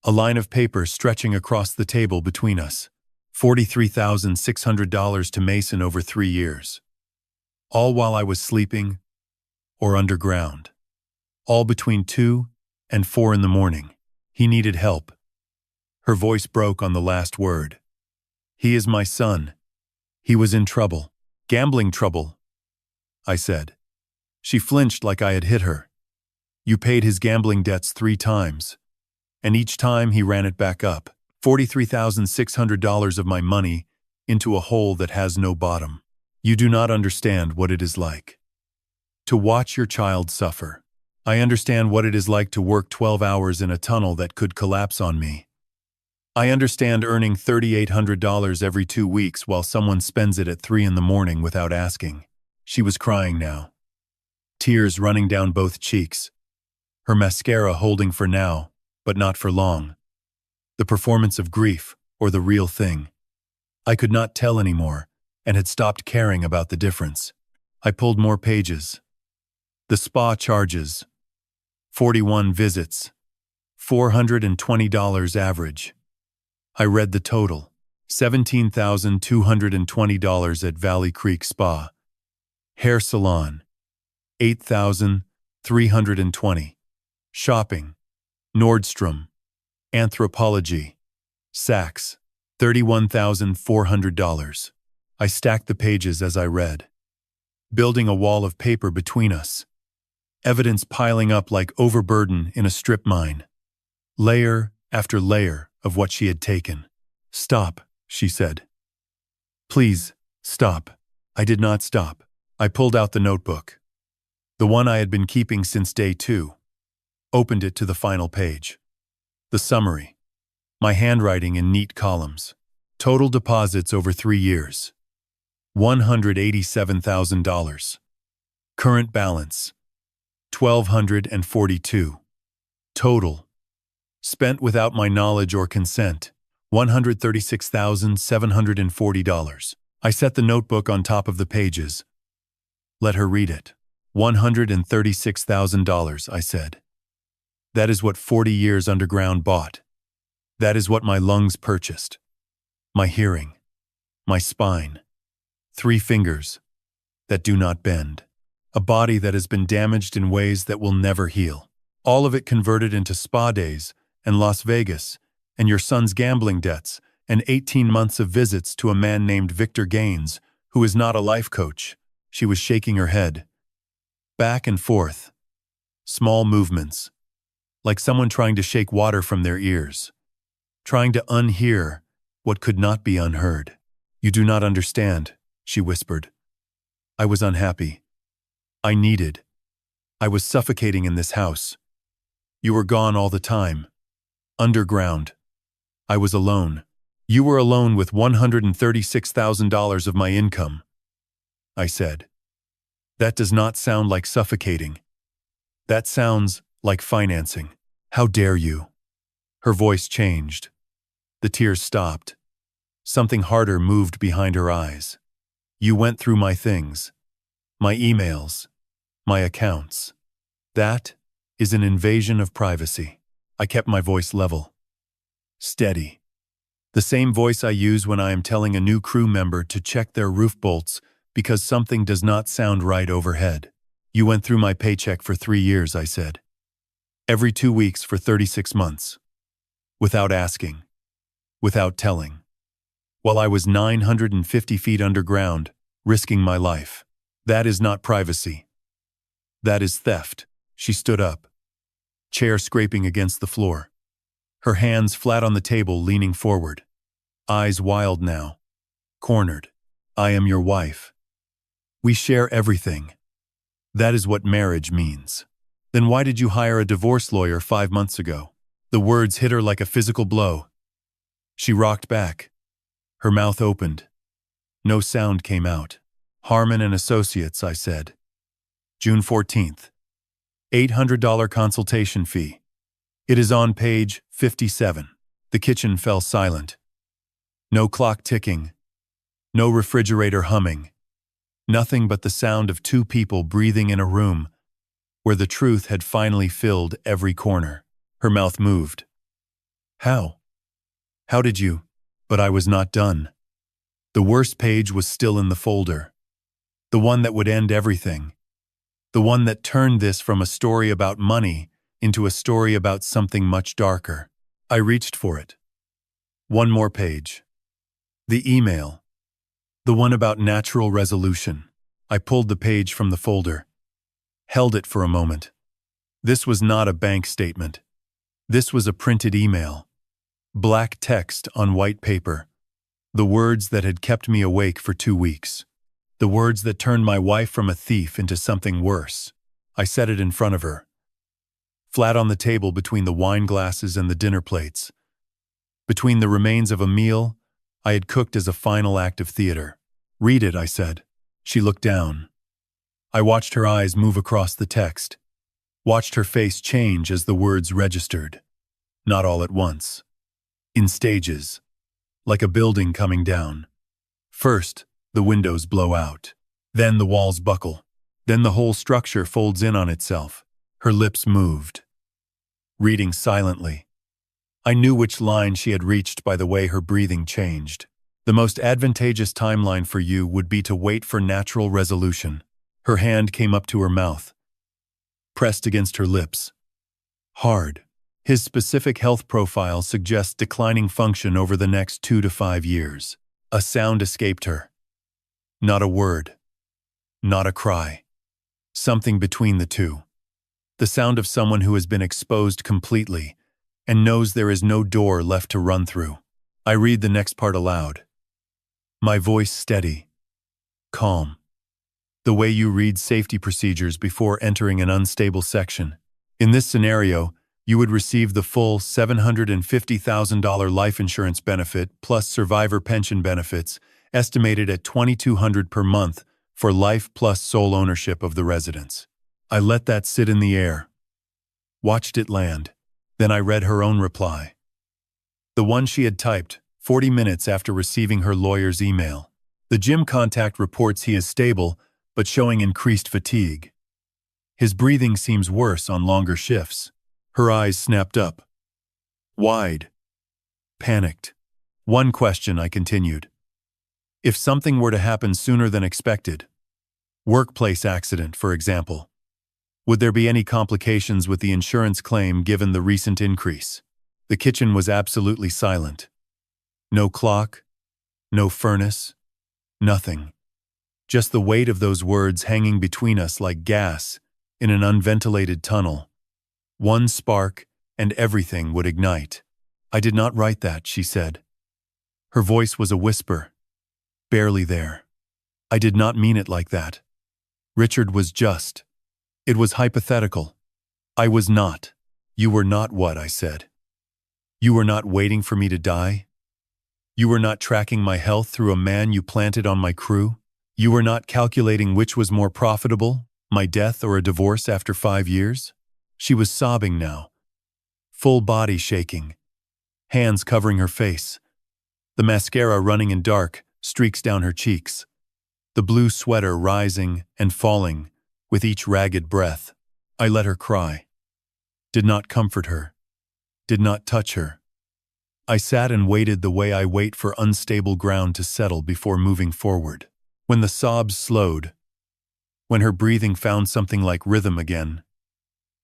A line of paper stretching across the table between us. $43,600 to Mason over 3 years. All while I was sleeping or underground. All between 2 and 4 in the morning. He needed help. Her voice broke on the last word. He is my son. He was in trouble. Gambling trouble, I said. She flinched like I had hit her. You paid his gambling debts 3 times. And each time he ran it back up. $43,600 of my money into a hole that has no bottom. You do not understand what it is like to watch your child suffer. I understand what it is like to work 12 hours in a tunnel that could collapse on me. I understand earning $3,800 every 2 weeks while someone spends it at 3 in the morning without asking. She was crying now. Tears running down both cheeks. Her mascara holding for now, but not for long. The performance of grief, or the real thing. I could not tell anymore, and had stopped caring about the difference. I pulled more pages. The spa charges. 41 visits. $420 average. I read the total. $17,220 at Valley Creek Spa. Hair salon. $8,320. Shopping. Nordstrom. Anthropology. Saks. $31,400. I stacked the pages as I read. Building a wall of paper between us. Evidence piling up like overburden in a strip mine. Layer after layer of what she had taken. Stop, she said. Please, stop. I did not stop. I pulled out the notebook. The one I had been keeping since day 2. Opened it to the final page. The summary. My handwriting in neat columns. Total deposits over 3 years. $187,000. Current balance. $1,242. Total. Spent without my knowledge or consent. $136,740. I set the notebook on top of the pages. Let her read it. $136,000, I said. That is what 40 years underground bought. That is what my lungs purchased. My hearing. My spine. 3 fingers that do not bend. A body that has been damaged in ways that will never heal. All of it converted into spa days and Las Vegas and your son's gambling debts and 18 months of visits to a man named Victor Gaines, who is not a life coach. She was shaking her head. Back and forth. Small movements. Like someone trying to shake water from their ears. Trying to unhear what could not be unheard. You do not understand, she whispered. I was unhappy. I was suffocating in this house. You were gone all the time. Underground. I was alone. You were alone with $136,000 of my income. I said. That does not sound like suffocating. That sounds like financing. How dare you? Her voice changed. The tears stopped. Something harder moved behind her eyes. You went through my things. My emails. My accounts. That is an invasion of privacy. I kept my voice level. Steady. The same voice I use when I am telling a new crew member to check their roof bolts because something does not sound right overhead. You went through my paycheck for 3 years, I said. Every 2 weeks for 36 months. Without asking. Without telling. While I was 950 feet underground, risking my life. That is not privacy. That is theft. She stood up. Chair scraping against the floor. Her hands flat on the table, leaning forward. Eyes wild now. Cornered. I am your wife. We share everything. That is what marriage means. Then why did you hire a divorce lawyer 5 months ago? The words hit her like a physical blow. She rocked back. Her mouth opened. No sound came out. Harmon and Associates, I said. June 14th. $800 consultation fee. It is on page 57. The kitchen fell silent. No clock ticking. No refrigerator humming. Nothing but the sound of 2 people breathing in a room where the truth had finally filled every corner. Her mouth moved. How? How did you? But I was not done. The worst page was still in the folder. The one that would end everything. The one that turned this from a story about money into a story about something much darker. I reached for it. One more page. The email. The one about natural resolution. I pulled the page from the folder. Held it for a moment. This was not a bank statement. This was a printed email. Black text on white paper. The words that had kept me awake for 2 weeks. The words that turned my wife from a thief into something worse. I set it in front of her. Flat on the table between the wine glasses and the dinner plates. Between the remains of a meal I had cooked as a final act of theater. Read it, I said. She looked down. I watched her eyes move across the text. Watched her face change as the words registered. Not all at once. In stages. Like a building coming down. First, the windows blow out. Then the walls buckle. Then the whole structure folds in on itself. Her lips moved. Reading silently. I knew which line she had reached by the way her breathing changed. The most advantageous timeline for you would be to wait for natural resolution. Her hand came up to her mouth. Pressed against her lips. Hard. His specific health profile suggests declining function over the next 2 to 5 years. A sound escaped her. Not a word. Not a cry. Something between the two. The sound of someone who has been exposed completely and knows there is no door left to run through. I read the next part aloud. My voice steady. Calm. The way you read safety procedures before entering an unstable section. In this scenario, you would receive the full $750,000 life insurance benefit plus survivor pension benefits, estimated at $2,200 per month for life plus sole ownership of the residence. I let that sit in the air. Watched it land. Then I read her own reply. The one she had typed 40 minutes after receiving her lawyer's email. The gym contact reports he is stable, but showing increased fatigue. His breathing seems worse on longer shifts. Her eyes snapped up. Wide. Panicked. One question, I continued. If something were to happen sooner than expected, workplace accident, for example, would there be any complications with the insurance claim given the recent increase? The kitchen was absolutely silent. No clock, no furnace, nothing. Just the weight of those words hanging between us like gas in an unventilated tunnel. One spark, and everything would ignite. I did not write that, she said. Her voice was a whisper. Barely there. I did not mean it like that. Richard was just. It was hypothetical. I was not. You were not what, I said. You were not waiting for me to die? You were not tracking my health through a man you planted on my crew? You were not calculating which was more profitable, my death or a divorce after 5 years? She was sobbing now. Full body shaking. Hands covering her face. The mascara running in dark streaks down her cheeks. The blue sweater rising and falling with each ragged breath. I let her cry. did not comfort her, did not touch her. I sat and waited the way I wait for unstable ground to settle before moving forward. When the sobs slowed, when her breathing found something like rhythm again,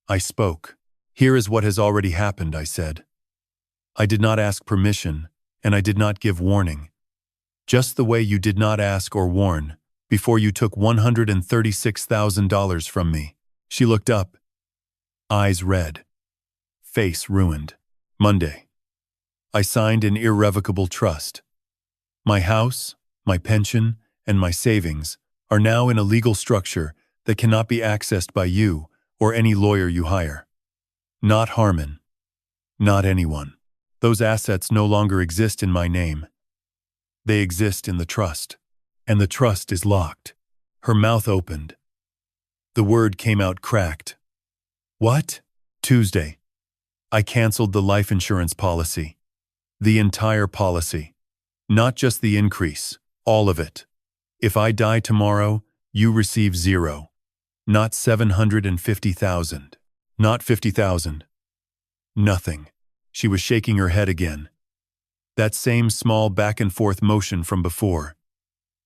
I spoke. Here is what has already happened, I said. I did not ask permission, and I did not give warning. Just the way you did not ask or warn before you took $136,000 from me. She looked up, eyes red, face ruined. Monday. I signed an irrevocable trust. My house, my pension, and my savings are now in a legal structure that cannot be accessed by you or any lawyer you hire. Not Harmon. Not anyone. Those assets no longer exist in my name. They exist in the trust. And the trust is locked. Her mouth opened. The word came out cracked. What? Tuesday. I canceled the life insurance policy. The entire policy. Not just the increase. All of it. If I die tomorrow, you receive $0. Not $750,000. Not $50,000. Nothing. She was shaking her head again. That same small back-and-forth motion from before.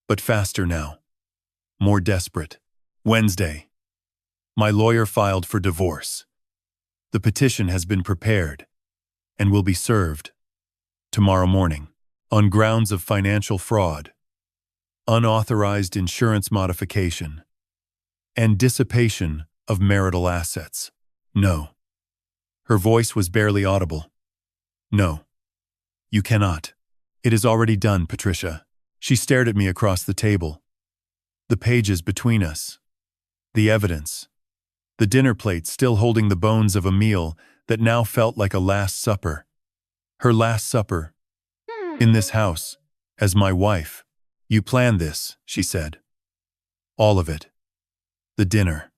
But faster now. More desperate. Wednesday. My lawyer filed for divorce. The petition has been prepared and will be served tomorrow morning on grounds of financial fraud, unauthorized insurance modification, and dissipation of marital assets. No. Her voice was barely audible. No. You cannot. It is already done, Patricia. She stared at me across the table. The pages between us. The evidence. The dinner plate still holding the bones of a meal that now felt like a Last Supper. Her last supper. In this house. As my wife. You planned this, she said. All of it. The dinner.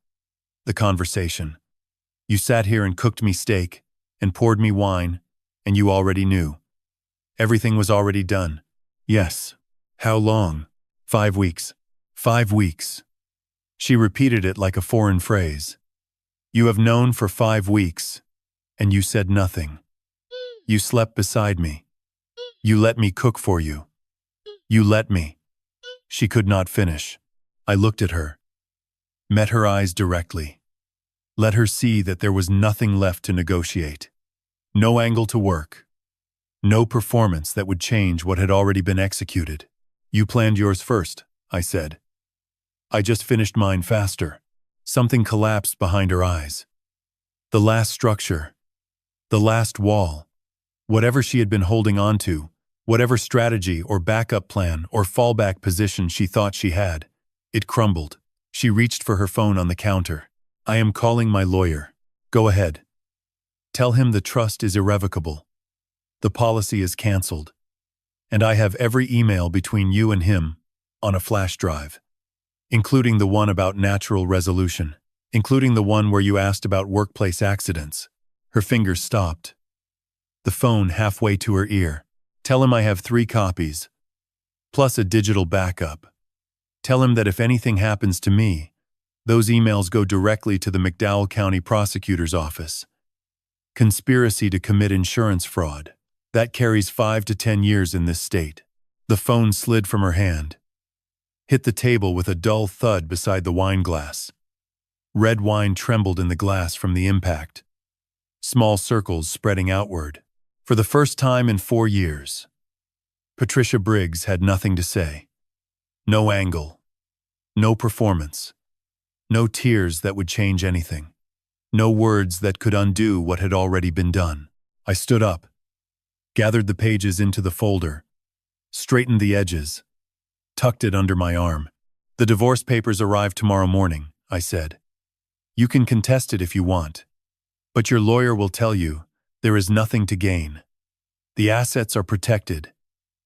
The conversation. You sat here and cooked me steak, and poured me wine, and you already knew. Everything was already done. Yes. How long? 5 weeks. 5 weeks. She repeated it like a foreign phrase. You have known for 5 weeks, and you said nothing. You slept beside me. You let me cook for you. You let me. She could not finish. I looked at her. Met her eyes directly. Let her see that there was nothing left to negotiate. No angle to work. No performance that would change what had already been executed. You planned yours first, I said. I just finished mine faster. Something collapsed behind her eyes. The last structure. The last wall. Whatever she had been holding on to, whatever strategy or backup plan or fallback position she thought she had, it crumbled. She reached for her phone on the counter. I am calling my lawyer. Go ahead. Tell him the trust is irrevocable. The policy is canceled. And I have every email between you and him on a flash drive, including the one about natural resolution, including the one where you asked about workplace accidents. Her fingers stopped. The phone halfway to her ear. Tell him I have 3 copies, plus a digital backup. Tell him that if anything happens to me, those emails go directly to the McDowell County Prosecutor's Office. Conspiracy to commit insurance fraud. That carries 5 to 10 years in this state. The phone slid from her hand. Hit the table with a dull thud beside the wine glass. Red wine trembled in the glass from the impact. Small circles spreading outward. For the first time in 4 years, Patricia Briggs had nothing to say. No angle. No performance. No tears that would change anything. No words that could undo what had already been done. I stood up, gathered the pages into the folder, straightened the edges, tucked it under my arm. The divorce papers arrive tomorrow morning, I said. You can contest it if you want, but your lawyer will tell you there is nothing to gain. The assets are protected,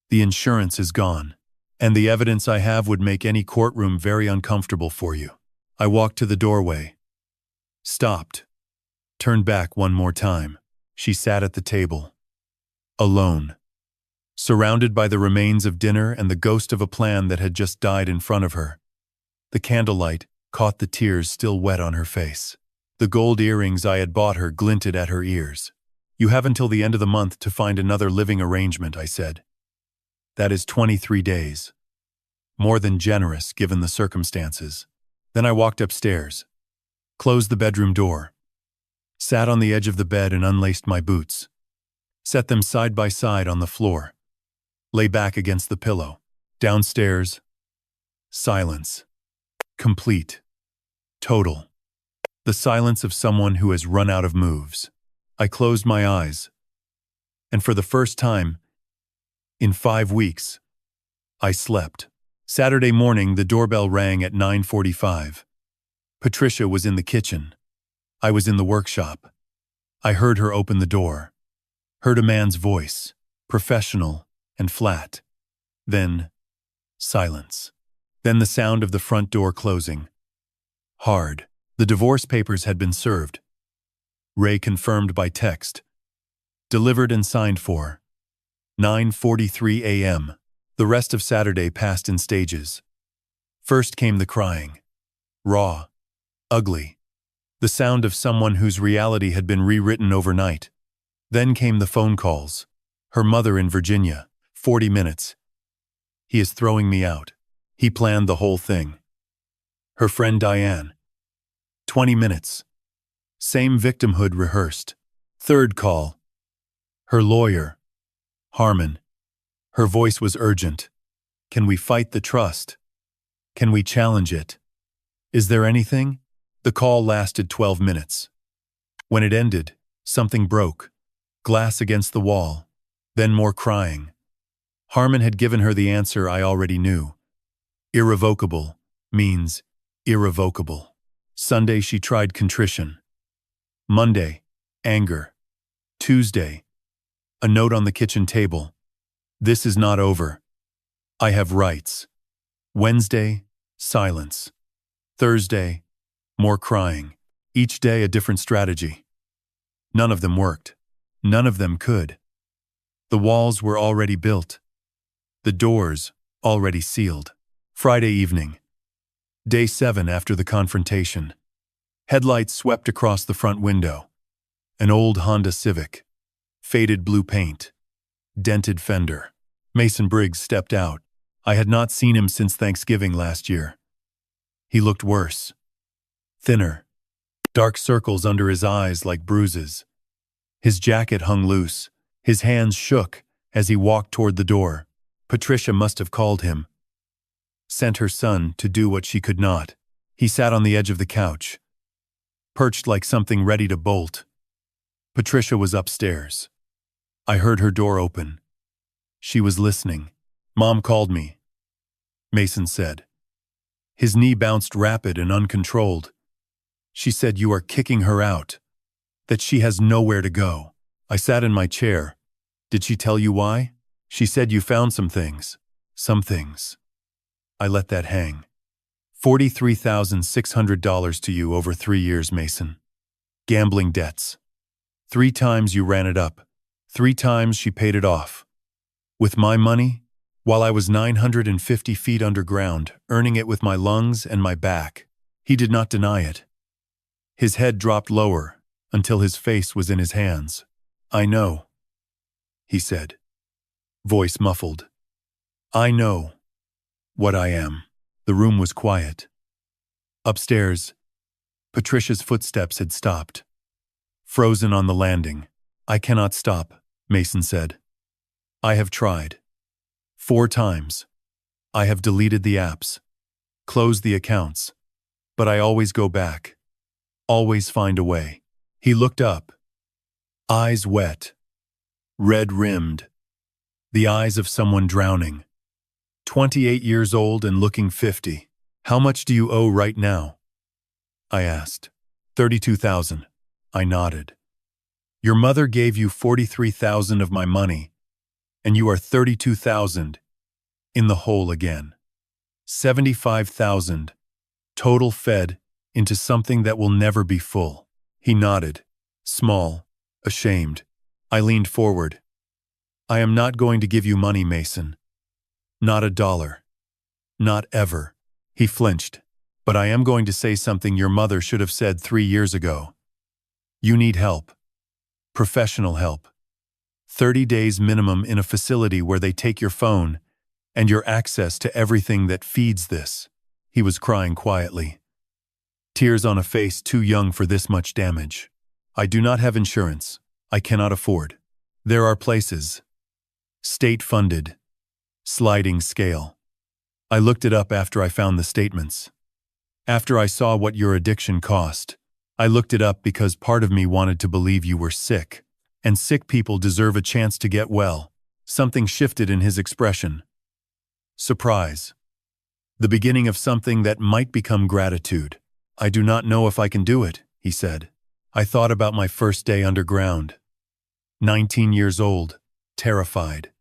the insurance is gone, and the evidence I have would make any courtroom very uncomfortable for you. I walked to the doorway, stopped, turned back one more time. She sat at the table, alone, surrounded by the remains of dinner and the ghost of a plan that had just died in front of her. The candlelight caught the tears still wet on her face. The gold earrings I had bought her glinted at her ears. "You have until the end of the month to find another living arrangement," I said. "That is 23 days. More than generous, given the circumstances." Then I walked upstairs, closed the bedroom door, sat on the edge of the bed and unlaced my boots, set them side by side on the floor, lay back against the pillow. Downstairs, silence. Complete. Total. The silence of someone who has run out of moves. I closed my eyes, and for the first time in 5 weeks, I slept. Saturday morning, the doorbell rang at 9:45. Patricia was in the kitchen. I was in the workshop. I heard her open the door, heard a man's voice, professional and flat. Then, silence. Then the sound of the front door closing. Hard. The divorce papers had been served. Ray confirmed by text. Delivered and signed for 9:43 a.m. The rest of Saturday passed in stages. First came the crying. Raw. Ugly. The sound of someone whose reality had been rewritten overnight. Then came the phone calls. Her mother in Virginia. 40 minutes. "He is throwing me out. He planned the whole thing." Her friend Diane. 20 minutes. Same victimhood rehearsed. Third call. Her lawyer. Harmon. Her voice was urgent. "Can we fight the trust? Can we challenge it? Is there anything?" The call lasted 12 minutes. When it ended, something broke. Glass against the wall. Then more crying. Harmon had given her the answer I already knew. Irrevocable means irrevocable. Sunday she tried contrition. Monday, anger. Tuesday, a note on the kitchen table. "This is not over. I have rights." Wednesday, silence. Thursday, more crying. Each day a different strategy. None of them worked. None of them could. The walls were already built. The doors already sealed. Friday evening. Day 7 after the confrontation. Headlights swept across the front window. An old Honda Civic. Faded blue paint. Dented fender. Mason Briggs stepped out. I had not seen him since Thanksgiving last year. He looked worse. Thinner. Dark circles under his eyes like bruises. His jacket hung loose. His hands shook as he walked toward the door. Patricia must have called him. Sent her son to do what she could not. He sat on the edge of the couch, perched like something ready to bolt. Patricia was upstairs. I heard her door open. She was listening. "Mom called me," Mason said. His knee bounced rapid and uncontrolled. "She said you are kicking her out, that she has nowhere to go." I sat in my chair. "Did she tell you why?" "She said you found some things." "Some things." I let that hang. $43,600 to you over 3 years, Mason. Gambling debts. 3 times you ran it up. 3 times she paid it off. With my money, while I was 950 feet underground, earning it with my lungs and my back. He did not deny it. His head dropped lower until his face was in his hands. "I know," he said, voice muffled. "I know what I am." The room was quiet. Upstairs, Patricia's footsteps had stopped. Frozen on the landing. "I cannot stop," Mason said. "I have tried. 4 times. I have deleted the apps, closed the accounts, but I always go back. Always find a way." He looked up. Eyes wet. Red-rimmed. The eyes of someone drowning. 28 years old and looking 50. "How much do you owe right now?" I asked. 32,000. I nodded. "Your mother gave you 43,000 of my money, and you are 32,000 in the hole again. 75,000 total fed into something that will never be full." He nodded, small, ashamed. I leaned forward. "I am not going to give you money, Mason. Not $1. Not ever." He flinched. But I am going to say something your mother should have said 3 years ago. You need help. Professional help. 30 days minimum in a facility where they take your phone and your access to everything that feeds this." He was crying quietly, tears on a face too young for this much damage. "I do not have insurance. I cannot afford. There are places. State-funded. Sliding scale. I looked it up after I found the statements. After I saw what your addiction cost, I looked it up because part of me wanted to believe you were sick, and sick people deserve a chance to get well." Something shifted in his expression. Surprise. The beginning of something that might become gratitude. "I do not know if I can do it," he said. I thought about my first day underground. 19 years old, terrified.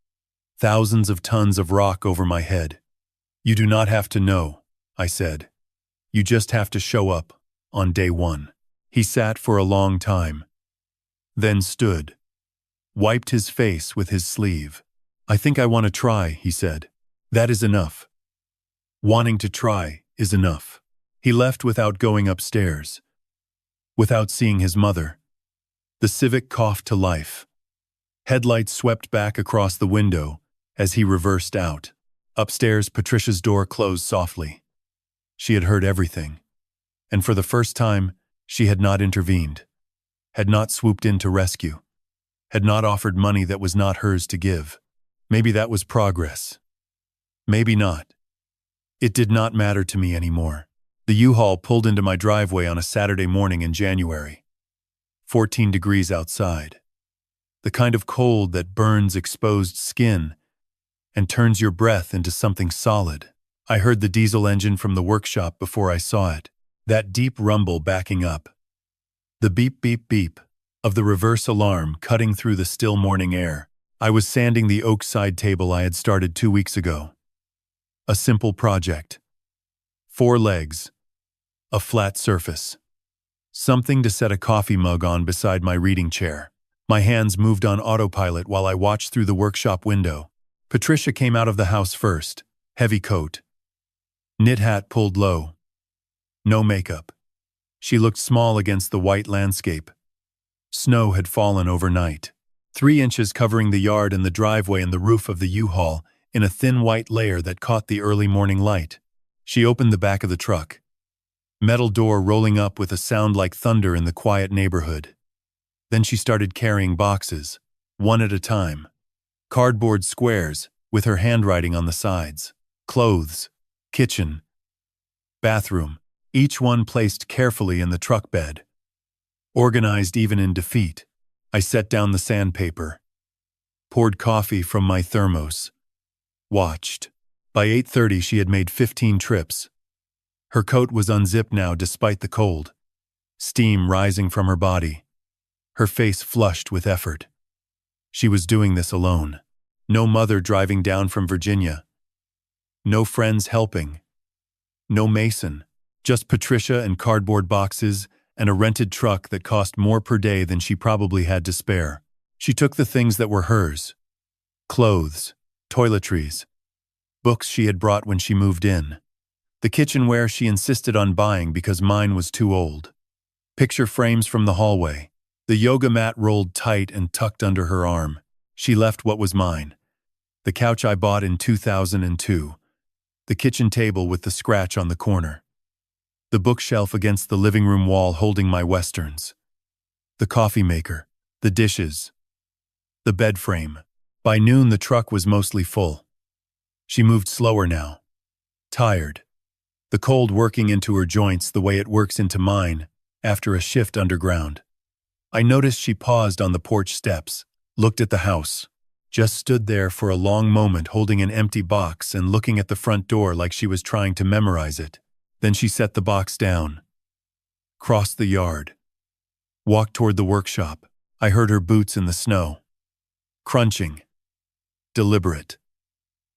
Thousands of tons of rock over my head. "You do not have to know," I said. "You just have to show up on day one." He sat for a long time, then stood, wiped his face with his sleeve. "I think I want to try," he said. "That is enough. Wanting to try is enough." He left without going upstairs, without seeing his mother. The Civic coughed to life. Headlights swept back across the window as he reversed out. Upstairs, Patricia's door closed softly. She had heard everything, and for the first time, she had not intervened, had not swooped in to rescue, had not offered money that was not hers to give. Maybe that was progress. Maybe not. It did not matter to me anymore. The U-Haul pulled into my driveway on a Saturday morning in January. 14 degrees outside. The kind of cold that burns exposed skin and turns your breath into something solid. I heard the diesel engine from the workshop before I saw it, that deep rumble backing up. The beep beep beep of the reverse alarm cutting through the still morning air. I was sanding the oak side table I had started 2 weeks ago. A simple project. 4 legs. A flat surface. Something to set a coffee mug on beside my reading chair. My hands moved on autopilot while I watched through the workshop window. Patricia came out of the house first. Heavy coat. Knit hat pulled low. No makeup. She looked small against the white landscape. Snow had fallen overnight. 3 inches covering the yard and the driveway and the roof of the U-Haul in a thin white layer that caught the early morning light. She opened the back of the truck. Metal door rolling up with a sound like thunder in the quiet neighborhood. Then she started carrying boxes, one at a time. Cardboard squares, with her handwriting on the sides. Clothes, kitchen, bathroom, each one placed carefully in the truck bed. Organized even in defeat. I set down the sandpaper. Poured coffee from my thermos. Watched. By 8:30 she had made 15 trips. Her coat was unzipped now despite the cold. Steam rising from her body. Her face flushed with effort. She was doing this alone. No mother driving down from Virginia. No friends helping. No mason. Just Patricia and cardboard boxes and a rented truck that cost more per day than she probably had to spare. She took the things that were hers. Clothes, toiletries, books she had brought when she moved in. The kitchenware she insisted on buying because mine was too old. Picture frames from the hallway. The yoga mat rolled tight and tucked under her arm. She left what was mine. The couch I bought in 2002. The kitchen table with the scratch on the corner. The bookshelf against the living room wall holding my westerns. The coffee maker. The dishes. The bed frame. By noon the truck was mostly full. She moved slower now. Tired. The cold working into her joints the way it works into mine after a shift underground. I noticed she paused on the porch steps, looked at the house, just stood there for a long moment holding an empty box and looking at the front door like she was trying to memorize it. Then she set the box down, crossed the yard, walked toward the workshop. I heard her boots in the snow. Crunching. Deliberate.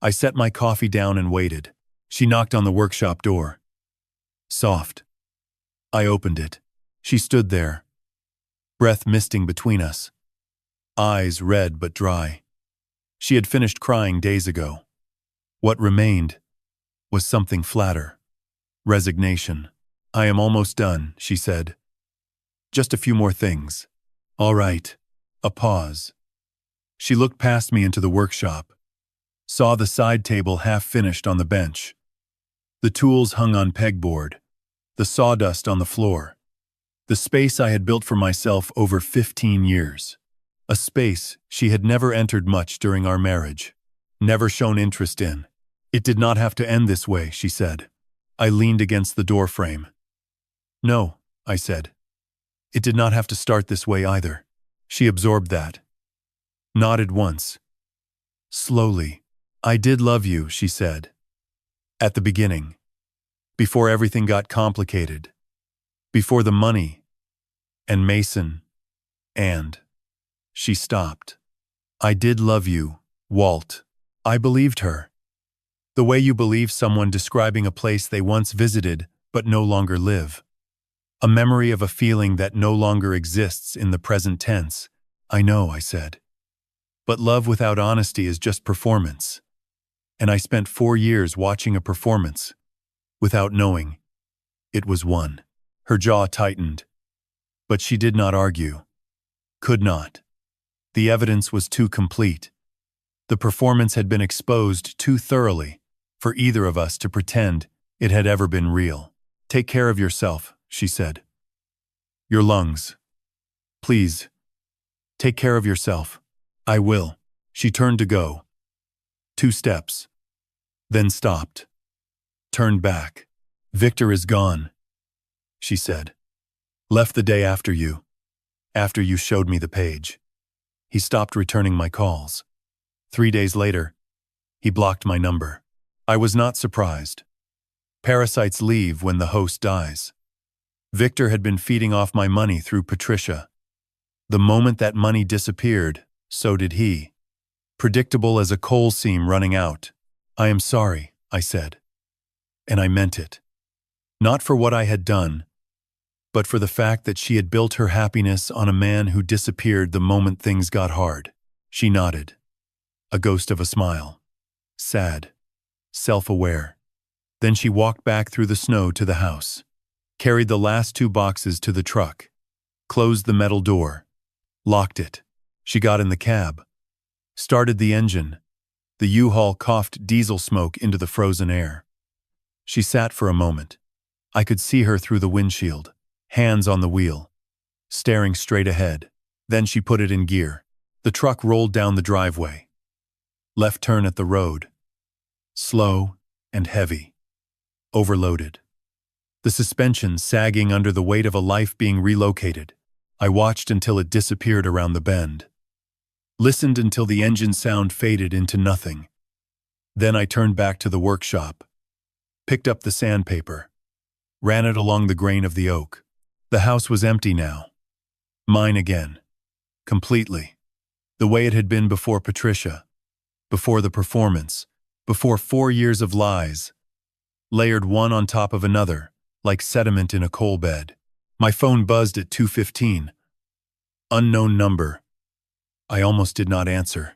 I set my coffee down and waited. She knocked on the workshop door. Soft. I opened it. She stood there, breath misting between us. Eyes red but dry. She had finished crying days ago. What remained was something flatter. Resignation. I am almost done, she said. Just a few more things. All right. A pause. She looked past me into the workshop, saw the side table half finished on the bench, the tools hung on pegboard, the sawdust on the floor, the space I had built for myself over 15 years. A space she had never entered much during our marriage, never shown interest in. It did not have to end this way, she said. I leaned against the door frame. No, I said. It did not have to start this way either. She absorbed that. Nodded once. Slowly. I did love you, she said. At the beginning. Before everything got complicated. Before the money. And Mason. And. She stopped. I did love you, Walt. I believed her. The way you believe someone describing a place they once visited but no longer live. A memory of a feeling that no longer exists in the present tense. I know, I said. But love without honesty is just performance. And I spent 4 years watching a performance, without knowing. It was one. Her jaw tightened. But she did not argue. Could not. The evidence was too complete. The performance had been exposed too thoroughly for either of us to pretend it had ever been real. Take care of yourself, she said. Your lungs. Please. Take care of yourself. I will. She turned to go. 2 steps. Then stopped. Turned back. Victor is gone, she said. Left the day after you. After you showed me the page. He stopped returning my calls. 3 days later, he blocked my number. I was not surprised. Parasites leave when the host dies. Victor had been feeding off my money through Patricia. The moment that money disappeared, so did he. Predictable as a coal seam running out. I am sorry, I said. And I meant it. Not for what I had done, but for the fact that she had built her happiness on a man who disappeared the moment things got hard. She nodded. A ghost of a smile. Sad. Self-aware. Then she walked back through the snow to the house. Carried the last 2 boxes to the truck. Closed the metal door. Locked it. She got in the cab. Started the engine. The U-Haul coughed diesel smoke into the frozen air. She sat for a moment. I could see her through the windshield, hands on the wheel, staring straight ahead. Then she put it in gear. The truck rolled down the driveway. Left turn at the road. Slow and heavy. Overloaded. The suspension sagging under the weight of a life being relocated. I watched until it disappeared around the bend. Listened until the engine sound faded into nothing. Then I turned back to the workshop. Picked up the sandpaper. Ran it along the grain of the oak. The house was empty now. Mine again. Completely. The way it had been before Patricia. Before the performance. Before 4 years of lies. Layered one on top of another, like sediment in a coal bed. My phone buzzed at 2:15. Unknown number. I almost did not answer.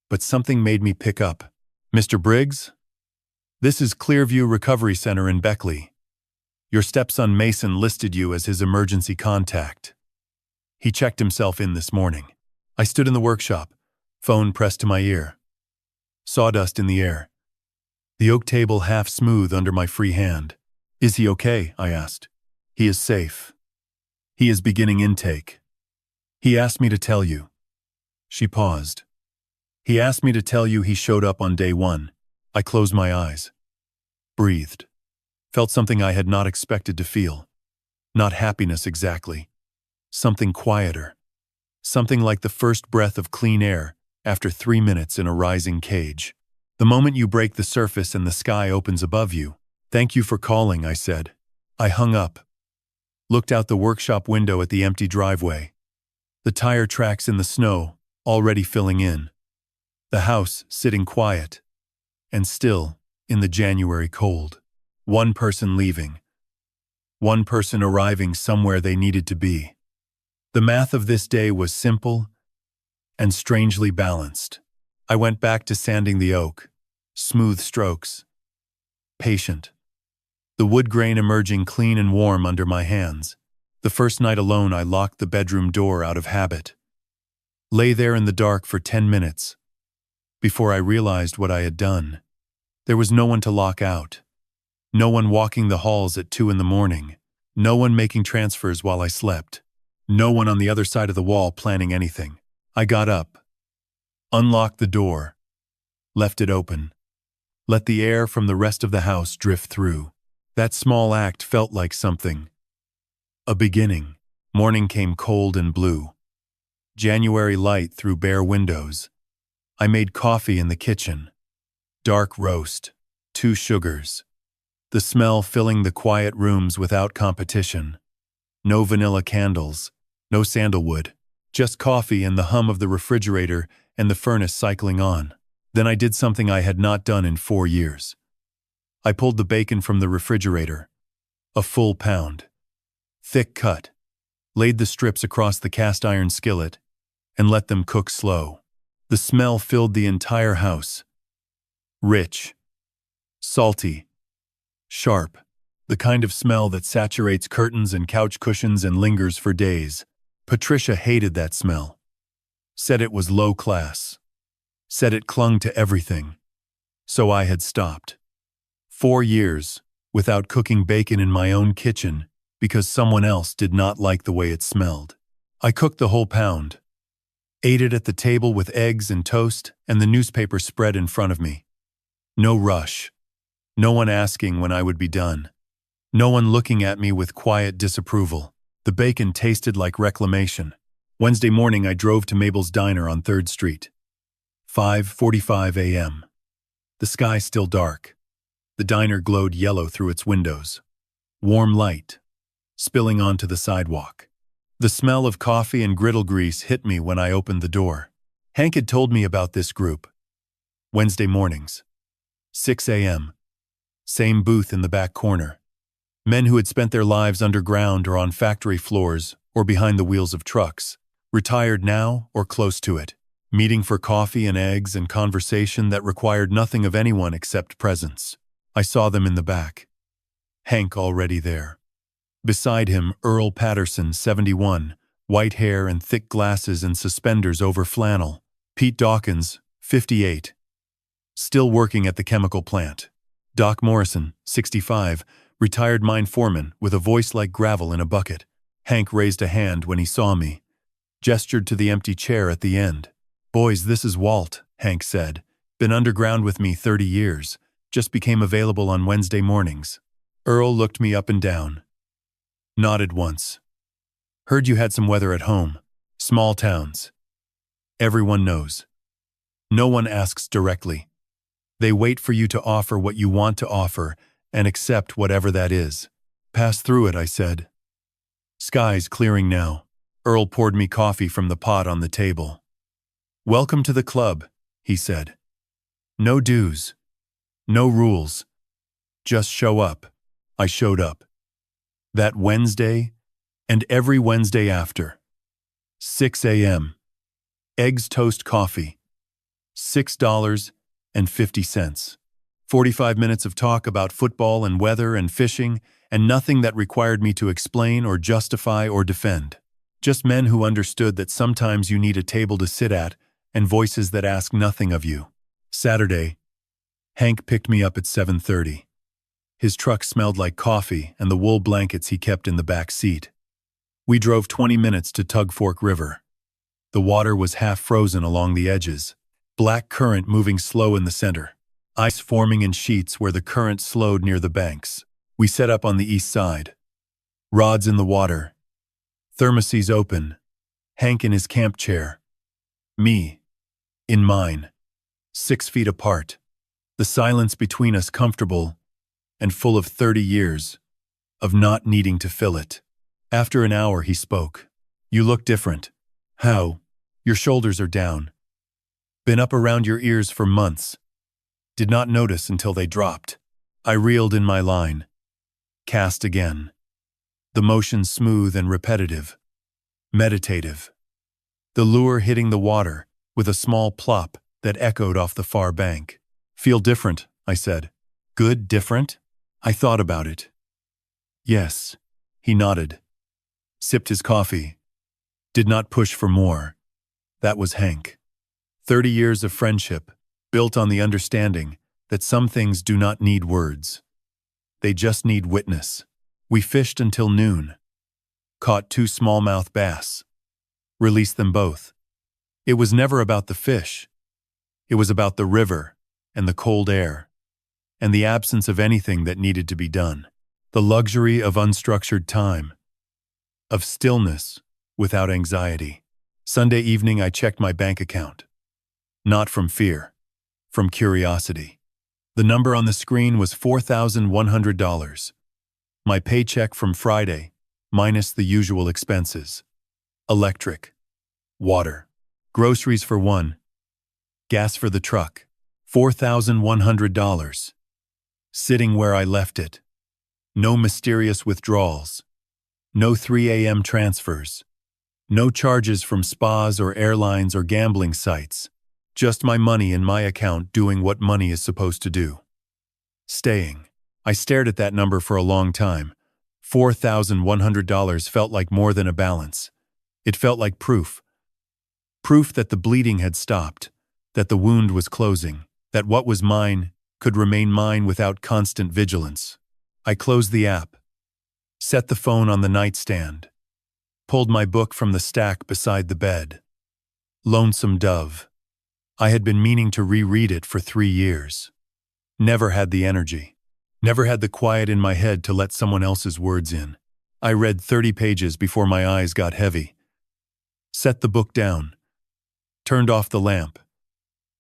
But something made me pick up. Mr. Briggs? This is Clearview Recovery Center in Beckley. Your stepson Mason listed you as his emergency contact. He checked himself in this morning. I stood in the workshop, phone pressed to my ear. Sawdust in the air. The oak table half smooth under my free hand. Is he okay? I asked. He is safe. He is beginning intake. He asked me to tell you. She paused. He asked me to tell you he showed up on day 1. I closed my eyes. Breathed. Felt something I had not expected to feel. Not happiness exactly. Something quieter. Something like the first breath of clean air after 3 minutes in a rising cage. The moment you break the surface and the sky opens above you. Thank you for calling, I said. I hung up. Looked out the workshop window at the empty driveway. The tire tracks in the snow, already filling in. The house sitting quiet and still in the January cold. One person leaving. One person arriving somewhere they needed to be. The math of this day was simple and strangely balanced. I went back to sanding the oak. Smooth strokes. Patient. the wood grain emerging clean and warm under my hands. The first night alone, I locked the bedroom door out of habit. Lay there in the dark for 10 minutes before I realized what I had done. There was no one to lock out. No one walking the halls at 2 in the morning. No one making transfers while I slept. No one on the other side of the wall planning anything. I got up, unlocked the door, left it open, let the air from the rest of the house drift through. That small act felt like something. A beginning. Morning came cold and blue. January light through bare windows. I made coffee in the kitchen. Dark roast, 2 sugars. The smell filling the quiet rooms without competition. No vanilla candles, no sandalwood, just coffee and the hum of the refrigerator and the furnace cycling on. Then I did something I had not done in 4 years. I pulled the bacon from the refrigerator. A full pound. Thick cut. Laid the strips across the cast iron skillet and let them cook slow. The smell filled the entire house. Rich. Salty. Sharp. The kind of smell that saturates curtains and couch cushions and lingers for days. Patricia hated that smell. Said it was low class. Said it clung to everything. So I had stopped. 4 years without cooking bacon in my own kitchen because someone else did not like the way it smelled. I cooked the whole pound. Ate it at the table with eggs and toast and the newspaper spread in front of me. No rush. No one asking when I would be done. No one looking at me with quiet disapproval. The bacon tasted like reclamation. Wednesday morning I drove to Mabel's Diner on 3rd Street. 5:45 a.m. The sky still dark. The diner glowed yellow through its windows. Warm light, spilling onto the sidewalk. The smell of coffee and griddle grease hit me when I opened the door. Hank had told me about this group. Wednesday mornings. 6 a.m. Same booth in the back corner. Men who had spent their lives underground or on factory floors or behind the wheels of trucks. Retired now or close to it. Meeting for coffee and eggs and conversation that required nothing of anyone except presence. I saw them in the back. Hank already there. Beside him, Earl Patterson, 71, white hair and thick glasses and suspenders over flannel. Pete Dawkins, 58, still working at the chemical plant. Doc Morrison, 65, retired mine foreman with a voice like gravel in a bucket. Hank raised a hand when he saw me, gestured to the empty chair at the end. "Boys, this is Walt," Hank said. "Been underground with me 30 years. Just became available on Wednesday mornings." Earl looked me up and down. Nodded once. "Heard you had some weather at home. Small towns. Everyone knows. No one asks directly. They wait for you to offer what you want to offer and accept whatever that is." "Pass through it," I said. Sky's clearing now. Earl poured me coffee from the pot on the table. "Welcome to the club," he said. "No dues. No rules. Just show up." I showed up. That Wednesday and every Wednesday after. 6 a.m. Eggs toast coffee. $6.50. 45 minutes of talk about football and weather and fishing, and nothing that required me to explain or justify or defend. Just men who understood that sometimes you need a table to sit at and voices that ask nothing of you. Saturday, Hank picked me up at 7:30. His truck smelled like coffee and the wool blankets he kept in the back seat. We drove 20 minutes to Tug Fork River. The water was half frozen along the edges, black current moving slow in the center, ice forming in sheets where the current slowed near the banks. We set up on the east side. Rods in the water. Thermoses open. Hank in his camp chair. Me. In mine. 6 feet apart. The silence between us comfortable and full of 30 years of not needing to fill it. After an hour, he spoke. "You look different." "How?" "Your shoulders are down. Been up around your ears for months. Did not notice until they dropped." I reeled in my line. Cast again. The motion smooth and repetitive. Meditative. The lure hitting the water with a small plop that echoed off the far bank. "Feel different," I said. "Good different?" I thought about it. Yes. He nodded, sipped his coffee, did not push for more. That was Hank. 30 years of friendship, built on the understanding that some things do not need words. They just need witness. We fished until noon, caught 2 smallmouth bass, released them both. It was never about the fish. It was about the river and the cold air and the absence of anything that needed to be done. The luxury of unstructured time, of stillness without anxiety. Sunday evening I checked my bank account. Not from fear, from curiosity. The number on the screen was $4,100. My paycheck from Friday, minus the usual expenses. Electric, water, groceries for one, gas for the truck. $4,100. Sitting where I left it. No mysterious withdrawals. No 3 a.m. transfers. No charges from spas or airlines or gambling sites. Just my money in my account doing what money is supposed to do. Staying. I stared at that number for a long time. $4,100 felt like more than a balance. It felt like proof. Proof that the bleeding had stopped, that the wound was closing, that what was mine could remain mine without constant vigilance. I closed the app, set the phone on the nightstand, pulled my book from the stack beside the bed. Lonesome Dove. I had been meaning to reread it for 3 years. Never had the energy. Never had the quiet in my head to let someone else's words in. I read 30 pages before my eyes got heavy. Set the book down. Turned off the lamp.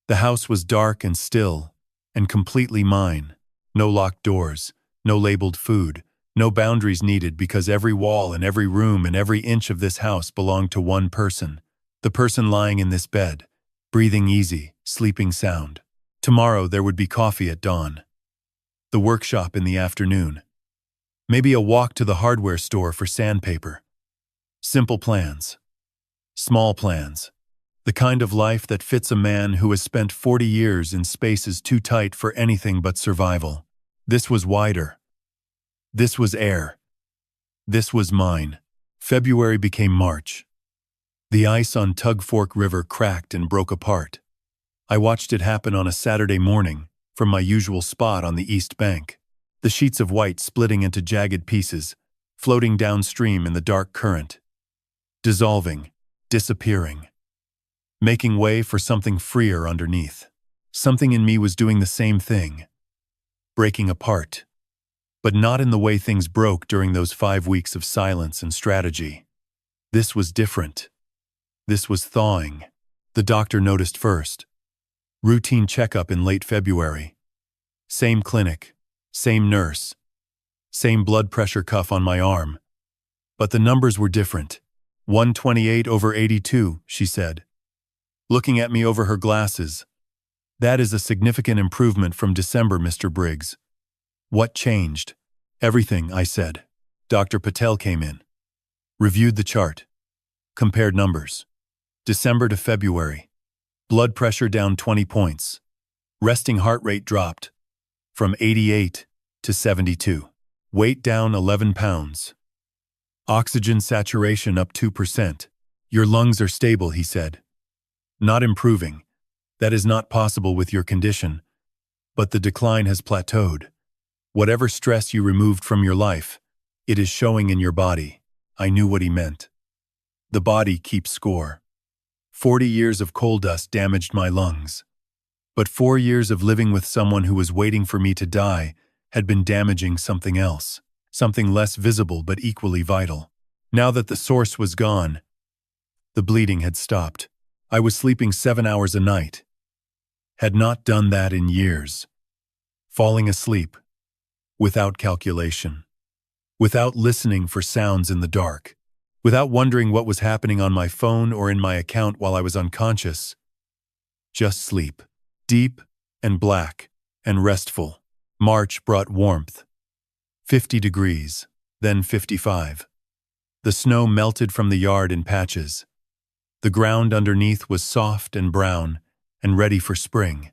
The house was dark and still, and completely mine. No locked doors, no labeled food, no boundaries needed because every wall and every room and every inch of this house belonged to one person. The person lying in this bed, breathing easy, sleeping sound. Tomorrow there would be coffee at dawn. The workshop in the afternoon. Maybe a walk to the hardware store for sandpaper. Simple plans. Small plans. The kind of life that fits a man who has spent 40 years in spaces too tight for anything but survival. This was wider. This was air. This was mine. February became March. The ice on Tug Fork River cracked and broke apart. I watched it happen on a Saturday morning from my usual spot on the east bank. The sheets of white splitting into jagged pieces, floating downstream in the dark current. Dissolving, disappearing. Making way for something freer underneath. Something in me was doing the same thing. Breaking apart. But not in the way things broke during those 5 weeks of silence and strategy. This was different. This was thawing. The doctor noticed first. Routine checkup in late February. Same clinic, same nurse, same blood pressure cuff on my arm. But the numbers were different. 128/82, she said, looking at me over her glasses. That is a significant improvement from December, Mr. Briggs. What changed? Everything, I said. Dr. Patel came in. Reviewed the chart. Compared numbers. December to February. Blood pressure down 20 points. Resting heart rate dropped from 88 to 72. Weight down 11 pounds. Oxygen saturation up 2%. Your lungs are stable, he said. Not improving. That is not possible with your condition. But the decline has plateaued. Whatever stress you removed from your life, it is showing in your body. I knew what he meant. The body keeps score. 40 years of coal dust damaged my lungs. But 4 years of living with someone who was waiting for me to die had been damaging something else, something less visible but equally vital. Now that the source was gone, the bleeding had stopped. I was sleeping 7 hours a night. Had not done that in years. Falling asleep, without calculation, without listening for sounds in the dark, without wondering what was happening on my phone or in my account while I was unconscious. Just sleep, deep and black and restful. March brought warmth. 50 degrees, then 55. The snow melted from the yard in patches. The ground underneath was soft and brown and ready for spring.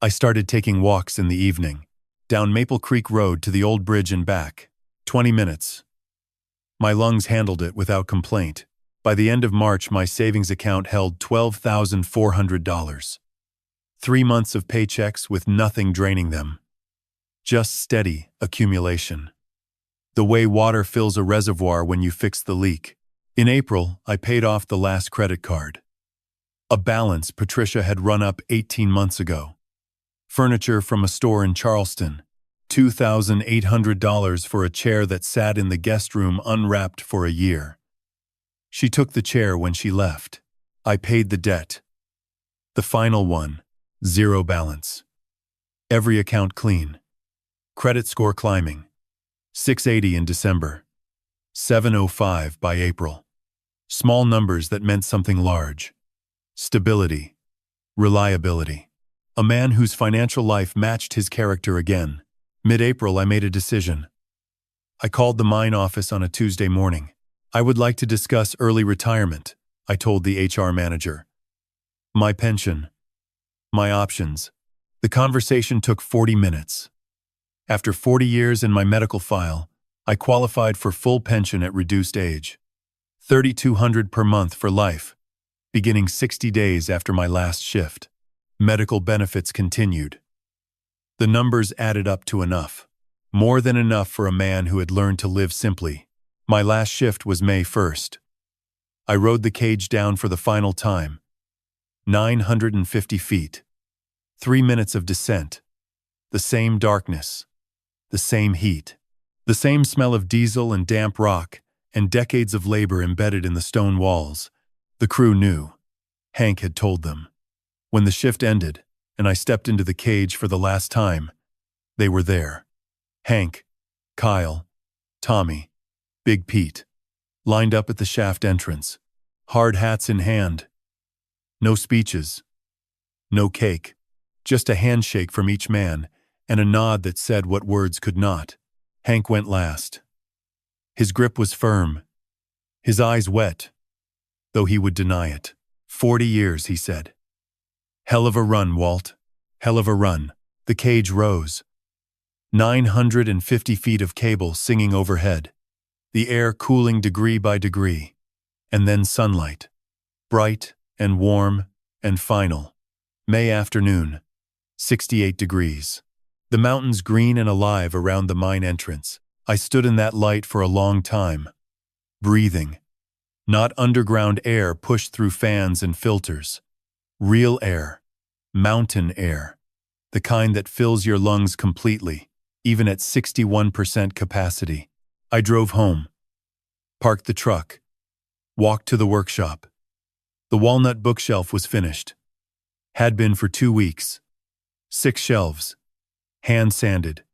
I started taking walks in the evening. down Maple Creek Road to the old bridge and back. 20 minutes. My lungs handled it without complaint. By the end of March, my savings account held $12,400. 3 months of paychecks with nothing draining them. Just steady accumulation. The way water fills a reservoir when you fix the leak. In April, I paid off the last credit card. A balance Patricia had run up 18 months ago. Furniture from a store in Charleston. $2,800 for a chair that sat in the guest room unwrapped for a year. She took the chair when she left. I paid the debt. The final one, zero balance. Every account clean. Credit score climbing. 680 in December. 705 by April. Small numbers that meant something large. Stability. Reliability. A man whose financial life matched his character again. Mid-April, I made a decision. I called the mine office on a Tuesday morning. I would like to discuss early retirement, I told the HR manager. My pension. My options. The conversation took 40 minutes. After 40 years in my medical file, I qualified for full pension at reduced age. $3,200 per month for life, beginning 60 days after my last shift. Medical benefits continued. The numbers added up to enough. More than enough for a man who had learned to live simply. My last shift was May 1st. I rode the cage down for the final time. 950 feet. 3 minutes of descent. The same darkness. The same heat. The same smell of diesel and damp rock, and decades of labor embedded in the stone walls. The crew knew. Hank had told them. When the shift ended, and I stepped into the cage for the last time, they were there. Hank, Kyle, Tommy, Big Pete, lined up at the shaft entrance, hard hats in hand. No speeches, no cake, just a handshake from each man and a nod that said what words could not. Hank went last. His grip was firm, his eyes wet, though he would deny it. 40 years, he said. Hell of a run, Walt. Hell of a run. The cage rose. 950 feet of cable singing overhead. The air cooling degree by degree. And then sunlight. Bright and warm and final. May afternoon. 68 degrees. The mountains green and alive around the mine entrance. I stood in that light for a long time. Breathing. Not underground air pushed through fans and filters. Real air. Mountain air. The kind that fills your lungs completely, even at 61% capacity. I drove home. Parked the truck. Walked to the workshop. The walnut bookshelf was finished. Had been for 2 weeks. 6 shelves. Hand sanded.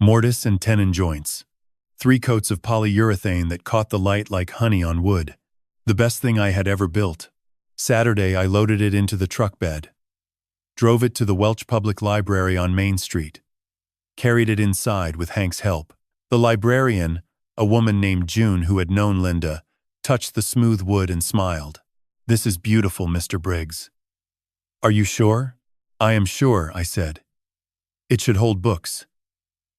Mortise and tenon joints. 3 coats of polyurethane that caught the light like honey on wood. The best thing I had ever built. Saturday, I loaded it into the truck bed. Drove it to the Welch Public Library on Main Street. Carried it inside with Hank's help. The librarian, a woman named June who had known Linda, touched the smooth wood and smiled. "This is beautiful, Mr. Briggs." "Are you sure?" "I am sure," I said. "It should hold books."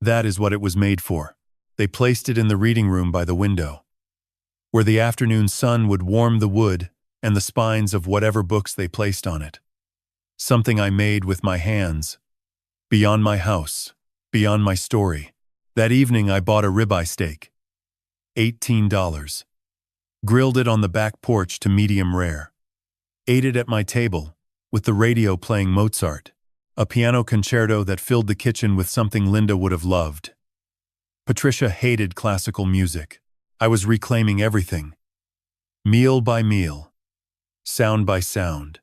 That is what it was made for. They placed it in the reading room by the window, where the afternoon sun would warm the wood and the spines of whatever books they placed on it. Something I made with my hands. Beyond my house, beyond my story. That evening I bought a ribeye steak. $18. Grilled it on the back porch to medium rare. Ate it at my table, with the radio playing Mozart, a piano concerto that filled the kitchen with something Linda would have loved. Patricia hated classical music. I was reclaiming everything. Meal by meal. Sound by sound.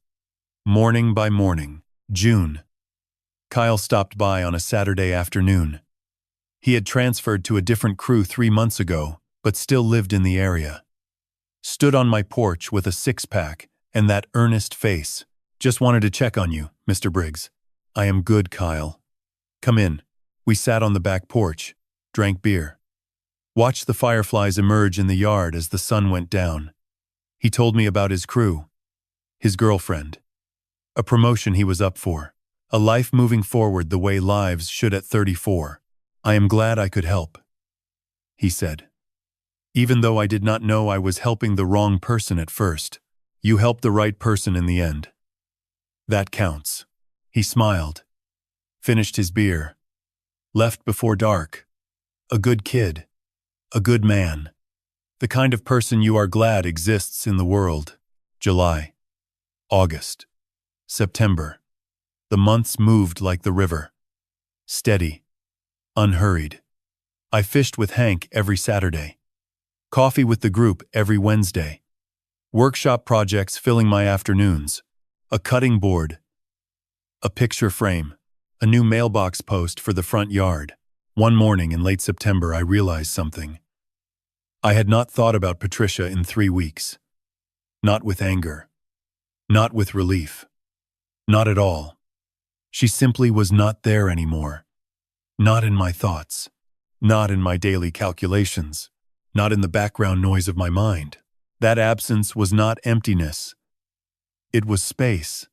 Morning by morning. June. Kyle stopped by on a Saturday afternoon. He had transferred to a different crew 3 months ago, but still lived in the area. Stood on my porch with a 6-pack and that earnest face. "Just wanted to check on you, Mr. Briggs." "I am good, Kyle." "Come in." We sat on the back porch, drank beer. Watched the fireflies emerge in the yard as the sun went down. He told me about his crew. His girlfriend. A promotion he was up for. A life moving forward the way lives should at 34. I am glad I could help, he said. Even though I did not know I was helping the wrong person at first, you helped the right person in the end. That counts. He smiled, finished his beer, left before dark. A good kid, a good man, the kind of person you are glad exists in the world. July, August, September. The months moved like the river. Steady, unhurried. I fished with Hank every Saturday. Coffee with the group every Wednesday. Workshop projects filling my afternoons. A cutting board. A picture frame. A new mailbox post for the front yard. One morning in late September, I realized something. I had not thought about Patricia in 3 weeks. Not with anger. Not with relief. Not at all. She simply was not there anymore. Not in my thoughts. Not in my daily calculations. Not in the background noise of my mind. That absence was not emptiness. It was space.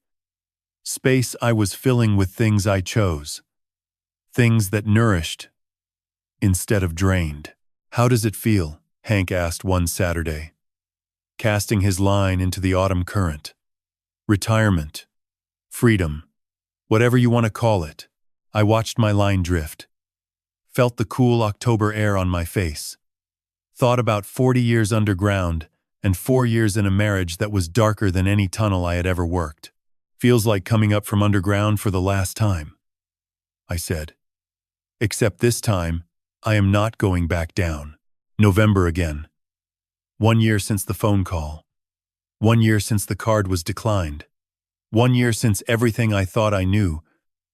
Space I was filling with things I chose. Things that nourished instead of drained. How does it feel? Hank asked one Saturday, casting his line into the autumn current. Retirement. Freedom. Whatever you want to call it. I watched my line drift. Felt the cool October air on my face. Thought about 40 years underground and 4 years in a marriage that was darker than any tunnel I had ever worked. Feels like coming up from underground for the last time, I said. Except this time, I am not going back down. November again. 1 year since the phone call. 1 year since the card was declined. 1 year since everything I thought I knew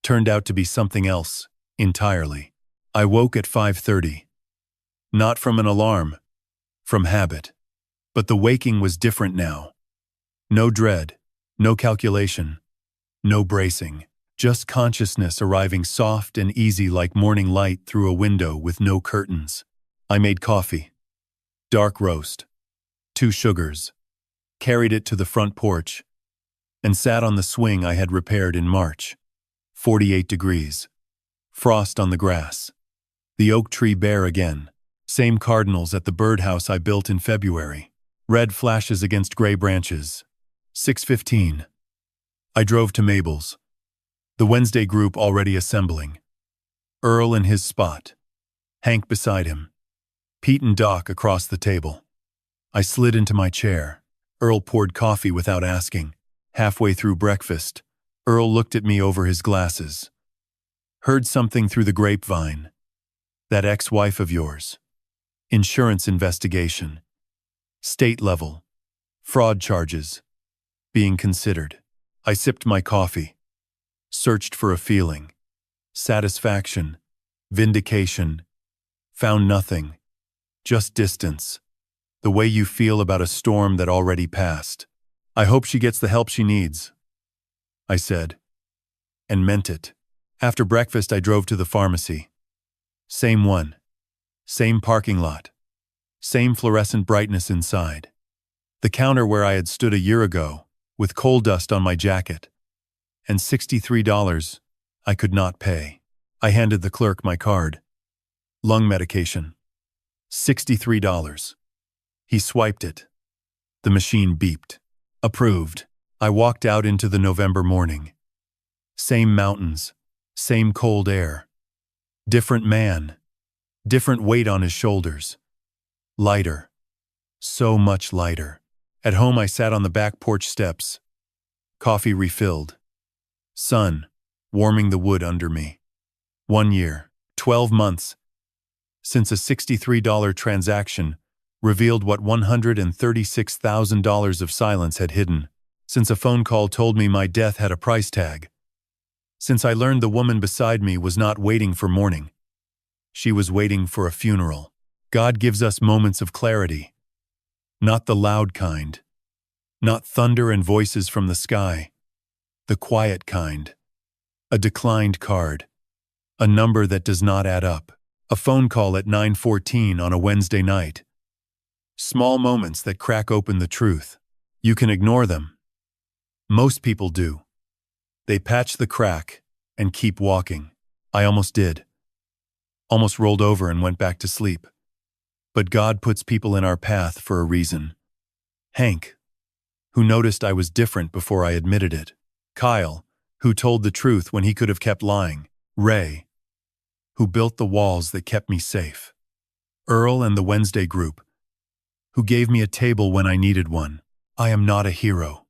turned out to be something else entirely. I woke at 5:30. Not from an alarm, from habit. But the waking was different now. No dread, no calculation, no bracing. Just consciousness arriving soft and easy like morning light through a window with no curtains. I made coffee. Dark roast. 2 sugars. Carried it to the front porch and sat on the swing I had repaired in March. 48 degrees. Frost on the grass. The oak tree bare again. Same cardinals at the birdhouse I built in February. Red flashes against gray branches. 6:15. I drove to Mabel's. The Wednesday group already assembling. Earl in his spot. Hank beside him. Pete and Doc across the table. I slid into my chair. Earl poured coffee without asking. Halfway through breakfast, Earl looked at me over his glasses. Heard something through the grapevine. That ex-wife of yours. Insurance investigation. State level. Fraud charges. Being considered. I sipped my coffee. Searched for a feeling. Satisfaction. Vindication. Found nothing. Just distance. The way you feel about a storm that already passed. I hope she gets the help she needs, I said. And meant it. After breakfast, I drove to the pharmacy. Same one. Same parking lot. Same fluorescent brightness inside. The counter where I had stood a year ago, with coal dust on my jacket. And $63 I could not pay. I handed the clerk my card. Lung medication. $63. He swiped it. The machine beeped. Approved. I walked out into the November morning. Same mountains. Same cold air. Different man. Different weight on his shoulders. Lighter. So much lighter. At home I sat on the back porch steps. Coffee refilled. Sun, warming the wood under me. 1 year, 12 months, since a $63 transaction revealed what $136,000 of silence had hidden, since a phone call told me my death had a price tag, since I learned the woman beside me was not waiting for mourning. She was waiting for a funeral. God gives us moments of clarity. Not the loud kind. Not thunder and voices from the sky. The quiet kind. A declined card. A number that does not add up. A phone call at 9:14 on a Wednesday night. Small moments that crack open the truth. You can ignore them. Most people do. They patch the crack, and keep walking. I almost did. Almost rolled over and went back to sleep. But God puts people in our path for a reason. Hank, who noticed I was different before I admitted it. Kyle, who told the truth when he could have kept lying. Ray, who built the walls that kept me safe. Earl and the Wednesday group, who gave me a table when I needed one. I am not a hero.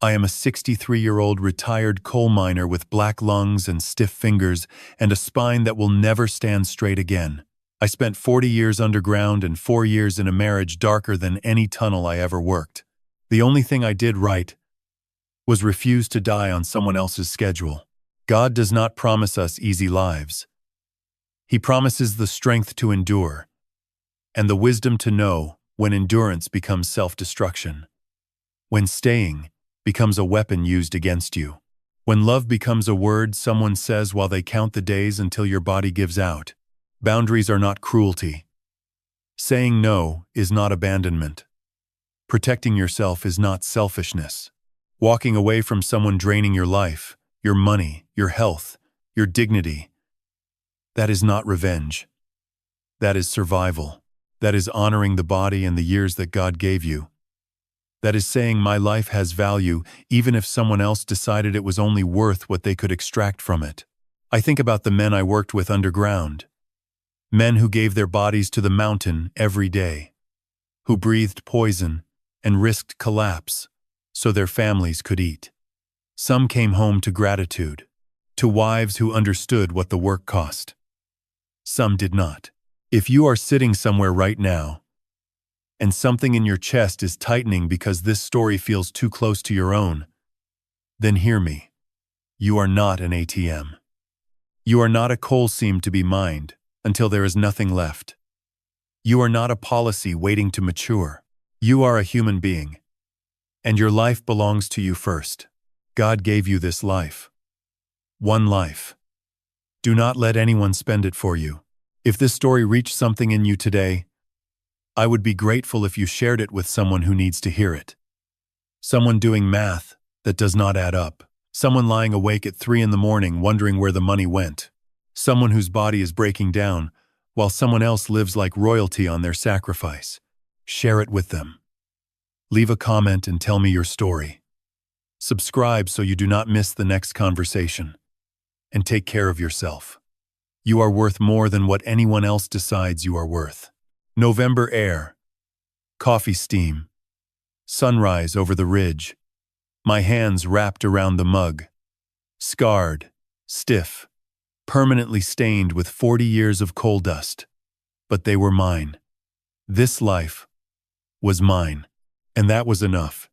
I am a 63-year-old retired coal miner with black lungs and stiff fingers and a spine that will never stand straight again. I spent 40 years underground and 4 years in a marriage darker than any tunnel I ever worked. The only thing I did right was refuse to die on someone else's schedule. God does not promise us easy lives. He promises the strength to endure and the wisdom to know when endurance becomes self-destruction, when staying becomes a weapon used against you, when love becomes a word someone says while they count the days until your body gives out. Boundaries are not cruelty. Saying no is not abandonment. Protecting yourself is not selfishness. Walking away from someone draining your life, your money, your health, your dignity, that is not revenge. That is survival. That is honoring the body and the years that God gave you. That is saying my life has value even if someone else decided it was only worth what they could extract from it. I think about the men I worked with underground. Men who gave their bodies to the mountain every day, who breathed poison and risked collapse so their families could eat. Some came home to gratitude, to wives who understood what the work cost. Some did not. If you are sitting somewhere right now, and something in your chest is tightening because this story feels too close to your own, then hear me. You are not an ATM. You are not a coal seam to be mined until there is nothing left. You are not a policy waiting to mature. You are a human being, and your life belongs to you first. God gave you this life. One life. Do not let anyone spend it for you. If this story reached something in you today, I would be grateful if you shared it with someone who needs to hear it. Someone doing math that does not add up. Someone lying awake at 3 a.m. wondering where the money went. Someone whose body is breaking down while someone else lives like royalty on their sacrifice. Share it with them. Leave a comment and tell me your story. Subscribe so you do not miss the next conversation. And take care of yourself. You are worth more than what anyone else decides you are worth. November air. Coffee steam. Sunrise over the ridge. My hands wrapped around the mug. Scarred, stiff, permanently stained with 40 years of coal dust. But they were mine. This life was mine. And that was enough.